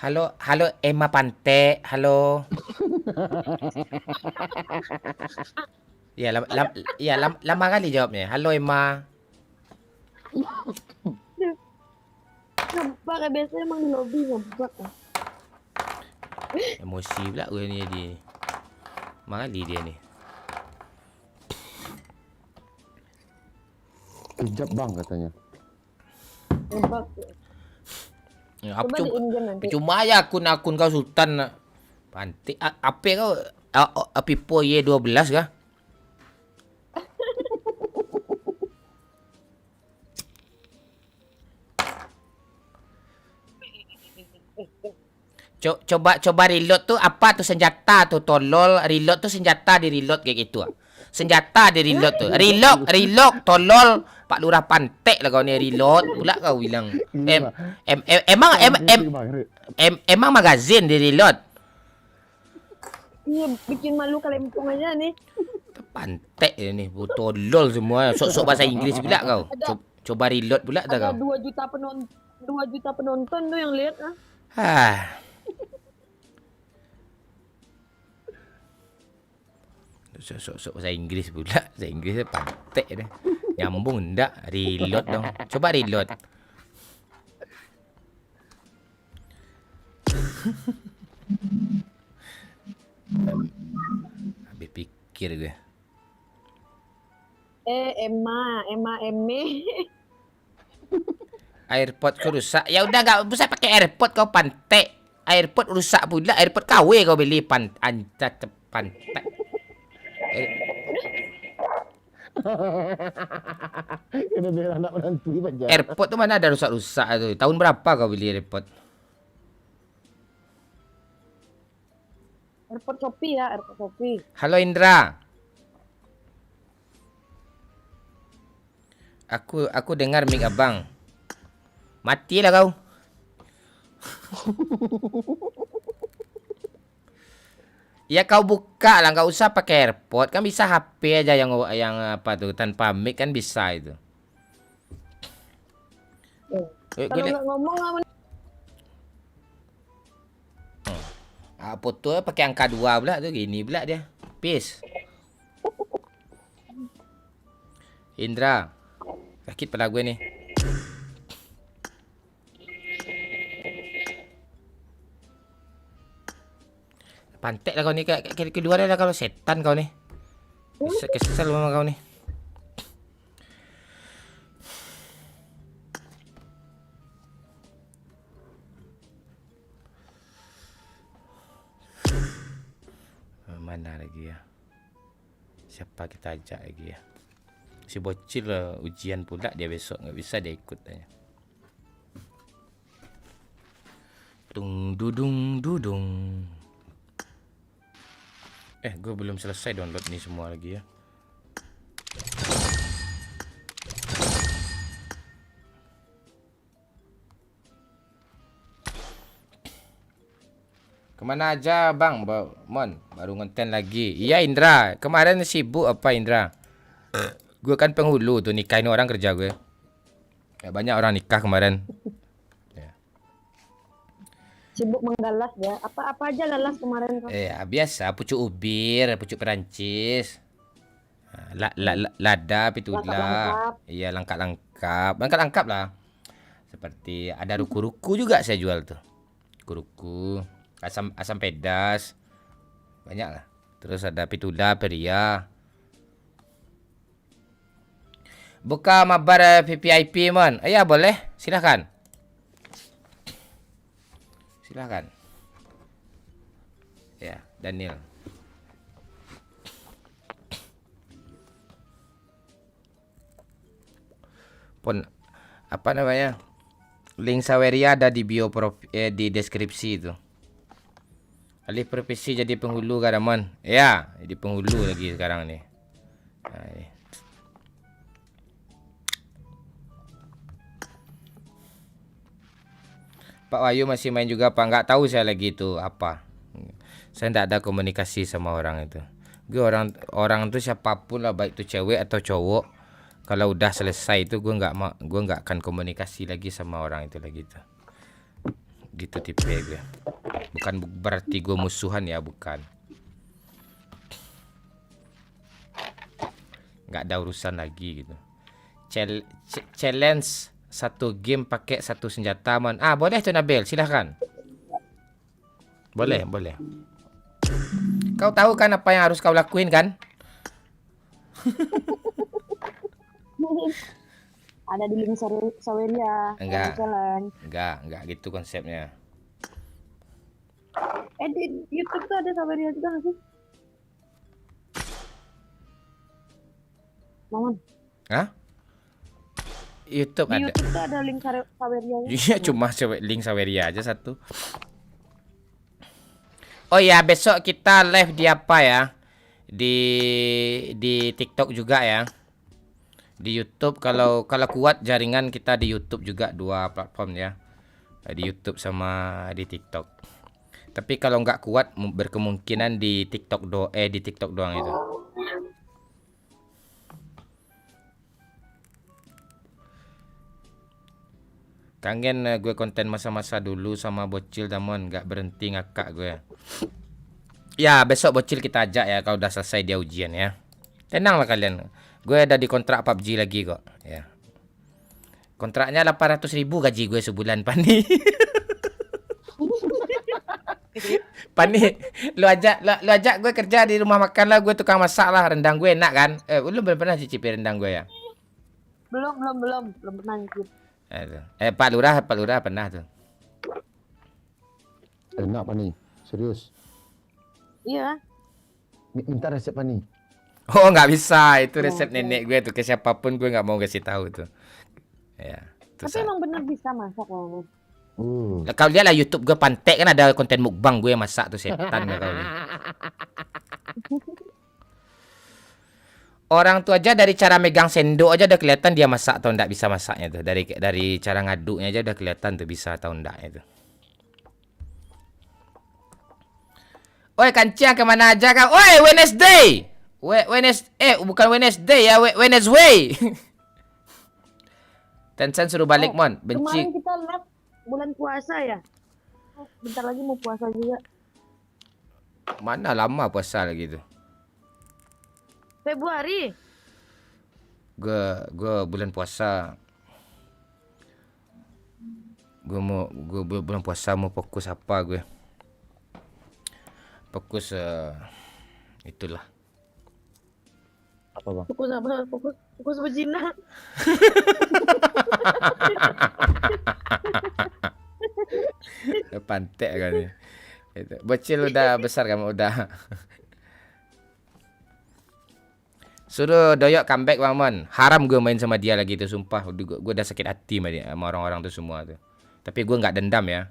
Halo Emma Pante. Halo. Lama kali jawabnya. Halo Emma. Ngebak ya, biasanya emang di lobby ngebak ya. Emosi pula gue ni dia. Mali dia ni. Kejap bang katanya. Ngebak. Ya, Coba di in-game nanti. Cuma ya akun kau Sultan. Pantik. Apa kau? Pipo Y12 kah? Coba reload tuh apa tuh senjata tuh tolol, reload tuh senjata di reload kayak gitu. Senjata di reload tuh. Reload tolol. Pak Lurah pantek lah kau ni reload pula kau bilang. Emang magazin di reload. Iya, bikin malu Kalimpung aja nih. Pantek ni, tolol semua. Sok-sok bahasa Inggris pula kau. Coba reload pula dah Ada kau. 2 juta penonton tuh yang lihat ah. Hah. Sok bahasa Inggris pula. Bahasa Inggris pantek dah. Nyambung ndak? Reload dong. Coba reload. Habis pikir gue. Emma. AirPod kau rusak. Ya udah enggak usah pakai AirPod kau pantek. AirPod rusak pula. AirPod KW kau beli pantek. Kena biar anak menantu baca. AirPod tu mana ada rusak-rusak tu. Tahun berapa kau beli AirPod? AirPod Shopee ya, AirPod Shopee. Halo Indra. Aku dengar mic abang. Matilah kau. Ya kau buka lah, nggak usah pakai AirPod, kan bisa HP aja yang apa tuh tanpa mic kan bisa itu. Kalau nggak ngomong Foto pakai angka 2 pula tu, gini pula dia. Peace. Indra, sakit pada gue nih. Pantek lah kau ni, kedua dah kalau setan kau ni. Kesel sama kau ni. Mana lagi ya? Siapa kita ajak lagi ya? Si bocil ujian pula dia besok, nggak bisa dia ikut aja. Dung dudung dudung. Gue belum selesai download nih semua lagi ya. Kemana aja bang, Mon? Baru ngonten lagi. Iya Indra, kemarin sibuk apa Indra? Gue kan penghulu tuh, nikahin orang kerja gue. Ya, banyak orang nikah kemarin. sibuk menggalas ya. Apa aja galas kemarin? Biasa, pucuk ubir, pucuk Perancis. Lada, pitula. Iya, lengkap-lengkap. Lengkap-lengkap lah. Seperti ada ruku-ruku juga saya jual tuh. Ruku-ruku, asam pedas. Banyak lah. Terus ada pitula, peria. Buka mabar VIP, Mon. Iya, boleh. Silakan. Silakan. Ya, Daniel. Pon apa namanya? Link Saweria ada di bio di deskripsi itu. Alih profesi jadi penghulu Karaman. Ya, jadi penghulu lagi sekarang nih. Nah, ini. Pak Wahyu masih main juga apa? Nggak tahu saya lagi itu apa. Saya nggak ada komunikasi sama orang itu. Gue orang itu siapapun lah, baik itu cewek atau cowok. Kalau udah selesai itu gue nggak akan komunikasi lagi sama orang itu lagi tuh. Gitu tipe gue. Bukan berarti gue musuhan ya, bukan. Nggak ada urusan lagi gitu. Challenge satu game pakai satu senjata, Mon. Boleh tuh Nabil, silahkan. Boleh. Kau tahu kan apa yang harus kau lakuin kan? Ada di link Saweria. Enggak gitu konsepnya. Di YouTube tuh ada Saweria juga nggak sih? Mohon. Hah? YouTube Di ada. YouTube tuh ada link Saweria. Iya, cuma link Saweria aja satu. Oh ya, besok kita live di apa ya? Di TikTok juga ya. Di YouTube kalau kuat jaringan kita di YouTube juga, dua platform ya. Di YouTube sama di TikTok. Tapi kalau nggak kuat berkemungkinan di TikTok doang itu. Kangen gue konten masa-masa dulu sama bocil Damon, nggak berhenti ngakak gue. Ya besok bocil kita ajak ya kalau udah selesai dia ujian ya. Tenanglah kalian. Gue ada di kontrak PUBG lagi kok. Ya. Kontraknya 800.000 gaji gue sebulan Pani. Pani, lu ajak gue kerja di rumah makan lah, gue tukang masak lah, rendang gue enak kan? Lu belum pernah cicipi rendang gue ya? Belum pernah nyicip. Pak Lurah pernah tuh. Enak Pak nih, serius. Iya. Minta resep Pak nih. Oh nggak bisa, itu resep nenek gue tuh, ke siapapun gue nggak mau kasih tahu tuh. Ya. Tapi emang bener bisa masak loh. Kau lihat lah YouTube gue Pantek kan ada konten mukbang gue yang masak tuh, setan gak kau ni. Orang tu aja dari cara megang sendok aja udah kelihatan dia masak atau enggak bisa masaknya tuh. Dari cara ngaduknya aja udah kelihatan tuh bisa atau enggaknya tuh. Oi kancing kemana aja kau? Oi Wednesday. Bukan Wednesday ya, Wednesday. Tencent suruh balik mon, benci. Kemarin kita live bulan puasa ya. Bentar lagi mau puasa juga. Mana lama puasa lagi tuh. Februari. Gue bulan puasa. Gue bulan puasa mau fokus apa gue? Fokus itulah. Apa Bang? Fokus apa? Fokus berzina. Pantek kan ni. Itu. Bocil udah besar kan udah. Suruh doyok comeback Bang Mon. Haram gue main sama dia lagi tuh sumpah. Gue udah sakit hati sama orang-orang tuh semua tuh. Tapi gue nggak dendam ya.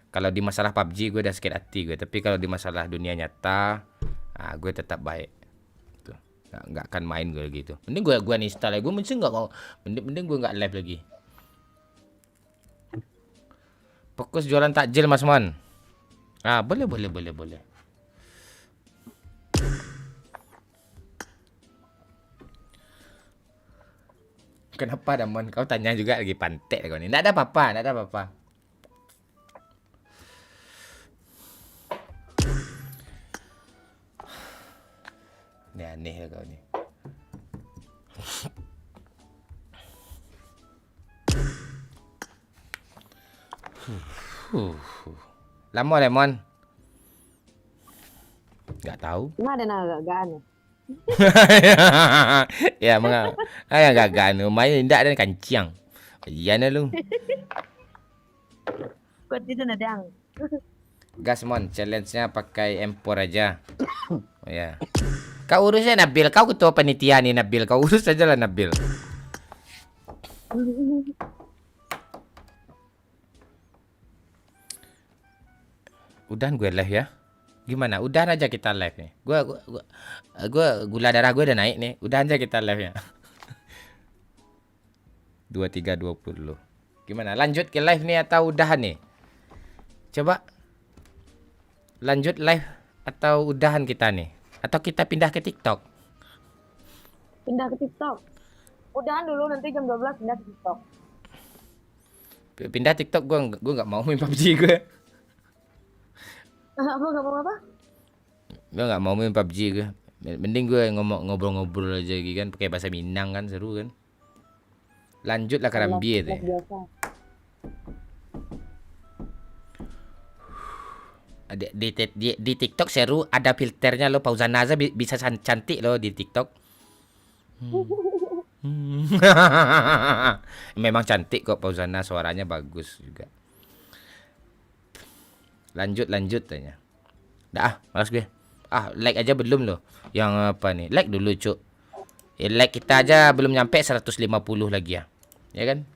Kalau di masalah PUBG gue udah sakit hati gue. Tapi kalau di masalah dunia nyata, gue tetap baik. Tuh. Nggak akan main gue gitu. Mending gue uninstall lagi. Gue mending gue nggak live lagi. Fokus jualan takjil Mas Mon. Boleh. Kenapa Damon? Kau tanya juga lagi pantek kau ni. Nggak ada apa-apa. Ni aneh kau ni. Lama Lemon? Nggak tahu. Nggak ada nagaan ya. Ya mengapa? Gagan main indak dan kancing. Iyan lu. Kau tidak nadang. Gas Mon, challenge-nya pakai M4 aja. Oh ya. Kau urusnya Nabil, kau ketua panitia nih Nabil. Kau urus aja lah Nabil. Udahan gue live ya. Gimana? Udahan aja kita live nih. Gua gula darah gue udah naik nih. Udahan aja kita live ya. 23.20. Gimana? Lanjut ke live nih atau udahan nih? Coba. Lanjut live atau udahan kita nih? Atau kita pindah ke TikTok? Pindah ke TikTok. Udahan dulu nanti jam 12 pindah ke TikTok. Pindah TikTok gue nggak mau main PUBG gue. Apa? Gue nggak mau main PUBG gue. Mending gue ngobrol-ngobrol aja gitu kan, pakai bahasa Minang kan seru kan. Lanjutlah Karambi itu. Biasa. Di TikTok seru, ada filternya lo. Pauzana aja bisa cantik lo di TikTok. Memang cantik kok Pauzana, suaranya bagus juga. Lanjut tanya. Dah malas gue. Like aja belum loh. Yang apa nih? Like dulu cuk. Like kita aja belum nyampe 150 lagi ya. Ya kan?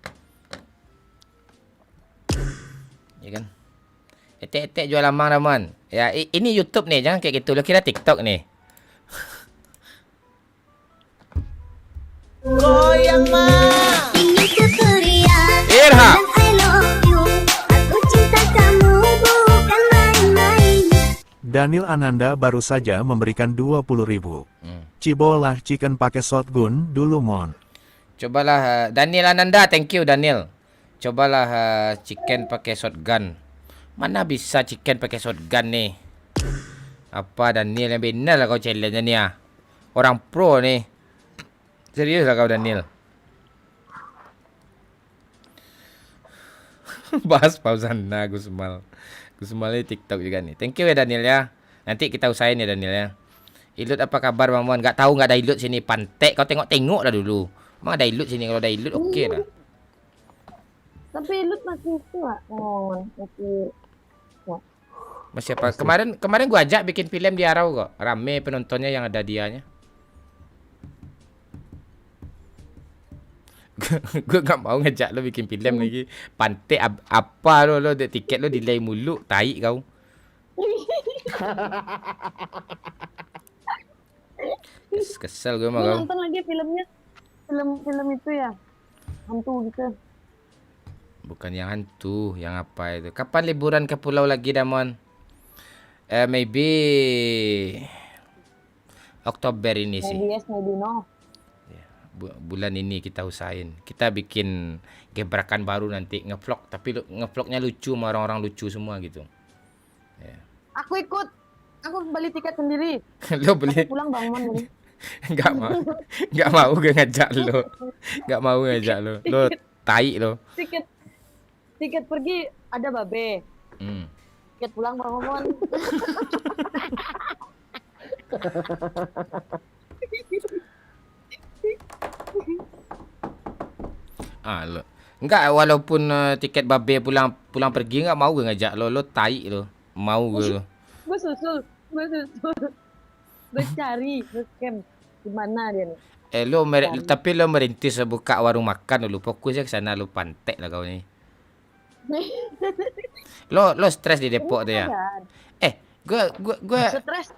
Etek jual lamang Ramon. Ya ini YouTube nih, jangan kayak gitu. Lo kira TikTok nih. Goyang mah. Ini ku teriak. Irha. I love you. Aku cinta kamu bukan main-main. Daniel Ananda baru saja memberikan 20.000. Cibolah chicken pakai shotgun dulu Mon. Cobalah Daniel Ananda, thank you Daniel. Cobalah chicken pakai shotgun. Mana bisa chicken pakai shotgun nih? Apa Daniel yang benar lah kau challenge ni ah. Orang pro nih. Serius lah kau Daniel. Bahas Fauzana Gusmal. Gusmal ini TikTok juga nih. Thank you ya Daniel ya. Nanti kita usahain ya Daniel ya. Ilut apa kabar Bang Mon? Gak tahu nggak ada Ilut sini. Pantek kau tengok-tengok lah dulu. Emang ada Ilut sini, kalau ada Ilut oke lah. Tapi Lut masih itu nggak? Oh, masih. Masih apa? Kemarin gua ajak bikin film di Arau kok. Rame penontonnya yang ada dianya. Gue gak mau ngajak lo bikin film lagi. Pantai apa lo tiket lo delay mulu, tai kau. Kesel gue sama Lu kau. nonton lagi filmnya? Film itu ya? Hantu gitu. Bukan yang hantu, yang apa itu? Kapan liburan ke pulau lagi, Damon? Maybe Oktober ini sih. Maybe yes, maybe no. Bulan ini kita usahain. Kita bikin gebrakan baru nanti ngevlog, tapi ngevlognya lucu sama orang-orang lucu semua gitu. Aku ikut. Aku beli tiket sendiri. Lo beli? Pulang bangun beli. Nggak mau gue ngajak lo. Nggak mau ngajak lo. Lo tai lo. Tiket pergi ada babe. Tiket pulang bangun. Lo. Enggak, walaupun tiket babe pulang pergi nggak mau gue ngajak lo. Lo tai lo. Mau gue lo. Gue susul. Gue cari, gue scam. Gimana dia nih? Tapi lo merintis buka warung makan dulu. Fokusnya ke sana, lo pantek lah kau nih. Lo stres di Depok tuh ya? Gue Stres.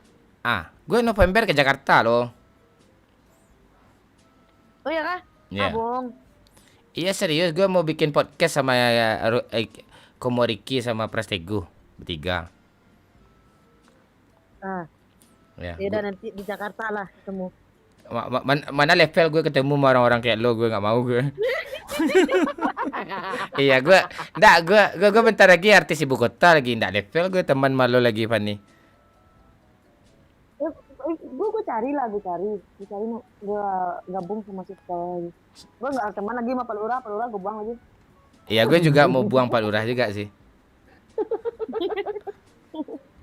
gue November ke Jakarta lo. Oh ya kah? Iya. Bohong. Iya serius, gue mau bikin podcast sama Komoriki sama Prastego bertiga. Ya. Ya udah nanti di Jakarta lah ketemu. Mana level gue ketemu sama orang-orang kayak lo, gue nggak mau gue. Iya gue bentar lagi artis ibu kota lagi, ndak level gue teman malu lagi Fanny. Gue cari gue gabung sama Sister. Gue nggak teman lagi sama Pak Lurah gue buang lagi. Iya gue juga mau buang Pak Lurah juga sih.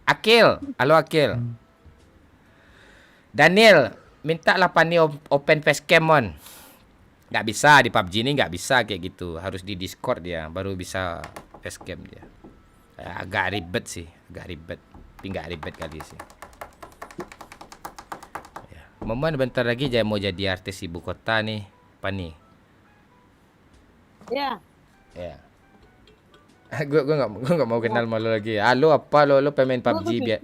Akil, halo Akil. Daniel, minta lah Fanny open facecam mon. Nggak bisa di PUBG ini, nggak bisa kayak gitu. Harus di Discord dia baru bisa facecam dia. Agak ribet sih, tapi nggak ribet kali sih. Momen bentar lagi mau jadi artis ibu kota nih, Fanny. Ya. Ya. Gue nggak mau kenal malu lagi. Lo apa lo pemain PUBG biar.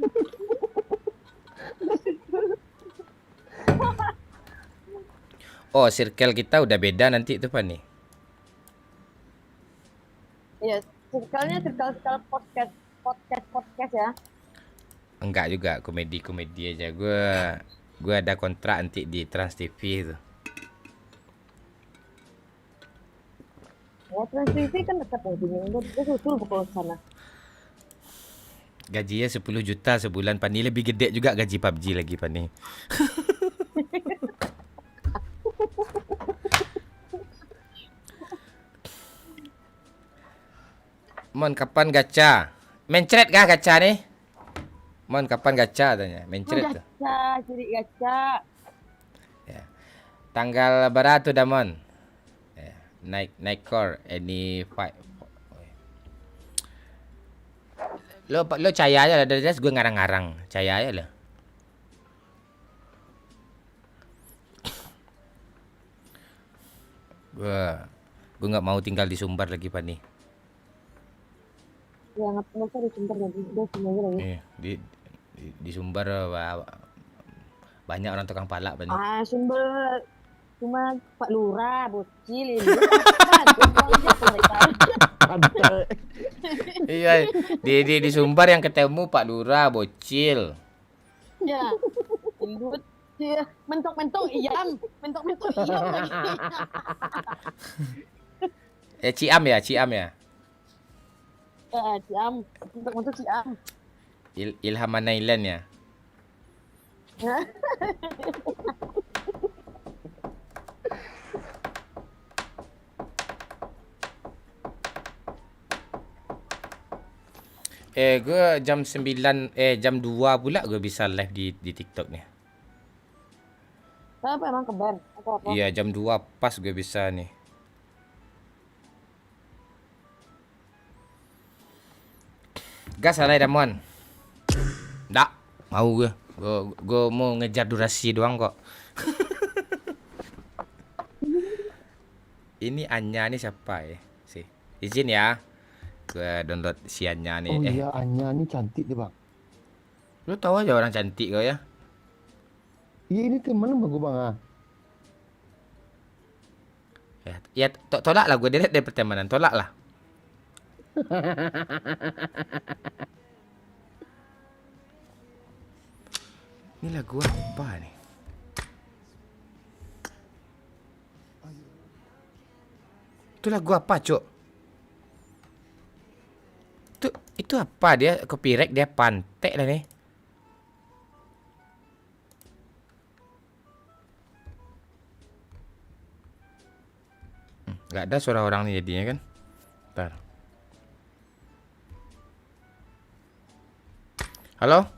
Oh, circle kita udah beda nanti itu Fanny. Iya, circle-nya circle podcast ya. Enggak juga, komedi aja. Gue ada kontrak nanti di Trans TV itu. Ya, Trans TV kan dekat ya, gue susul ke sana. Gajinya 10 juta sebulan Fanny, lebih gede juga gaji PUBG lagi Fanny. Mon kapan gacha? Mencret kah gacha nih? Mon kapan gacha tanya? Mencret tuh. Gacha, ciri gacha. Ya. Tanggal berapa tuh Damon? Ya. Naik core any 5. Lo caya aja lah, dari gue ngarang-ngarang. Caya aja lah. Gue nggak mau tinggal di Sumbar lagi Fanny. Ya nggak usah di Sumbar lagi, udah sini aja lagi. Di Sumbar banyak orang tukang palak Fanny. Sumber cuma Pak Lurah, bocil ini. Iya, di Sumbar yang ketemu Pak Lurah, bocil. Ya, gendut. Ya, mentok-mentok iyam lagi. Ciam ya. Ciam, mentok-mentok Ciam. Ilham Manailan ya. Gue jam 9 jam 2 pula gue bisa live di TikTok nih. Kenapa emang ke band atau apa? Iya, jam 2 pas gue bisa nih. Gas alai Damon. Nggak, mau gue. Gue mau ngejar durasi doang kok. Ini Anya nih siapa ya? Sih. Izin ya. Gue download si Anya nih. Oh iya, Anya ini cantik deh bang. Lu tahu aja orang cantik kau ya? Iya ini temen bang gue bang ah. Ya tolak lah gue dari pertemanan, tolak lah. Ini lagu apa nih? Itu lagu apa, Cuk? Itu apa dia? Copyright dia pantek lah nih. Gak ada suara orang nih jadinya kan? Bentar. Halo?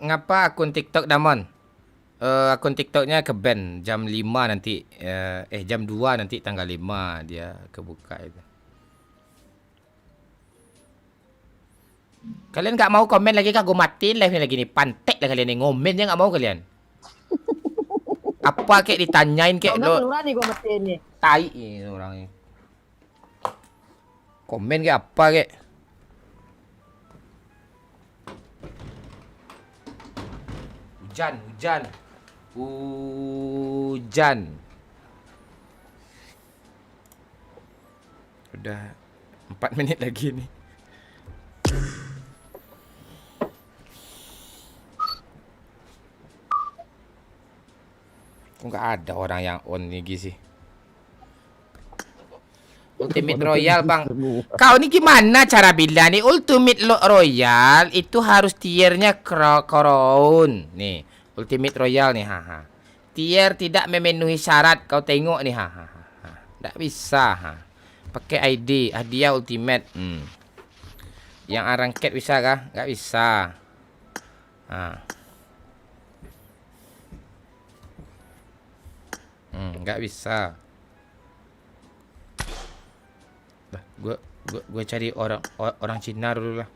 Ngapa akun TikTok Damon? Akun TikToknya ke ban jam 5 nanti. Jam 2 nanti tanggal 5 dia kebuka itu. Kalian gak mau komen lagi kah? Gue matiin live lagi nih. Pantek lah kalian nih. Ngomennya gak mau kalian. Apa kek ditanyain kek Enggak lo. keluar nih gue mesin nih. Tai ini orangnya. Komen kek apa kek? Hujan. Udah 4 menit lagi nih. Kok nggak ada orang yang on nih sih? Ultimate Royal bang. Kau ini gimana cara bilang nih? Ultimate Royal itu harus tiernya crown. Nih, Ultimate Royal nih, haha. Tier tidak memenuhi syarat. Kau tengok nih, haha. Nggak bisa, ha. Pakai ID, hadiah Ultimate. Yang unranked bisa kah? Nggak bisa. Nggak bisa. Lah, gue cari orang Cina dulu lah.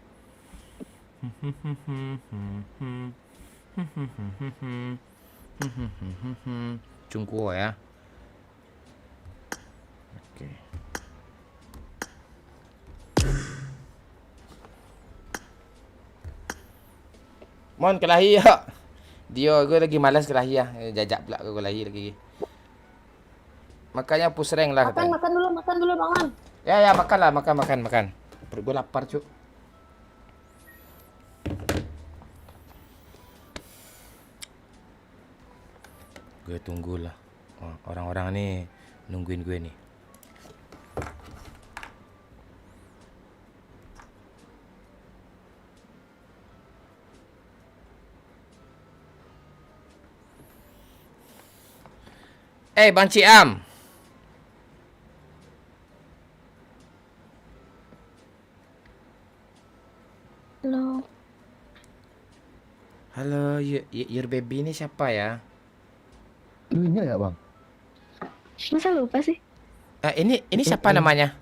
Cungkuo ya. Oke. Mon kelahi ya. Dia gue lagi malas kelahi ya. Jajak pula gue kelahi lagi. Makanya push rank lah katanya. Makan dulu Bang Man. Ya makan lah, makan. Perut gue lapar, Cuk. Gue tunggulah. Orang-orang nih nungguin gue nih. Bang Ciam. Halo, your baby ini siapa ya? Lu ingat gak bang? Masa lupa sih? Ini siapa namanya?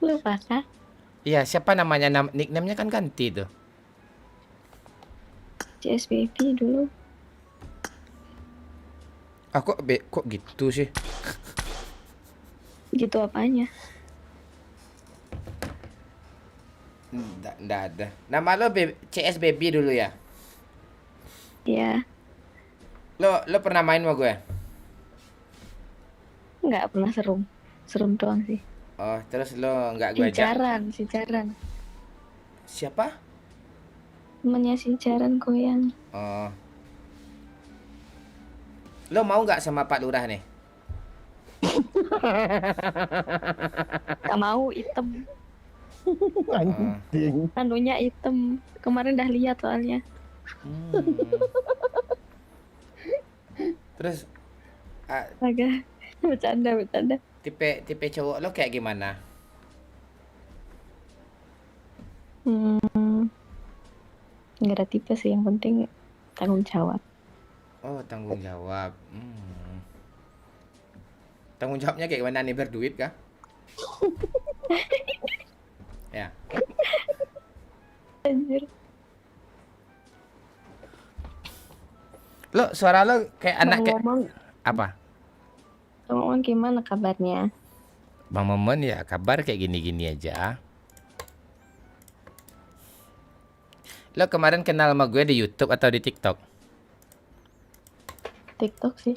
Lupa kah? Iya, siapa namanya? Nickname-nya kan ganti tuh. CSBB dulu. Kok gitu sih? Gitu apanya? Nggak ada. Nama lo CS Baby dulu ya? Ya, Lo pernah main sama gue? nggak pernah serum. Serum doang sih. Oh, terus lo nggak gue ajak? Sicaran. Siapa? Temennya sicaran goyang. Oh. Lo mau nggak sama Pak Lurah nih? Gak mau, hitam. Anjing. Anunya hitam. Kemarin udah lihat soalnya. Terus Agak Bercanda, bercanda. Tipe cowok lo kayak gimana? Nggak ada tipe sih, yang penting tanggung jawab. Oh, tanggung jawab. Tanggung jawabnya kayak gimana nih, berduit kah? Ya. Anjir. Lo suara lo kayak anak kayak Ngomong, apa? ngomong gimana kabarnya? Bang Momon ya kabar kayak gini-gini aja. Lo kemarin kenal sama gue di YouTube atau di TikTok? TikTok sih.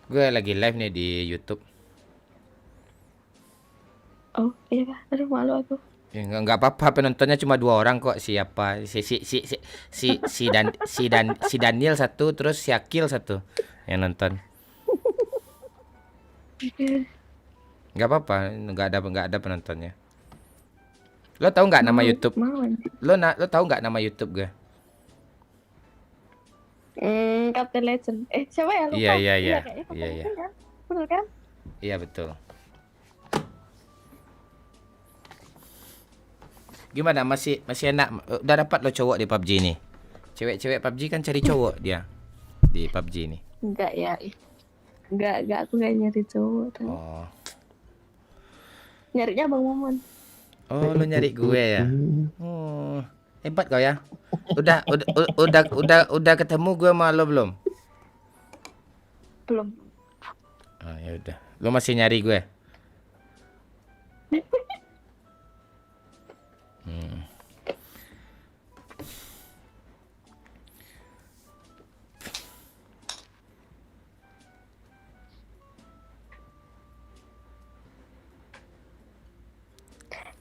Gue lagi live nih di YouTube. Oh iya kah? Aduh malu aku. Ya, nggak apa-apa, penontonnya cuma 2 orang kok. Siapa? Si Daniel satu, terus si Akil satu yang nonton. Nggak apa-apa, nggak ada penontonnya. Lo tahu nggak nama YouTube? Mau anjir. Lo tahu nggak nama YouTube gue? Captain Legend. Siapa ya? Lupa. Iya. Kayaknya Captain Iya. Legend kan? Bener kan? Iya betul. Gimana, masih enak? Udah dapat lo cowok di PUBG nih? Cewek-cewek PUBG kan cari cowok dia di PUBG nih. Enggak ya. Enggak, aku nggak nyari cowok. Tahu. Oh, Nyarinya Bang Momon. lo nyari gue ya? Oh, hebat kau ya. Udah ketemu gue sama lo belum? Belum. Oh, ya udah. Lo masih nyari gue?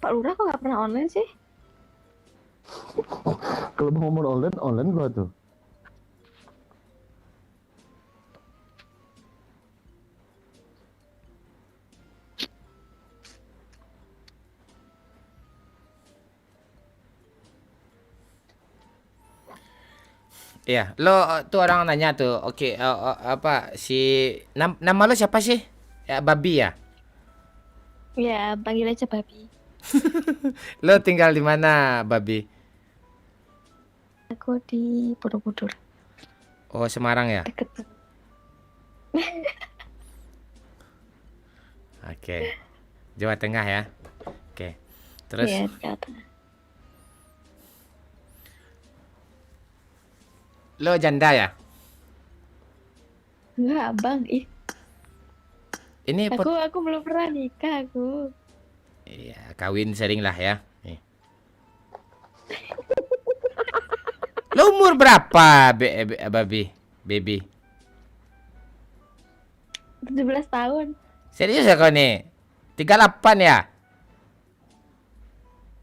Pak Lurah kok nggak pernah online sih? Kalau mau ngomong online gua tuh. Iya, lo tuh orang nanya tuh. Oke, apa nama lo siapa sih? Ya, Babi ya? Ya, panggil aja Babi. Lo tinggal di mana, Babi? Aku di Borobudur. Oh, Semarang ya? Deket. Oke. Jawa Tengah ya? Oke. Terus Iya, dekat. lo janda ya? Enggak, Bang. Ih, Ini aku belum pernah nikah aku. Iya, kawin sering lah ya. Nih. Lo umur berapa, Babi? Baby. 17 tahun. Serius ya kau nih? 38 ya?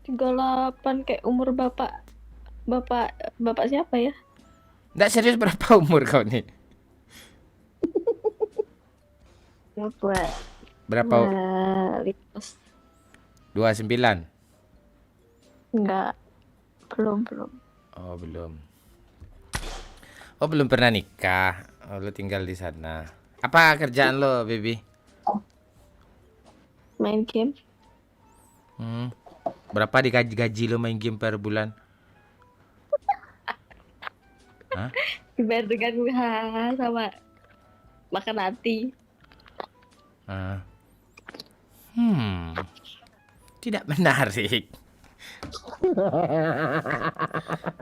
38 kayak umur bapak. Bapak siapa ya? Nggak, serius berapa umur kau nih? Buat Berapa? Lipas. 29? Enggak. Belum. Oh, belum. Oh, belum pernah nikah. Oh, lo tinggal di sana. Apa kerjaan lo, Baby? Main game. Berapa gaji lo main game per bulan? Hah? Dibayar dengan WH sama makan hati. Ah. Tidak menarik.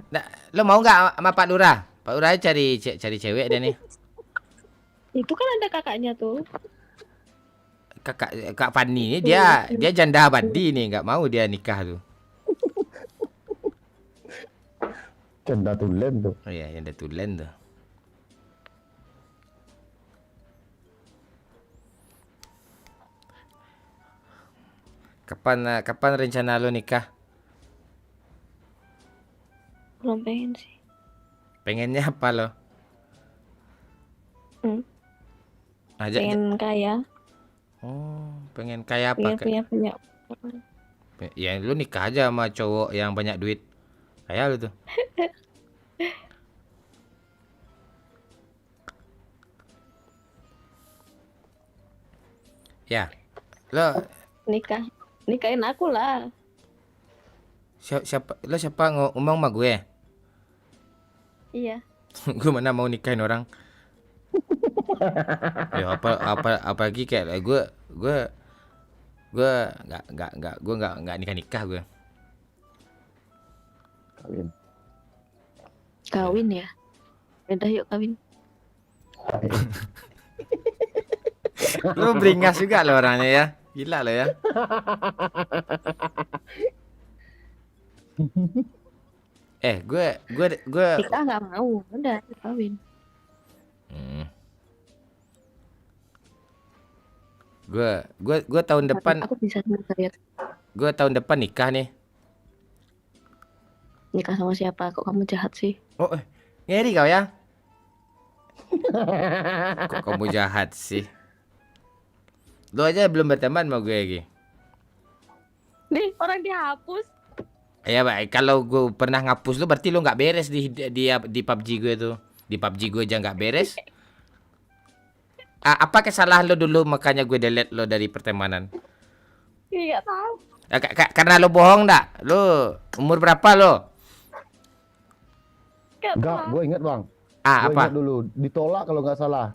Nah, lo mau nggak sama Pak Lurah? Pak Lurah cari cewek dia nih. Itu kan ada kakaknya tuh. Kak Fanny ini dia janda abadi nih, nggak mau dia nikah tuh. Canda tulen tuh. Oh iya, janda tulen tuh. Kapan rencana lo nikah? Belum pengen sih. Pengennya apa lo? Pengen kaya. Oh, pengen kaya apa? Pengen punya. Ya lu nikah aja sama cowok yang banyak duit. Kayak lu tuh. Ya. Lo Nikahin aku lah. siapa ngomong sama gue? Iya. Gue mana mau nikahin orang? Ya apa lagi kayak gue nggak nikah gue. Kawin. Kawin ya. Udah yuk kawin. Lu beringas juga lo orangnya ya. Gila lo ya. Gue Nikah nggak mau. Udah kawin. gue tahun depan Aku bisa saya gue tahun depan nikah nih. nikah sama siapa? Kok kamu jahat sih? Oh, ngeri kau ya. Kok kamu jahat sih? Lu aja belum berteman sama gue lagi. Nih orang dihapus. Ya baik, kalau gue pernah ngapus lu berarti lu nggak beres di PUBG gue tuh. Di PUBG gue aja nggak beres. Apa kesalahan lo dulu makanya gue delete lo dari pertemanan? Iya tahu. Karena lo bohong dak? Lo umur berapa lo? Enggak, gue inget bang. Gue Apa? inget dulu, ditolak kalau nggak salah.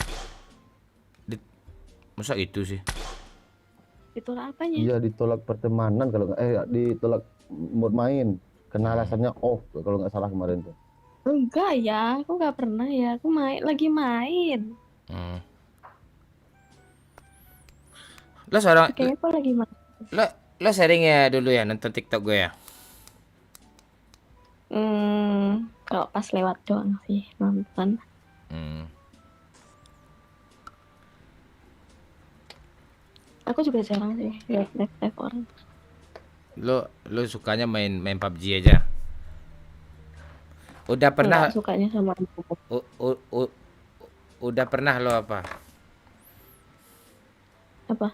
Masa itu sih? Itulah apanya? Iya, ditolak pertemanan kalau nggak, ditolak mood main. Karena alasannya off kalau nggak salah kemarin tuh. Enggak ya, aku nggak pernah ya. Aku lagi main. Lo seorang Kayaknya aku lagi main. lo sering ya dulu ya nonton TikTok gue ya? Kalau pas lewat doang sih nonton. Aku juga jarang sih lihat live orang. Lo sukanya main PUBG aja? Udah pernah Enggak sukanya sama udah pernah lo apa? apa?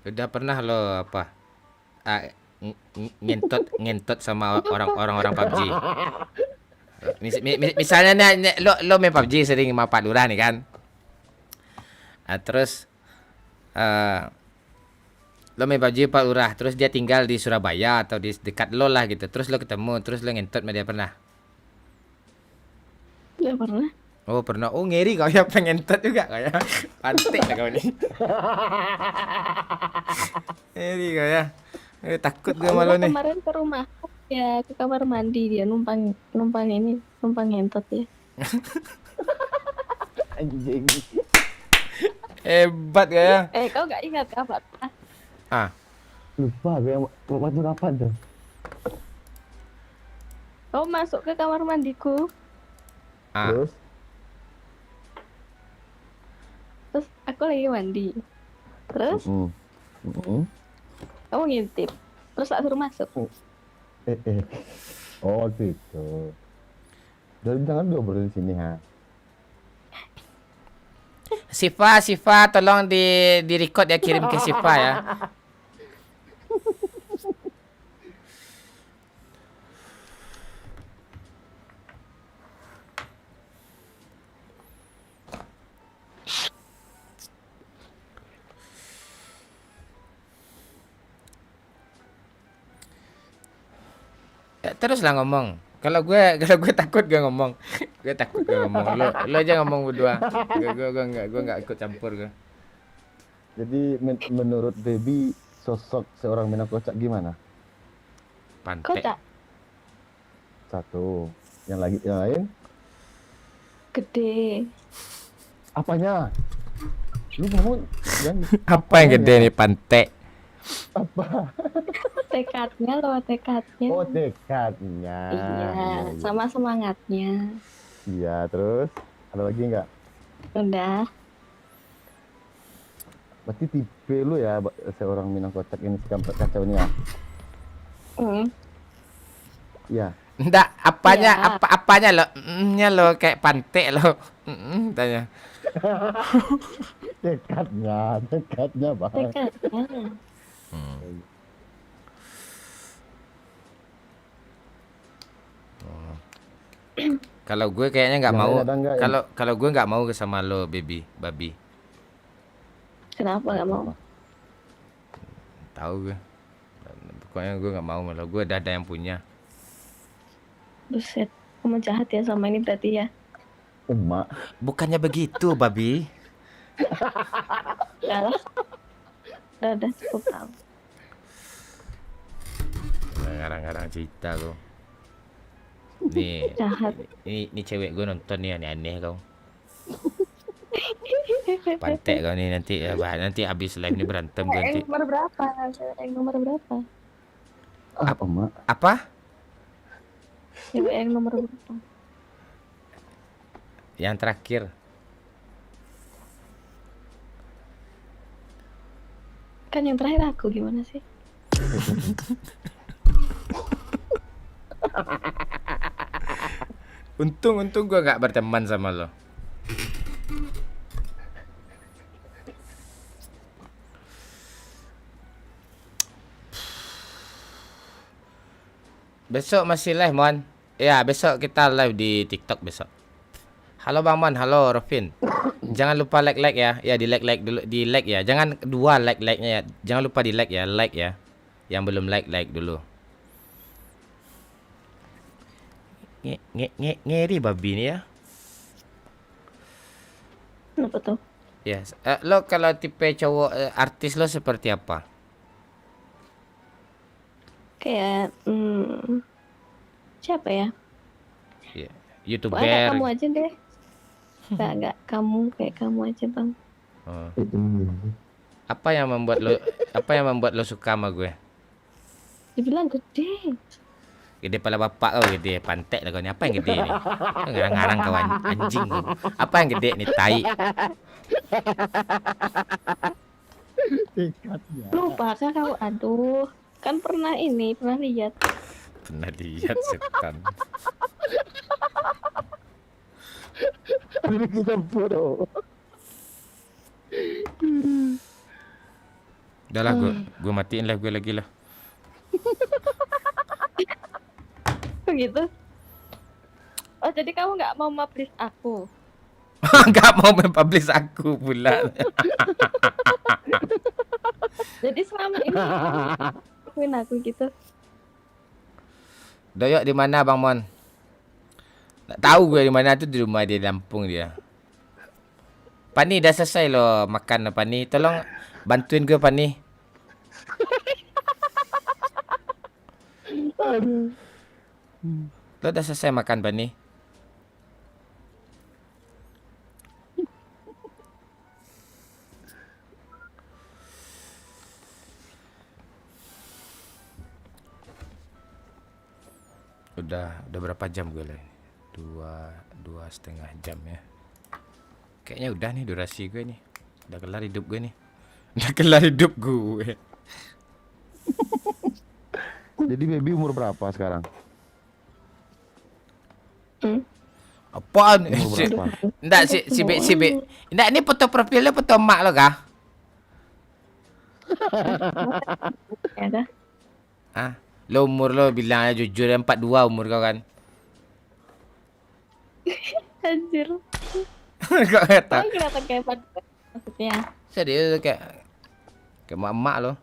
Udah pernah lo apa? Ngentot sama orang-orang PUBG. Misalnya lo main PUBG sering sama Pak Lurah nih kan? Terus lo main PUBG Pak Lurah, terus dia tinggal di Surabaya atau di dekat lo lah gitu. Terus lo ketemu, terus lo ngentot sama dia pernah? Enggak pernah. Oh pernah. Oh ngeri kau ya pengen ngentot juga kayak pantik lah kau nih. Ngeri kau ya. Takut gue malu nih. Kemarin ke rumah ya ke kamar mandi dia numpang ngentot ya. Anjing. Hebat gak ya? Kau nggak ingat apa? Lupa gue waktu kapan tuh. Kau masuk ke kamar mandiku, terus aku lagi mandi, terus kamu ngintip, terus tak suruh masuk. Oh gitu. Jadi jangan diobrolin di sini ha. Sifa tolong di record ya, kirim ke Sifa ya. Teruslah ngomong. Kalau gue takut gue ngomong. Gue takut gue ngomong. Lo aja ngomong berdua. Gue enggak ikut campur gue. Jadi menurut Baby sosok seorang Minang Kocak gimana? Pantek. Kocak, Satu. Yang lain? gede. Apanya? Lu ngomong Apa yang gede nih pantek? apa? Tekadnya loh, tekadnya. Oh, tekadnya. Iya, sama semangatnya. Iya, terus ada lagi nggak? Udah. Berarti tipe lu ya seorang Minang Kocak ini, si kampret kacau ini ya? Iya. Enggak, apanya Ya. apanya lo? Nya lo kayak pantek lo. Tanya. Tekadnya Bang. Tekadnya. Kalau gue kayaknya nggak Yang mau. lain ada nggak, Kalau kalau gue nggak mau sama lo, baby, babi. Kenapa nggak mau? Tahu gue. Pokoknya gue nggak mau malah. Gue udah ada yang punya. Buset, kamu jahat ya sama ini berarti ya. Emak. Bukannya begitu, babi. Udah lah. Udah cukup tahu. Ngarang-ngarang cerita kau. Nih, Jahat. ini cewek gue nonton nih aneh-aneh kau. Pantek kau nih nanti ya, nanti habis live ini berantem gue nanti. Yang nomor berapa? Yang nomor berapa? Emak. Apa? Yang nomor berapa? Yang terakhir. Kan yang terakhir aku gimana sih? Untung gue gak berteman sama lo. Besok masih live, Mon. Ya, besok kita live di TikTok besok. Halo Bang Mon, halo Rofin. Jangan lupa like ya. Ya, di like dulu, di like ya. Jangan dua like-nya ya. Jangan lupa di like ya. Yang belum like dulu. Ngeri babi ini ya. Kenapa tuh? Yes. Lo kalau tipe cowok artis lo seperti apa? Kayak siapa ya? Yeah. Pokoknya kayak YouTuber. kamu aja deh. Enggak kamu, kayak kamu aja, Bang. Oh. Apa yang membuat lo suka sama gue? Dibilang gede. Gede pala bapak kau, gede pantek lah kau ni. Apa yang gede ni? Kau ngarang-ngarang kau anjing kau. Apa yang gede ni, tai? Lupa kah kau? Aduh, kan pernah lihat. Pernah lihat setan. Ini kita bodoh. Dah lah, gue matiin live gue lagi lah. Begitu. Oh, jadi kamu nggak mau publish aku? Gak mau mempublish aku pula. Jadi selama ini lakuin aku gitu. Doyok di mana Bang Mon? Tak tahu gue di mana tu, di rumah dia, Lampung dia. Pani dah selesai lo makan lo Pani. Tolong bantuin gue Pani. Lo dah selesai makan Pani? Udah berapa jam gue lah? Dua setengah jam ya. Kayaknya udah nih durasi gue nih. Udah kelar hidup gue nih. Udah kelar hidup gue. Jadi baby umur berapa sekarang? Apaan? Umur berapa? Nggak si B. Nggak, ini foto profilnya foto emak lo kah? Ya dah. Ah, lo umur lo bilang aja jujur 42 umur kau kan? Anjir. Kau kata. Kamu kenapa kayak maksudnya? Serius kayak emak lo.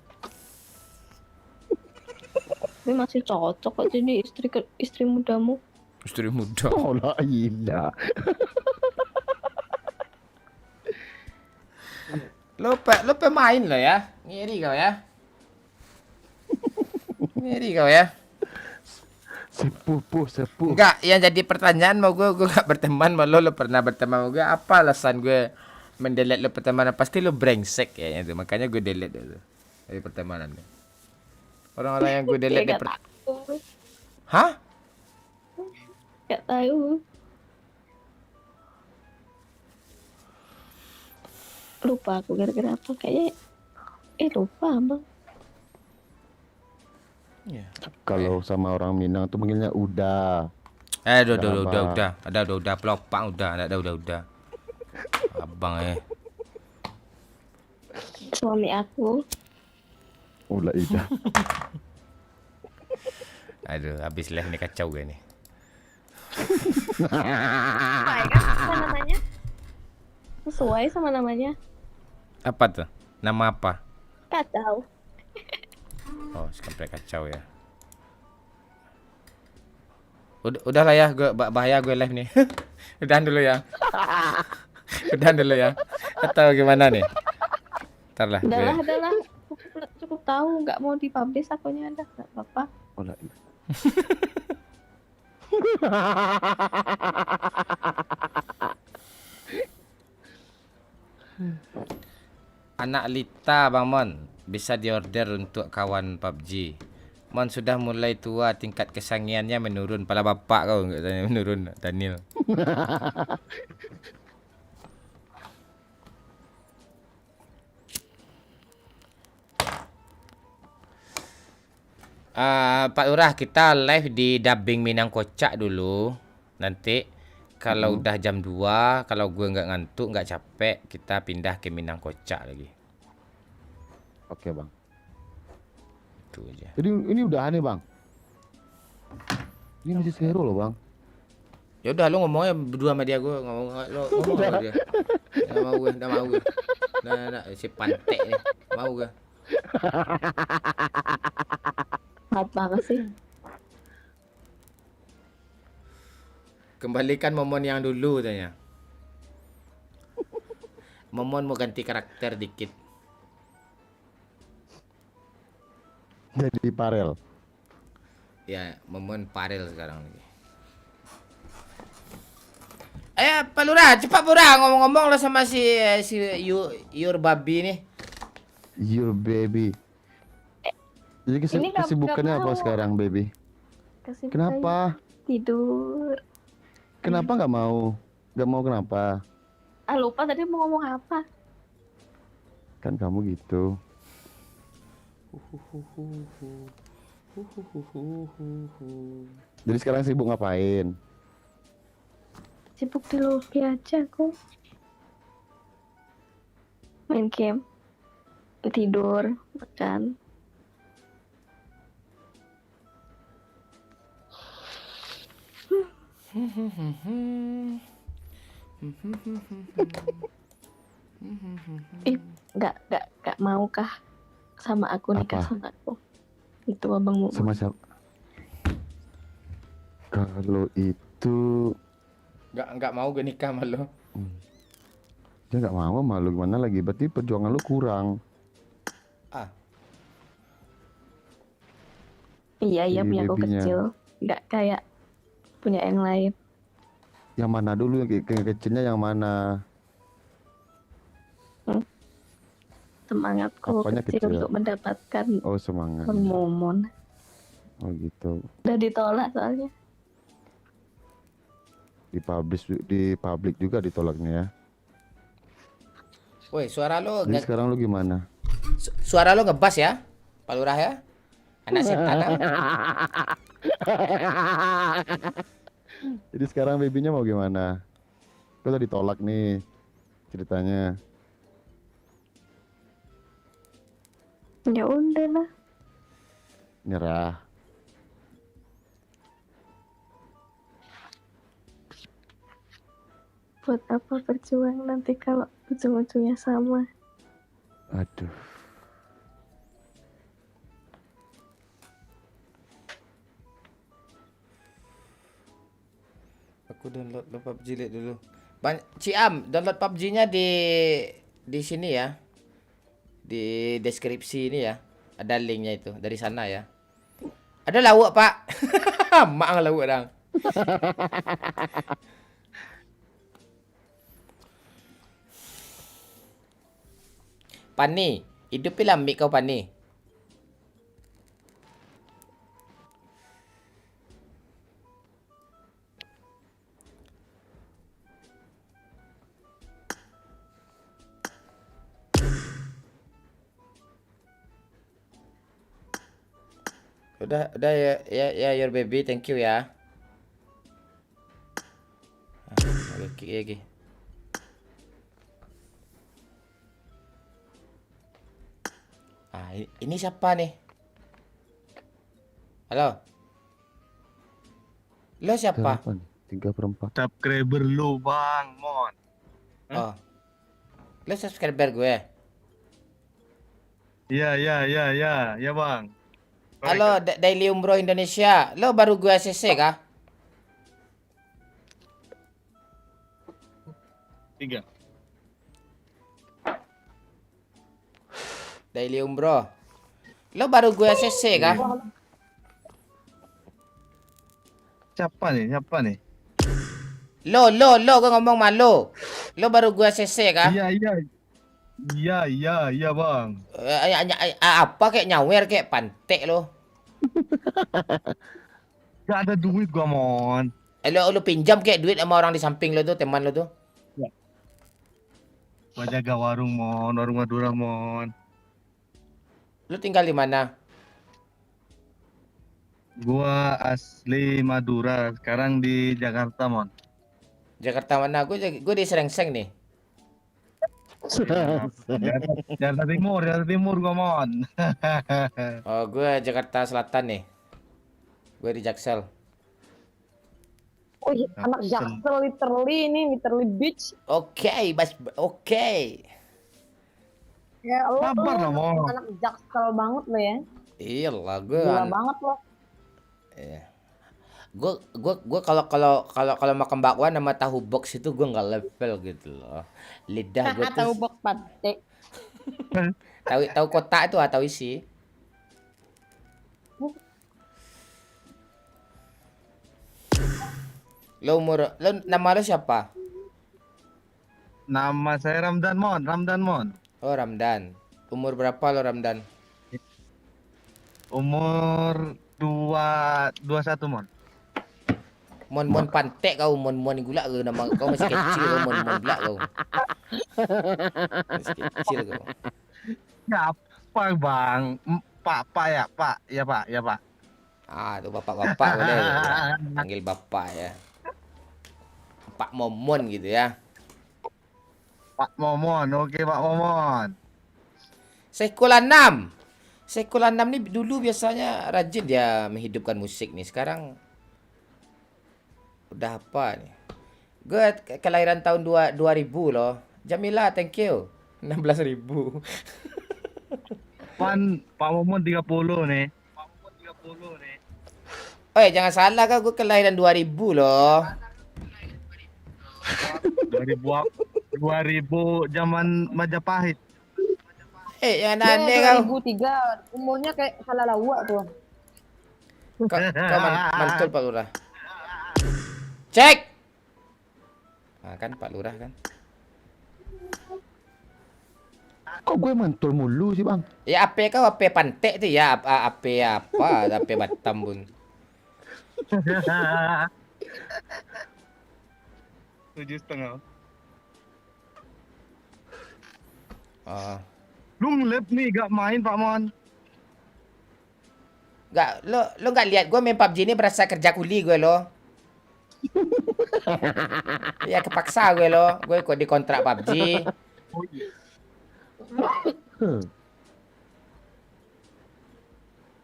Ini masih cocok kok jadi istri mudamu. Istri muda. Oh lah iya. Lo pemain lo ya. Ngeri kau ya. Ngeri kau ya. Sepuh. Enggak, yang jadi pertanyaan mau gue gak berteman sama lo pernah berteman sama gue. Apa alasan gue mendelete lo pertemanan? Pasti lo brengsek kayaknya tuh. Makanya gue delete dulu dari pertemanan lo. Orang-orang yang gue delete Ya, gak tahu. Hah? Gak tahu. Lupa aku gara-gara apa kayaknya. Lupa Bang. Ya. Kalau sama orang Minang tuh manggilnya udah. Udah pelopang udah. Abang Suami aku. Udah iya. Aduh, habis live ni kacau gue ni. Sesuai kan sama namanya? Sesuai sama namanya. Apa tuh? Nama apa? Kacau. Oh, si kampret kacau ya. Udahlah ya, bahaya gue live nih. Udahan dulu ya. Udahan dulu ya. Atau gimana nih? Ntar lah. Udahlah. Cukup tahu, nggak mau dipublish akunnya ada, nggak apa-apa. Oh, lah. Anak Lita Bang Mon bisa diorder untuk kawan PUBG. Mon sudah mulai tua, tingkat kesangiannya menurun. Pala bapak kau enggak tanya menurun Daniel. Pak Lurah, kita live di dubbing Minang Kocak dulu. Nanti kalau udah jam 2, kalau gue nggak ngantuk, nggak capek, kita pindah ke Minang Kocak lagi. Oke, Bang. Itu aja. Jadi ini udah aneh, Bang. Ini masih seru loh, Bang. Ya udah lu ngomongnya berdua sama dia, gue ngomong sama dia. Enggak mau gue. Nah, si pantek nih. Mau gue. Maaf banget sih. Kembalikan Momon yang dulu tanya. Momon mau ganti karakter dikit. Jadi Parel. Ya, Momon Parel sekarang lagi. Ayo, Pak Lurah, cepat Lurah ngomong-ngomong lo sama si Your Babi nih. Your baby. Jadi Ini nggak kesibukannya apa mau. sekarang, baby? Kasih Kenapa? tidur. Kenapa nggak mau? Nggak mau kenapa? Lupa tadi mau ngomong apa. Kan kamu gitu. Jadi sekarang sibuk ngapain? Sibuk di lobby aja aku. Main game. Tidur, makan. Nggak mau kah sama aku nikah Apa? sama aku? Itu abang mau. Sama siapa? Kalau itu Enggak mau gue nikah sama lo. dia nggak mau malu gimana lagi? Berarti perjuangan lu kurang. Ah, Iya Jadi punya aku babynya. kecil. Nggak kayak punya yang lain. Yang mana dulu yang kecilnya yang mana? Semangatku Apanya kecil kecil? untuk mendapatkan Oh, semangat. hormon. Oh gitu. Udah ditolak soalnya. Di publik juga ditolaknya ya. woi suara lo Jadi sekarang lu gimana? suara lo ngebas ya, Pak Lurah ya. Anak setan. Ah. Jadi sekarang babynya mau gimana? Kau udah ditolak nih ceritanya. Ya udah lah. Nyerah. Buat apa berjuang nanti kalau ujung-ujungnya sama. Aduh. Aku download lo PUBG lihat dulu. Ciam, download PUBG-nya di sini ya. Di deskripsi ini ya. Ada linknya itu dari sana ya. Ada lawak, Pak. Mak ang lawak dang. Pani, hidup lambik kau Pani. Udah ya your baby, thank you ya. Oke lagi. Ini siapa nih? Halo. Lo siapa? Siapa nih? 3/4. Subscriber lu bang, mon. Oh. Lo subscriber gue. Ya bang. Halo, Daily Umroh Indonesia. Lo baru gue ACC kah? 3. Daily Umroh. Lo baru gue ACC kah? Siapa nih? Lo, gue ngomong sama lo. Lo baru gue ACC kah? Iya bang. Apa kayak nyawer kayak pantek lo. Gak ada duit gua mon. Lo pinjam kayak duit sama orang di samping lo tuh, teman lo tuh. Gua jaga warung mon, warung Madura mon. Lo tinggal di mana? Gua asli Madura, sekarang di Jakarta mon. Jakarta mana? Gue di Serengseng nih. Jakarta Timur gua mon. Oh, gue Jakarta Selatan nih. Gue di Jaksel. Oh, anak Jaksel literally bitch. Oke. Ya lo Sabar lah, Mo. anak Jaksel banget lo ya. Iyalah, gue Gila banget lo. Iya. Gue kalau makan bakwan sama tahu box itu gue nggak level gitu loh. Lidah gue Tahu tuh bok pantek. tahu kotak itu atau isi. Lo nama lo siapa? Nama saya Ramdan mon. Oh, Ramdan. Umur berapa lo, Ramdan? Umur 21 mon. Mon pantek kau, mon gula kau, nama kau masih kecil kau, mon gula kau. Masih kecil kau. Siapa bang? Pak ya pak. Ah, tuh bapak-bapak boleh. Panggil bapak ya. Pak Momon gitu ya. Pak Momon, oke Pak Momon. Sekolah 6. Sekolah 6 nih dulu biasanya rajin dia menghidupkan musik nih. Sekarang udah apa nih? Gue kelahiran tahun 2000 loh. Jamila, thank you. 16.000. Pak Momon 30 nih. Oh, jangan salah kau, gue kelahiran 2000 loh. 2000 zaman Majapahit. Jangan aneh kau. 2003 umurnya kayak salah lawak tuh. Kau mantul Pak Lurah. Cek. Nah, kan Pak Lurah kan. Kok gue mantul mulu sih bang? Ya apa kau apa pantek tuh ya apa Batam pun. 7,5. Oh. Lu ngelip nih gak main Pak Mon. Enggak, lo enggak lihat gue main PUBG ini berasa kerja kuli gue lo. Ya kepaksa gue lo. Gue ikut di kontrak PUBG.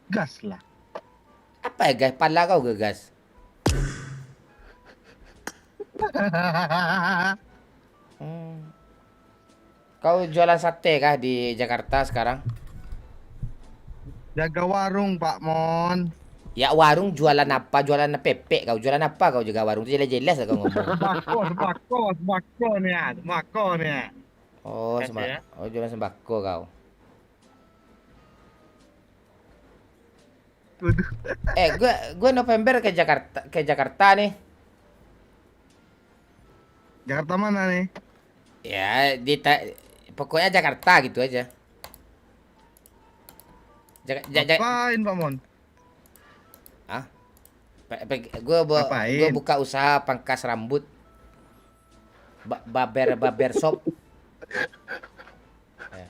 Gas lah. Apa ya guys? Pala kau ke gas? Kau jualan sate kah di Jakarta sekarang? Jaga warung Pak Mon. Ya warung jualan apa? Jualan pepek kau? Jualan apa kau juga warung? Jelas-jelas kau ngomong. Sembako nih. Oh, Kas ya? oh jualan sembako kau. Waduh. Gue November ke Jakarta nih. Jakarta mana nih? Ya, pokoknya Jakarta gitu aja. Ngapain Pak Mon? Ah, gue buka usaha pangkas rambut. Barber shop. Ya.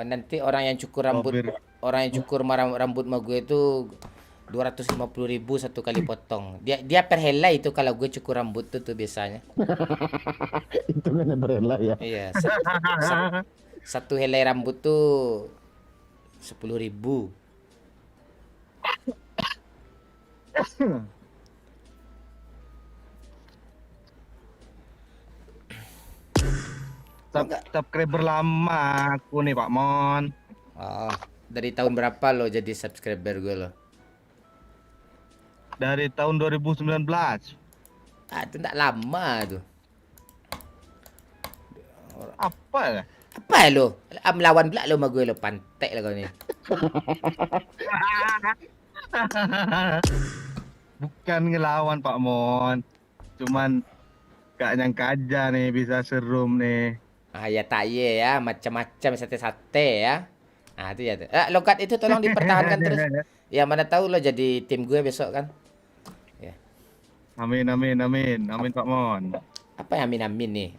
Nanti orang yang cukur rambut sama gue itu 250.000 satu kali potong. Dia per helai itu kalau gue cukur rambut tuh biasanya. Hitungannya berela ya. Iya. Satu helai rambut tuh 10.000. Subscriber lama aku nih Pak Mon. Oh, dari tahun berapa lo jadi subscriber gue lo? Dari tahun 2019. Ah, itu enggak lama tuh. Apa ya? Apa ya lo? Melawan pula lo sama gue lo, pantek lah kau ni. Bukan ngelawan Pak Mon. Cuman gak nyangka aja nih bisa serum nih. Ah ya tak ye ya, macam-macam sate-sate ya. Ah itu ya tuh. Logat itu tolong dipertahankan terus. Ya mana tahu lo jadi tim gue besok kan. Ya. Amin amin amin. Amin Pak Mon. Apa yang amin-amin nih?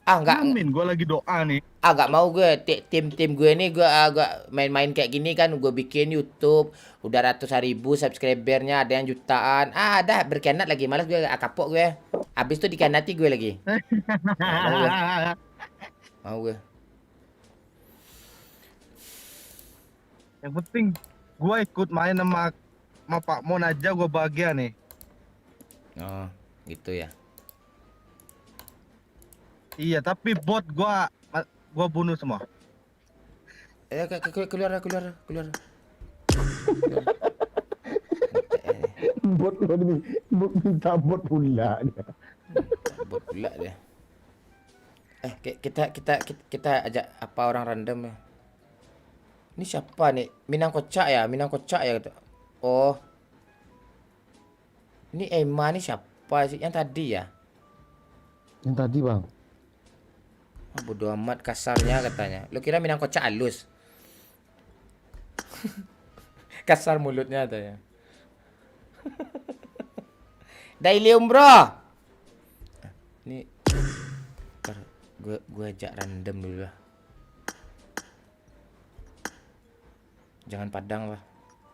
Ah enggak, Amin, gua lagi doa nih. enggak mau gue tim gue ini gue agak main-main kayak gini kan, gue bikin YouTube udah ratusan ribu subscribernya, ada yang jutaan. Ah dah berkhianat lagi, malas gue, kapok gue. Habis itu dikhianati gue lagi. Mau gue. Yang penting gua ikut main sama Pak Mon aja gua bahagia nih. Oh, gitu ya. Iya, tapi bot gua bunuh semua. Keluar. Bot lo ini, minta bot pula dia. Bot pula dia. Kita ajak apa orang random ya. Ini siapa nih? Minang kocak ya. Kata. Oh. Ini Emma nih siapa sih? Yang tadi ya? Yang tadi bang. Oh, bodo amat kasarnya katanya. Lu kira Minang kocak halus? Kasar mulutnya katanya. Dailium bro. Ini gue ajak random dulu lah. Jangan Padang lah.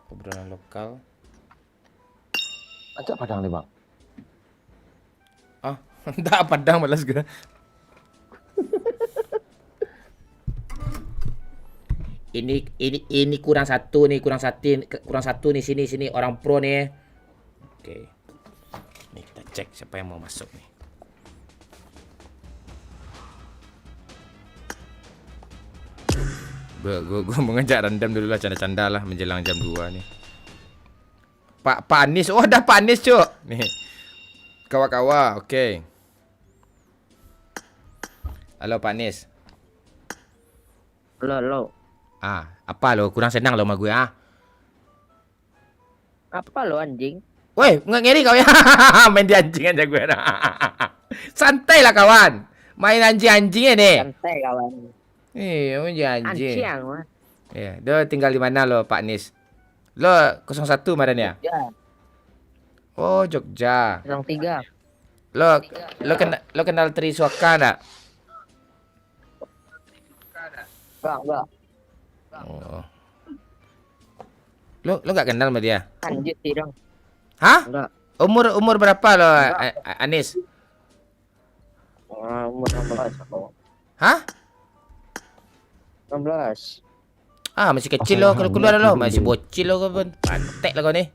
Obrolan lokal. Ajak Padang nih bang. Ah, enggak Padang malas gue. Ini kurang satu nih sini orang pro nih. Oke. Nih kita cek siapa yang mau masuk nih. Gue mau ngejak random dulu lah, canda-canda lah menjelang jam 2 nih. Pak Anies, oh ada Pak Anies cuk. Nih. Kawa-kawa, oke. Halo Pak Anies. Lo. Ah, apa lo? Kurang senang lo sama gue ah? Apa lo anjing? Woi, nggak ngeri kau ya? Main di anjing aja gue. Santai lah kawan. Main anjing-anjingnya nih. Santai kawan. Iya, main anjing. Anjing mah. Iya, dia tinggal di mana lo, Pak Nis? Lo 01 kemarin ya? Ya, Oh, Jogja. 03. Lo kenal Tri Suaka enggak? Enggak. Oh. Lo nggak kenal sama dia? Lanjut sih dong. Hah? Enggak. Umur berapa lo, Anis? Umur 16 aku. Hah? 16. Ah, masih kecil lo, kalau keluar lo, masih bocil lo, pantek lah kau nih.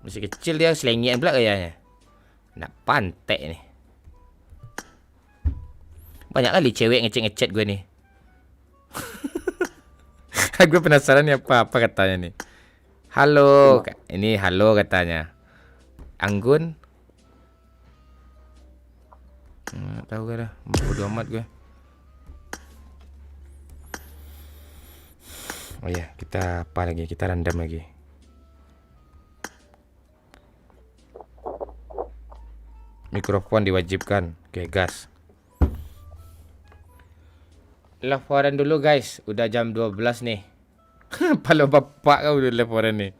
Masih kecil dia, selengian pula kayaknya. Nak pantek nih. Banyak kali cewek ngechat gue nih. Gue penasaran nih apa katanya nih. Halo, ini halo katanya. Anggun. Tahu gak dah, bodo amat gue. Oh ya, kita apa lagi? Kita random lagi. Mikrofon diwajibkan. Oke, gas. Laporan dulu guys. Udah jam 12 nih. Palo bapak kau udah laporan nih.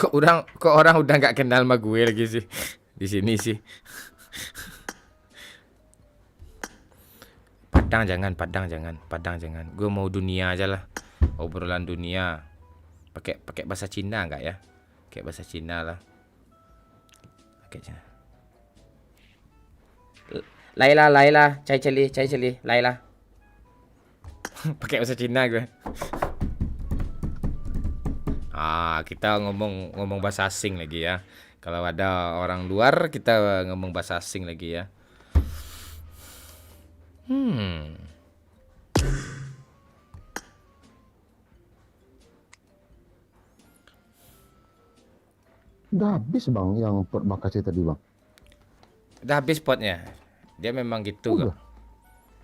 Kok orang udah nggak kenal sama gue lagi sih di sini sih. Padang jangan, Padang jangan. Gue mau dunia aja lah. Obrolan dunia. Pakai bahasa Cina enggak ya? Pakai bahasa Cina lah. Pakai Cina. Laila, cai celi, Laila. Pakai bahasa Cina gue. Kita ngomong bahasa asing lagi ya. Kalau ada orang luar kita ngomong bahasa asing lagi ya. Udah habis bang yang pot makasih tadi bang. Udah habis potnya. Dia memang gitu Udah. kok.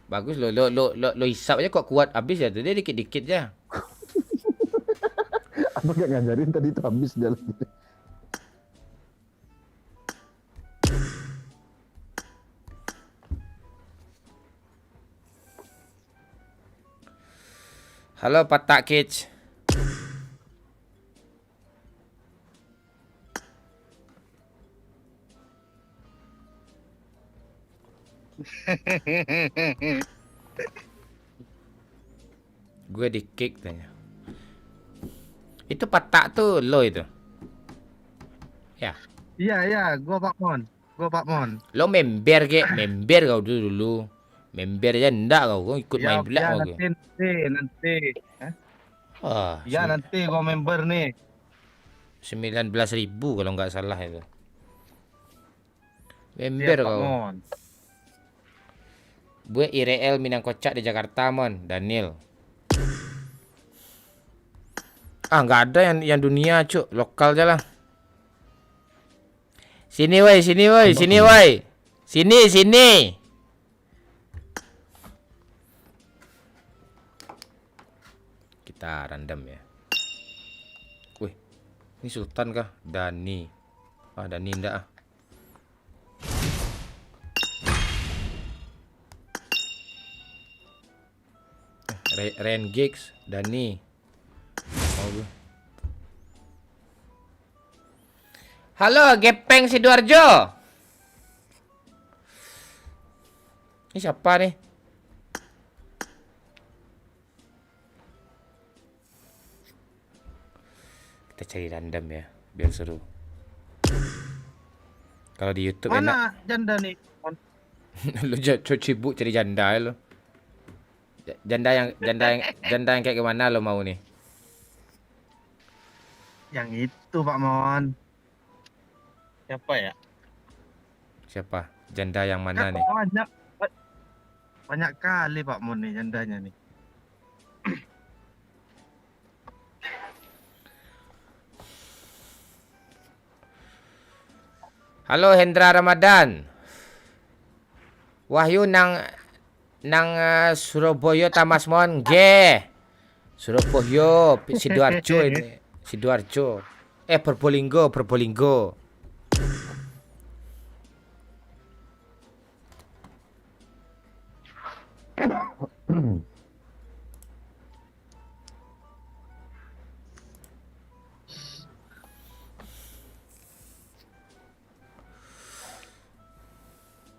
Bagus lo hisap aja kok kuat habis ya. Dia dikit-dikit ya. Apa gak ngajarin tadi itu habis jalan gitu. Halo Patak Kids. Gue di kick tanya. Itu Patak tuh lo itu. Ya. Iya, gua Pak Mon. Lo member kau dulu. Member aja enggak kau ikut main belak kau. Nanti. Ya, Nanti gua member nih. 19.000 kalau nggak salah itu. Member Pak kau. Mon. Gue IRL Minang Kocak di Jakarta, Mon. Daniel. Nggak ada yang dunia, cuk. Lokal aja lah. Sini, woi. Sini. Kita random ya. Wih, ini Sultan kah? Dani. Dani enggak ah. Ren Gigs, Dani. Halo, Gepeng Sidoarjo. Ini siapa nih? Kita cari random ya, biar seru. Kalau di YouTube enak. Mana janda nih? Lu sibuk cari janda ya lu. Janda yang kayak gimana lo mau nih? Yang itu Pak Mon. Siapa ya? Siapa? Janda yang mana nih? Banyak kali Pak Mon nih jandanya nih. Halo Hendra Ramadan. Wahyu nang Surabaya Tamas Mon ge. Surabaya Sidoarjo ini. Sidoarjo. Probolinggo.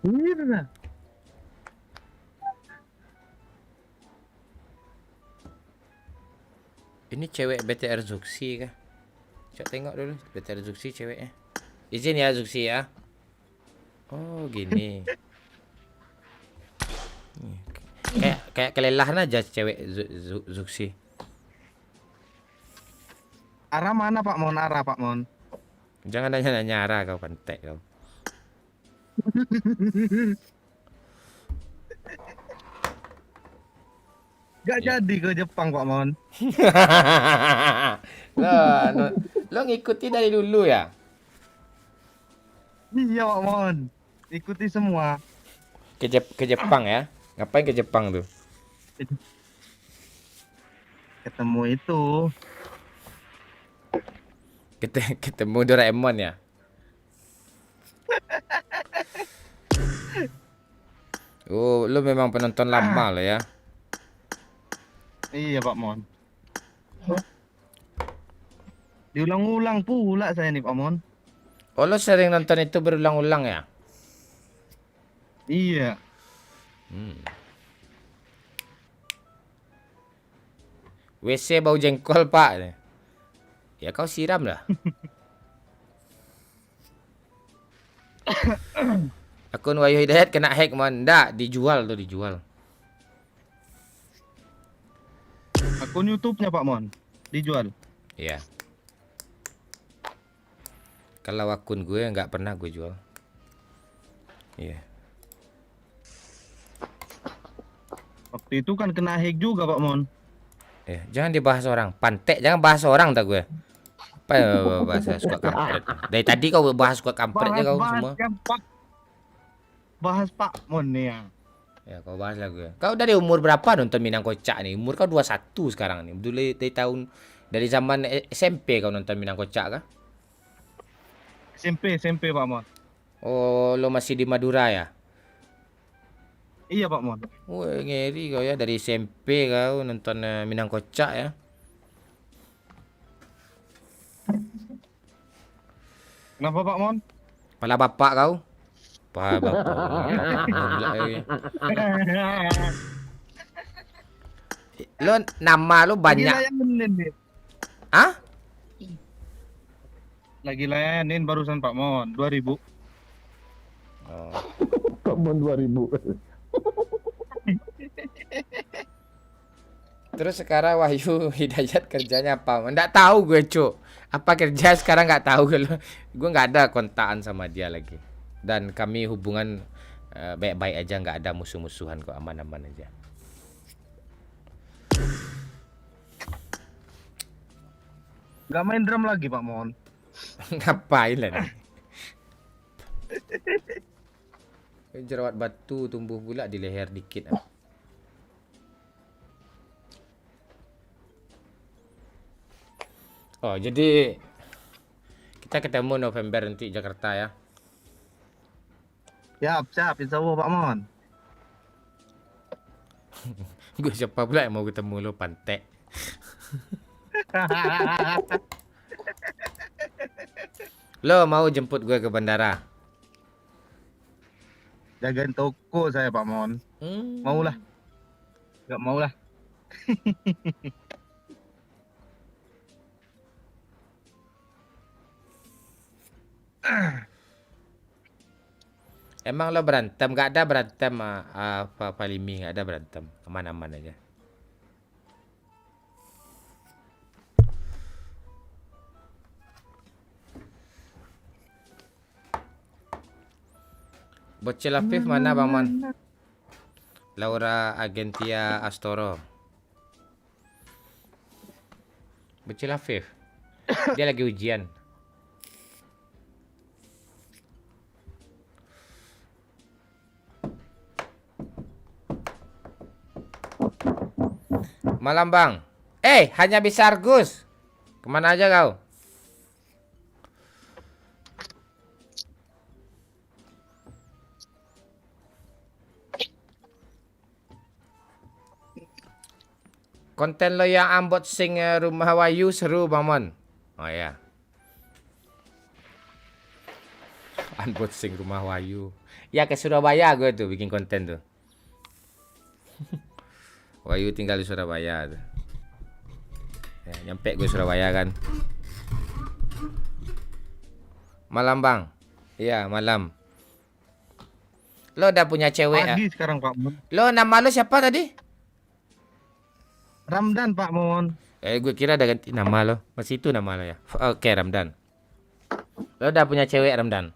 Iya. Ini cewek BTR Zuxi kah? Coba tengok dulu BTR Zuxi ceweknya. Izin ya Zuxi ya. Oh gini. Kayak kelelahan aja cewek Zuxi. Arah mana Pak Mon? Pak Mon. Jangan nanya arah kau pantek kau. Gak jadi ke Jepang Pak Mon. Lo ngikuti dari dulu ya? Iya Pak Mon. Ikuti semua. Ke Jepang ya? Ngapain ke Jepang tuh? Ketemu itu. Ketemu Doraemon ya? Oh, lu memang penonton lama lo ya? Iya Pak Mon. Diulang-ulang pula saya nih Pak Mon. Oh, lo sering nonton itu berulang-ulang ya? Iya. WC bau jengkol, Pak. Ya kau siram lah. Akun Wahyu Hidayat kena hack, Mon. Nggak, dijual tuh, dijual. Akun YouTube-nya Pak Mon dijual. Iya. Kalau akun gue nggak pernah gue jual. Iya. Waktu itu kan kena hack juga Pak Mon. Jangan dibahas orang. Pantek, jangan bahas orang tak gue. Apa ya bahasa suka kampret? Dari tadi kau bahas suka kampretnya kau semua. Kan, Pak. Bahas Pak Mon nih ya. Ya kau bahas lah gue. Kau dari umur berapa nonton Minang Kocak nih? Umur kau 21 sekarang nih. Dulu dari zaman SMP kau nonton Minang Kocak kah? SMP Pak Mon. Oh, lo masih di Madura ya? Iya Pak Mon. Woi, ngeri kau ya, dari SMP kau nonton Minang Kocak ya. Kenapa Pak Mon? Pala bapak kau. Pala bapak. Lo nama lo Lagi banyak. layanin nih. Hah? Lagi layanin barusan Pak Mon 2000. Oh. Pak Mon 2000. Terus sekarang Wahyu Hidayat kerjanya apa? Nggak tahu gue, Cuk. Apa kerja sekarang nggak tahu gue. Gue nggak ada kontakan sama dia lagi. Dan kami hubungan baik-baik aja, nggak ada musuh-musuhan kok, aman-aman aja. Gak main drum lagi Pak Mon. Ngapain lah nih? Jerawat batu tumbuh pula di leher dikit. Oh, jadi kita ketemu November nanti Jakarta ya. Siap, insya Allah Pak Mon. Gue siapa pula yang mau ketemu lo, pantek. Lo mau jemput gue ke bandara? Jagain toko saya Pak Mon. Maulah. Gak maulah. Emang lo berantem? Gak ada berantem apa Limi, gak ada berantem. Aman-aman aja. Bocil Afif mana Bang Man? Laura Agentia Astoro. Bocil Afif. Dia lagi ujian. Malam Bang. Hanya bisa Argus. Kemana aja kau? Konten lo yang unboxing rumah Wahyu seru Bang Mon. Oh ya. Unboxing rumah Wahyu. Ya ke Surabaya gue tuh bikin konten tuh. Wahyu tinggal di Surabaya tuh. Ya, nyampe gue Surabaya kan. Malam Bang. Iya malam. Lo udah punya cewek ya? Pagi sekarang Pak Mon. Lo nama lo siapa tadi? Ramdan Pak Mon. Gue kira ada ganti nama lo. Masih itu nama lo ya? Oke, Ramdan. Lo udah punya cewek, Ramdan?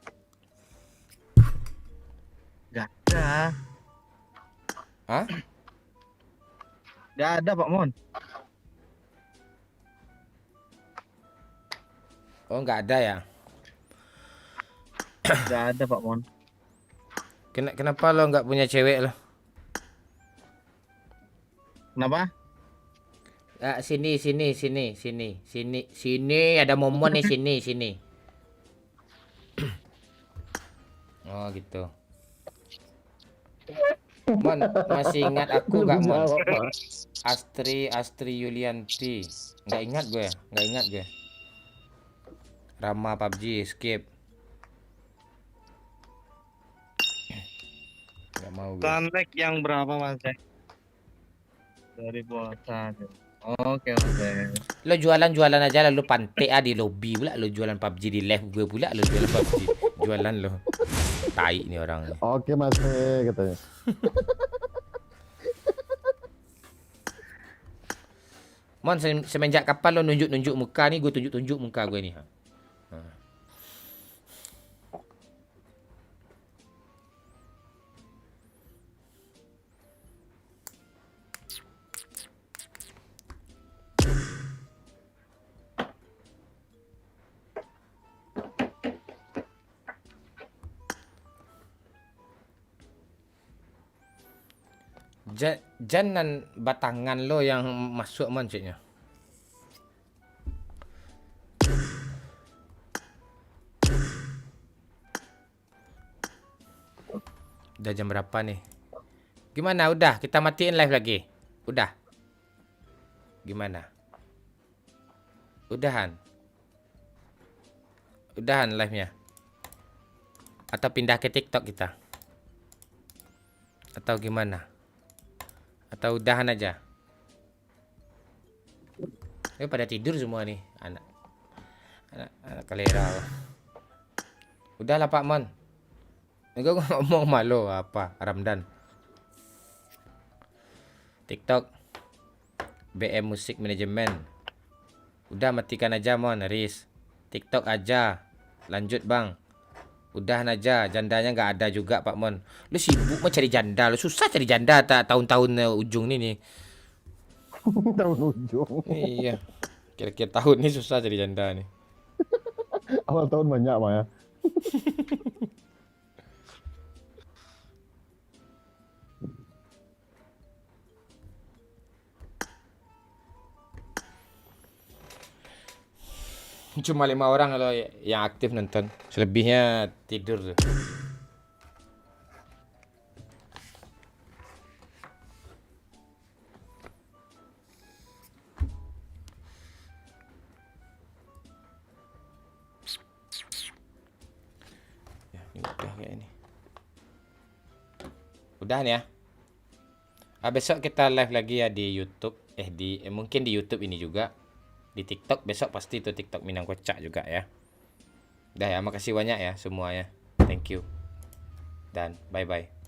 Gak ada. Hah? Gak ada Pak Mon. Oh, nggak ada ya? Gak ada Pak Mon. Kenapa lo nggak punya cewek lo? Kenapa? Sini. Ada momon nih, sini. Oh, gitu. Mon, masih ingat aku nggak Mon? Astri Yulianti. Nggak ingat gue. Rama PUBG, skip. Nggak mau gue. Sunlight yang berapa Mas? Dari bosan. Oke, oke. Lo jualan-jualan aja lalu pantai di lobby pula. Lo jualan PUBG di live gue pula. Lo jualan PUBG. Jualan lo. Tai nih orang nih. Oke Mas katanya. Mon, semenjak kapan lo nunjuk-nunjuk muka nih? Gue tunjuk-tunjuk muka gue nih. Jangan batangan lo yang masuk Mon ciknya. Udah jam berapa nih? Gimana? Udah kita matiin live lagi? Udah? Gimana? Udahan? Udahan live-nya? Atau pindah ke TikTok kita? Atau gimana? Atau udahan aja? Pada tidur semua nih anak kalera. Udahlah Pak Mon. Enggak ngomong malu apa Ramdan. TikTok BM Musik Manajemen. Udah matikan aja Mon, Riz. TikTok aja. Lanjut Bang. Udahan aja, jandanya nggak ada juga Pak Mon. Lu sibuk mau cari janda, lu susah cari janda tahun-tahun ujung nih. Tahun ujung. Iya. Kira-kira tahun ini susah cari janda nih. Awal tahun banyak mah ya. Cuma 5 orang kalau yang aktif nonton. Selebihnya tidur tuh. Ya, ini udah kayak ini. Udah nih ya. Besok kita live lagi ya di YouTube. Mungkin di YouTube ini juga. Di TikTok besok pasti itu TikTok Minang Kocak juga ya. Udah ya, makasih banyak ya semuanya. Thank you. Dan bye-bye.